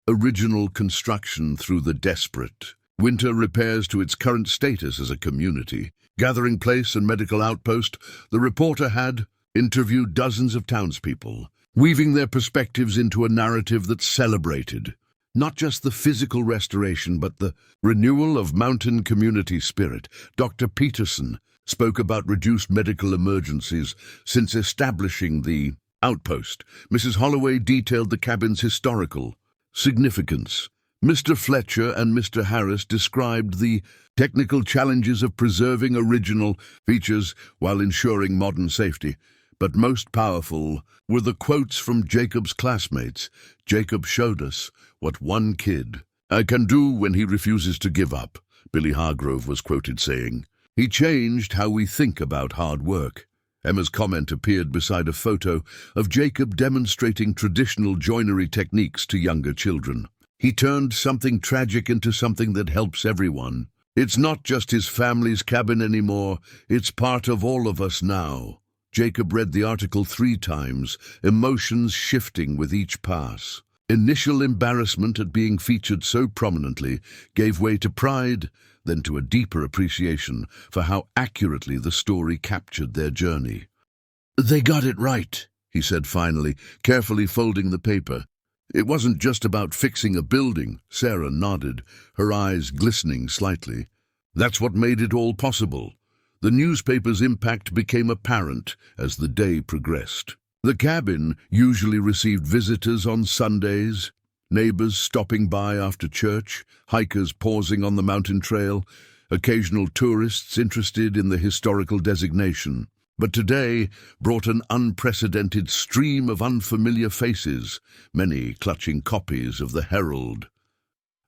original construction through the desperate winter repairs to its current status as a community. Gathering place and medical outpost, the reporter had interviewed dozens of townspeople, weaving their perspectives into a narrative that celebrated not just the physical restoration, but the renewal of mountain community spirit. Dr. Peterson spoke about reduced medical emergencies since establishing the outpost. Mrs. Holloway detailed the cabin's historical significance. Mr. Fletcher and Mr. Harris described the technical challenges of preserving original features while ensuring modern safety. But most powerful were the quotes from Jacob's classmates. Jacob showed us what one kid can do when he refuses to give up, Billy Hargrove was quoted saying. He changed how we think about hard work. Emma's comment appeared beside a photo of Jacob demonstrating traditional joinery techniques to younger children. He turned something tragic into something that helps everyone. It's not just his family's cabin anymore, it's part of all of us now. Jacob read the article 3 times, emotions shifting with each pass. Initial embarrassment at being featured so prominently gave way to pride, then to a deeper appreciation for how accurately the story captured their journey. "They got it right," he said finally, carefully folding the paper. "It wasn't just about fixing a building," Sarah nodded, her eyes glistening slightly. "That's what made it all possible." The newspaper's impact became apparent as the day progressed. The cabin usually received visitors on Sundays, neighbors stopping by after church, hikers pausing on the mountain trail, occasional tourists interested in the historical designation. But today brought an unprecedented stream of unfamiliar faces, many clutching copies of the Herald.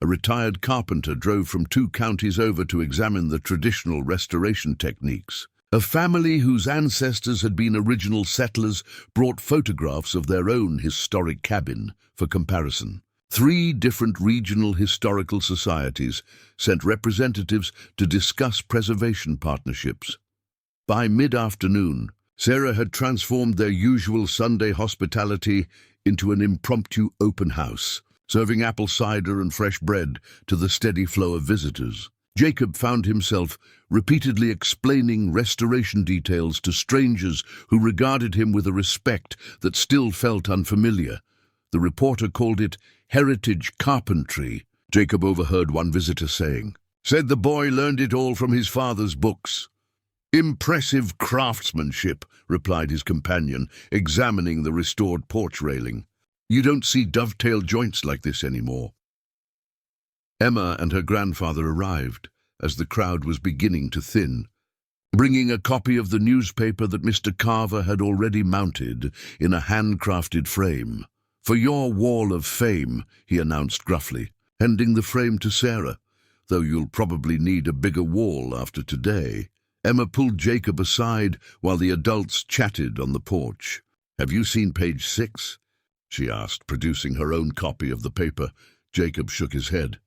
A retired carpenter drove from 2 counties over to examine the traditional restoration techniques. A family whose ancestors had been original settlers brought photographs of their own historic cabin for comparison. 3 different regional historical societies sent representatives to discuss preservation partnerships. By mid-afternoon, Sarah had transformed their usual Sunday hospitality into an impromptu open house, serving apple cider and fresh bread to the steady flow of visitors. Jacob found himself repeatedly explaining restoration details to strangers who regarded him with a respect that still felt unfamiliar. The reporter called it heritage carpentry. Jacob overheard one visitor saying, "Said the boy learned it all from his father's books." "Impressive craftsmanship," replied his companion, examining the restored porch railing. "You don't see dovetail joints like this anymore." Emma and her grandfather arrived as the crowd was beginning to thin, bringing a copy of the newspaper that Mr. Carver had already mounted in a handcrafted frame. "For your wall of fame," he announced gruffly, handing the frame to Sarah, "though you'll probably need a bigger wall after today." Emma pulled Jacob aside while the adults chatted on the porch. "Have you seen page 6? She asked, producing her own copy of the paper. Jacob shook his head.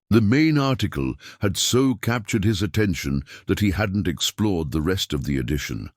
The main article had so captured his attention that he hadn't explored the rest of the edition.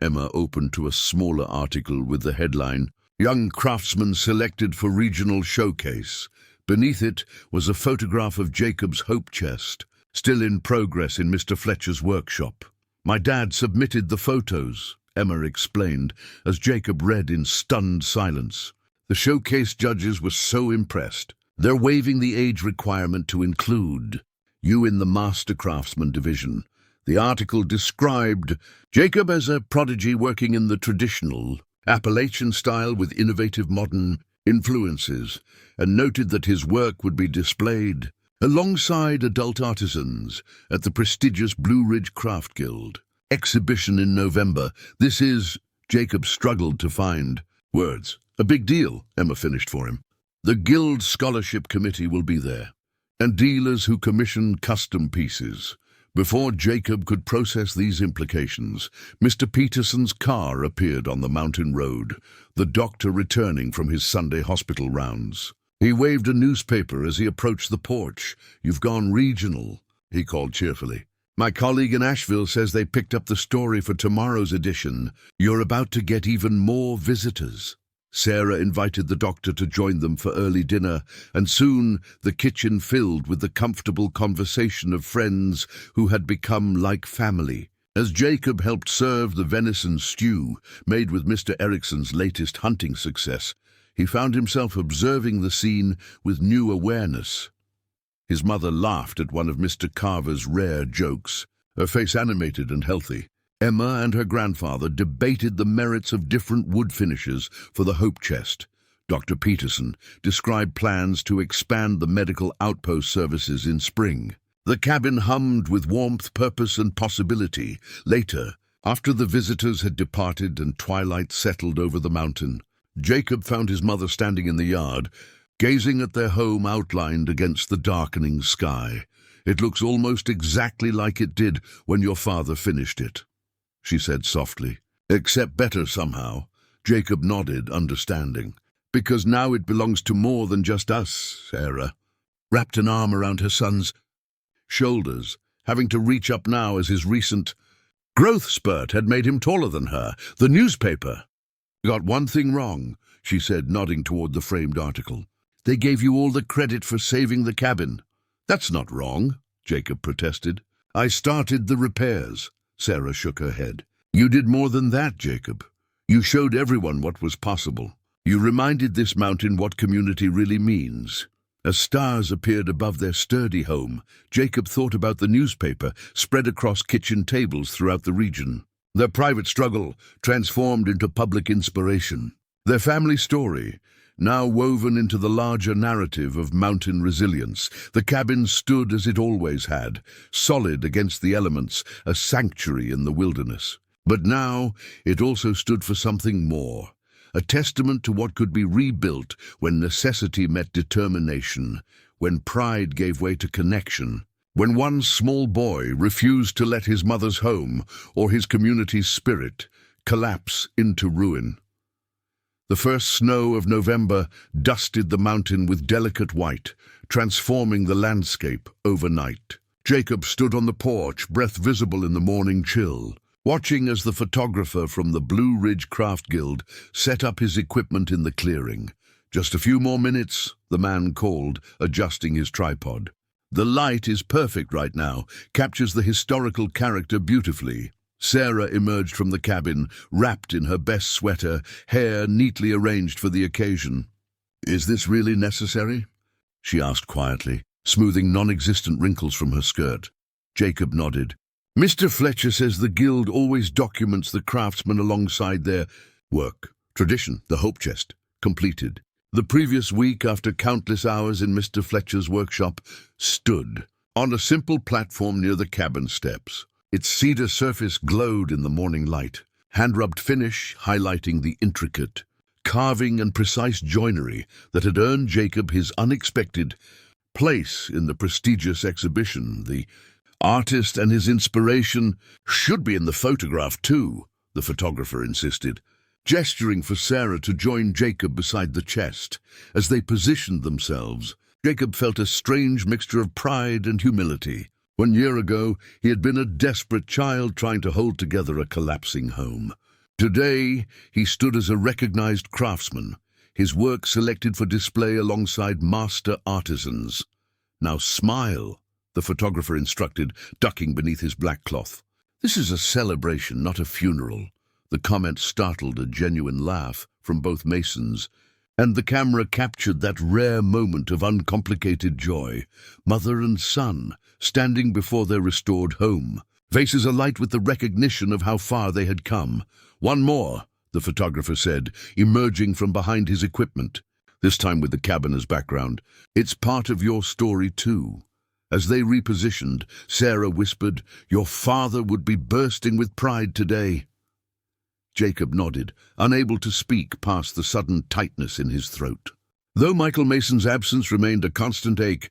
Emma opened to a smaller article with the headline, "Young Craftsman Selected for Regional Showcase." Beneath it was a photograph of Jacob's hope chest, still in progress in Mr. Fletcher's workshop. "My dad submitted the photos," Emma explained, as Jacob read in stunned silence. "The showcase judges were so impressed. They're waiving the age requirement to include you in the Master Craftsman division." The article described Jacob as a prodigy working in the traditional Appalachian style with innovative modern influences, and noted that his work would be displayed alongside adult artisans at the prestigious Blue Ridge Craft Guild exhibition in November. This is, Jacob struggled to find words. "A big deal," Emma finished for him. "The Guild Scholarship Committee will be there, and dealers who commission custom pieces." Before Jacob could process these implications, Mr. Peterson's car appeared on the mountain road, the doctor returning from his Sunday hospital rounds. He waved a newspaper as he approached the porch. "You've gone regional," he called cheerfully. "My colleague in Asheville says they picked up the story for tomorrow's edition. You're about to get even more visitors." Sarah invited the doctor to join them for early dinner, and soon the kitchen filled with the comfortable conversation of friends who had become like family. As Jacob helped serve the venison stew, made with Mr. Erickson's latest hunting success, he found himself observing the scene with new awareness. His mother laughed at one of Mr. Carver's rare jokes, her face animated and healthy. Emma and her grandfather debated the merits of different wood finishes for the Hope Chest. Dr. Peterson described plans to expand the medical outpost services in spring. The cabin hummed with warmth, purpose, and possibility. Later, after the visitors had departed and twilight settled over the mountain, Jacob found his mother standing in the yard, gazing at their home outlined against the darkening sky. "It looks almost exactly like it did when your father finished it," she said softly. "Except better somehow." Jacob nodded, understanding. "Because now it belongs to more than just us," Sarah wrapped an arm around her son's shoulders, having to reach up now as his recent growth spurt had made him taller than her. "The newspaper got one thing wrong," she said, nodding toward the framed article. "They gave you all the credit for saving the cabin." "That's not wrong," Jacob protested. "I started the repairs." Sarah shook her head. "You did more than that, Jacob. You showed everyone what was possible. You reminded this mountain what community really means." As stars appeared above their sturdy home, Jacob thought about the newspaper spread across kitchen tables throughout the region. Their private struggle transformed into public inspiration. Their family story, now woven into the larger narrative of mountain resilience. The cabin stood as it always had, solid against the elements, a sanctuary in the wilderness. But now it also stood for something more, a testament to what could be rebuilt when necessity met determination, when pride gave way to connection, when one small boy refused to let his mother's home or his community's spirit collapse into ruin. The first snow of November dusted the mountain with delicate white, transforming the landscape overnight. Jacob stood on the porch, breath visible in the morning chill, watching as the photographer from the Blue Ridge Craft Guild set up his equipment in the clearing. "Just a few more minutes," the man called, adjusting his tripod. "The light is perfect right now, captures the historical character beautifully." Sarah emerged from the cabin, wrapped in her best sweater, hair neatly arranged for the occasion. "Is this really necessary?" she asked quietly, smoothing non-existent wrinkles from her skirt. Jacob nodded. "Mr. Fletcher says the guild always documents the craftsmen alongside their work. Tradition, the hope chest, completed. The previous week, after countless hours in Mr. Fletcher's workshop, stood on a simple platform near the cabin steps. Its cedar surface glowed in the morning light, hand-rubbed finish highlighting the intricate carving and precise joinery that had earned Jacob his unexpected place in the prestigious exhibition. The artist and his inspiration should be in the photograph too, the photographer insisted, gesturing for Sarah to join Jacob beside the chest. As they positioned themselves, Jacob felt a strange mixture of pride and humility. 1 year ago, he had been a desperate child trying to hold together a collapsing home. Today, he stood as a recognized craftsman, his work selected for display alongside master artisans. "Now smile," the photographer instructed, ducking beneath his black cloth. "This is a celebration, not a funeral." The comment startled a genuine laugh from both Masons, and the camera captured that rare moment of uncomplicated joy. Mother and son, standing before their restored home, faces alight with the recognition of how far they had come. "One more," the photographer said, emerging from behind his equipment, this time with the cabin as background. "It's part of your story too." As they repositioned, Sarah whispered, "Your father would be bursting with pride today." Jacob nodded, unable to speak past the sudden tightness in his throat. Though Michael Mason's absence remained a constant ache,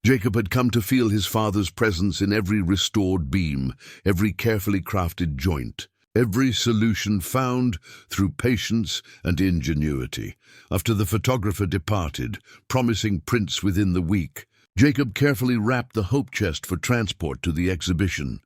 Jacob had come to feel his father's presence in every restored beam, every carefully crafted joint, every solution found through patience and ingenuity. After the photographer departed, promising prints within the week, Jacob carefully wrapped the hope chest for transport to the exhibition.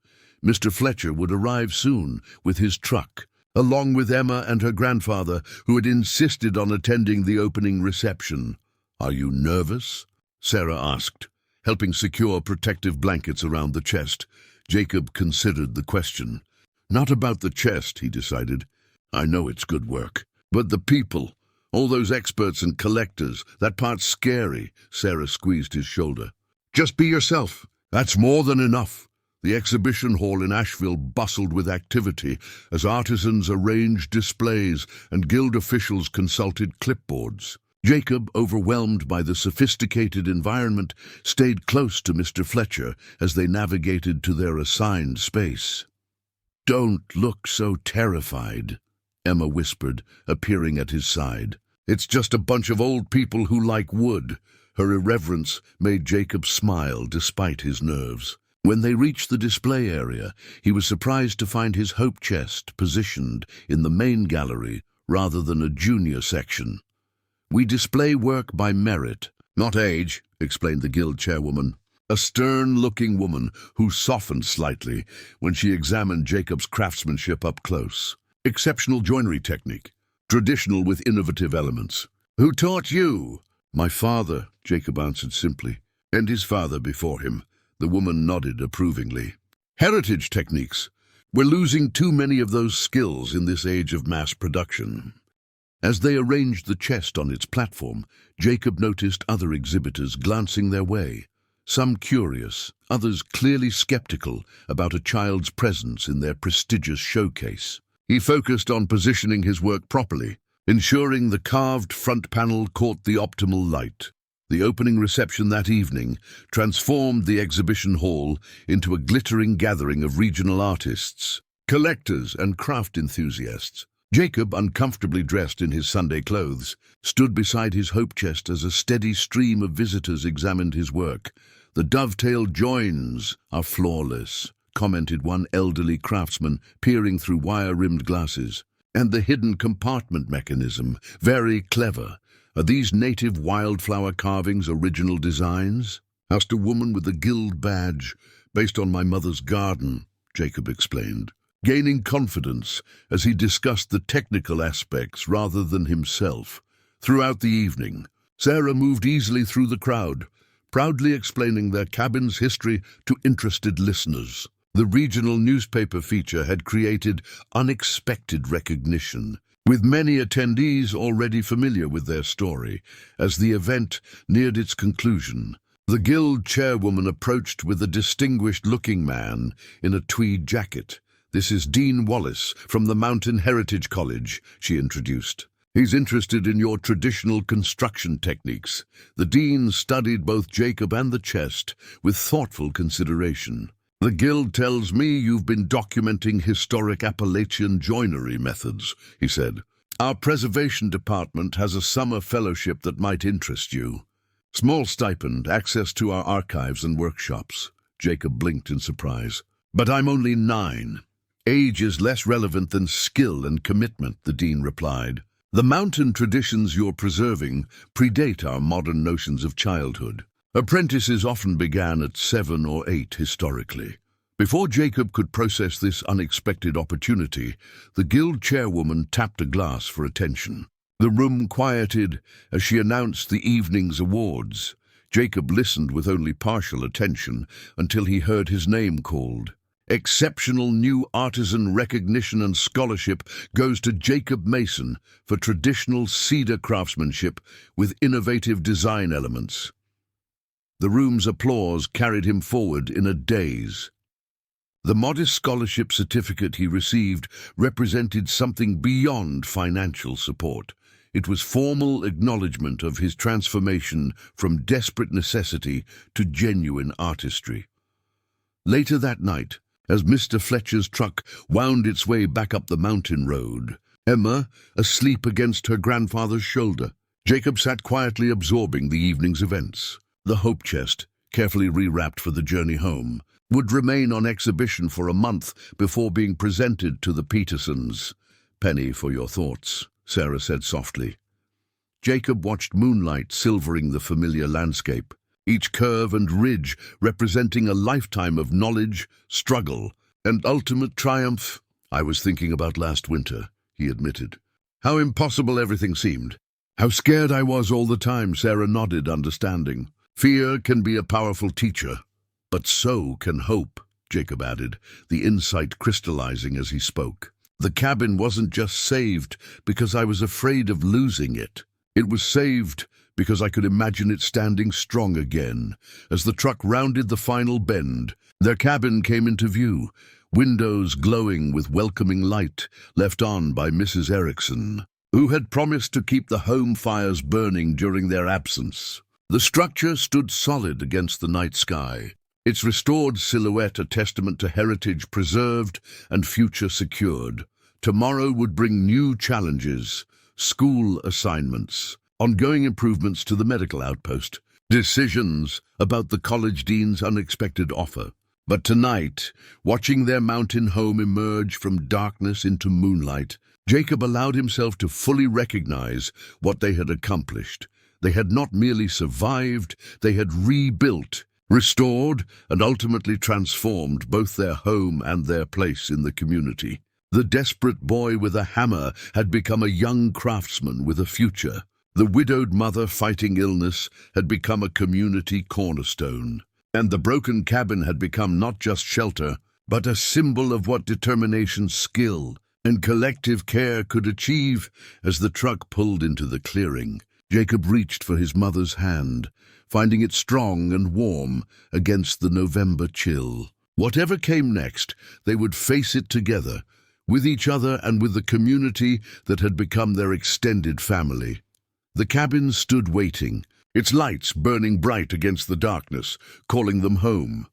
Mr. Fletcher would arrive soon with his truck, along with Emma and her grandfather, who had insisted on attending the opening reception. "Are you nervous?" Sarah asked, helping secure protective blankets around the chest. Jacob considered the question. "Not about the chest," he decided. "I know it's good work. But the people, all those experts and collectors, that part's scary." Sarah squeezed his shoulder. "Just be yourself. That's more than enough." The exhibition hall in Asheville bustled with activity as artisans arranged displays and guild officials consulted clipboards. Jacob, overwhelmed by the sophisticated environment, stayed close to Mr. Fletcher as they navigated to their assigned space. "Don't look so terrified," Emma whispered, appearing at his side. "It's just a bunch of old people who like wood." Her irreverence made Jacob smile despite his nerves. When they reached the display area, he was surprised to find his hope chest positioned in the main gallery rather than a junior section. "We display work by merit, not age," explained the guild chairwoman, a stern-looking woman who softened slightly when she examined Jacob's craftsmanship up close. "Exceptional joinery technique, traditional with innovative elements." "Who taught you?" "My father," Jacob answered simply, "and his father before him." The woman nodded approvingly. "Heritage techniques. We're losing too many of those skills in this age of mass production." As they arranged the chest on its platform, Jacob noticed other exhibitors glancing their way, some curious, others clearly skeptical about a child's presence in their prestigious showcase. He focused on positioning his work properly, ensuring the carved front panel caught the optimal light. The opening reception that evening transformed the exhibition hall into a glittering gathering of regional artists, collectors, and craft enthusiasts. Jacob, uncomfortably dressed in his Sunday clothes, stood beside his hope chest as a steady stream of visitors examined his work. "The dovetail joins are flawless," commented one elderly craftsman, peering through wire-rimmed glasses. "And the hidden compartment mechanism, very clever. Are these native wildflower carvings original designs?" asked a woman with a guild badge. "Based on my mother's garden," Jacob explained, gaining confidence as he discussed the technical aspects rather than himself. Throughout the evening, Sarah moved easily through the crowd, proudly explaining their cabin's history to interested listeners. The regional newspaper feature had created unexpected recognition, with many attendees already familiar with their story. As the event neared its conclusion, the guild chairwoman approached with a distinguished-looking man in a tweed jacket. "This is Dean Wallace from the Mountain Heritage College," she introduced. "He's interested in your traditional construction techniques." The dean studied both Jacob and the chest with thoughtful consideration. "The guild tells me you've been documenting historic Appalachian joinery methods," he said. "Our preservation department has a summer fellowship that might interest you. Small stipend, access to our archives and workshops." Jacob blinked in surprise. "But I'm only 9. Age is less relevant than skill and commitment," the dean replied. "The mountain traditions you're preserving predate our modern notions of childhood. Apprentices often began at 7 or 8 historically." Before Jacob could process this unexpected opportunity, the guild chairwoman tapped a glass for attention. The room quieted as she announced the evening's awards. Jacob listened with only partial attention until he heard his name called. Exceptional New Artisan Recognition and Scholarship goes to Jacob Mason for traditional cedar craftsmanship with innovative design elements. The room's applause carried him forward in a daze. The modest scholarship certificate he received represented something beyond financial support. It was formal acknowledgement of his transformation from desperate necessity to genuine artistry. Later that night, as Mr. Fletcher's truck wound its way back up the mountain road, Emma, asleep against her grandfather's shoulder, Jacob sat quietly absorbing the evening's events. The hope chest, carefully rewrapped for the journey home, would remain on exhibition for a month before being presented to the Petersons. "Penny for your thoughts," Sarah said softly. Jacob watched moonlight silvering the familiar landscape, each curve and ridge representing a lifetime of knowledge, struggle, and ultimate triumph. "I was thinking about last winter," he admitted. "How impossible everything seemed. How scared I was all the time." Sarah nodded, understanding. "Fear can be a powerful teacher, but so can hope," Jacob added, the insight crystallizing as he spoke. "The cabin wasn't just saved because I was afraid of losing it. It was saved because I could imagine it standing strong again." As the truck rounded the final bend, their cabin came into view, windows glowing with welcoming light left on by Mrs. Erickson, who had promised to keep the home fires burning during their absence. The structure stood solid against the night sky, its restored silhouette a testament to heritage preserved and future secured. Tomorrow would bring new challenges, school assignments, ongoing improvements to the medical outpost, decisions about the college dean's unexpected offer. But tonight, watching their mountain home emerge from darkness into moonlight, Jacob allowed himself to fully recognize what they had accomplished. They had not merely survived, they had rebuilt, restored, and ultimately transformed both their home and their place in the community. The desperate boy with a hammer had become a young craftsman with a future. The widowed mother fighting illness had become a community cornerstone. And the broken cabin had become not just shelter, but a symbol of what determination, skill, and collective care could achieve. As the truck pulled into the clearing, Jacob reached for his mother's hand, finding it strong and warm against the November chill. Whatever came next, they would face it together, with each other and with the community that had become their extended family. The cabin stood waiting, its lights burning bright against the darkness, calling them home.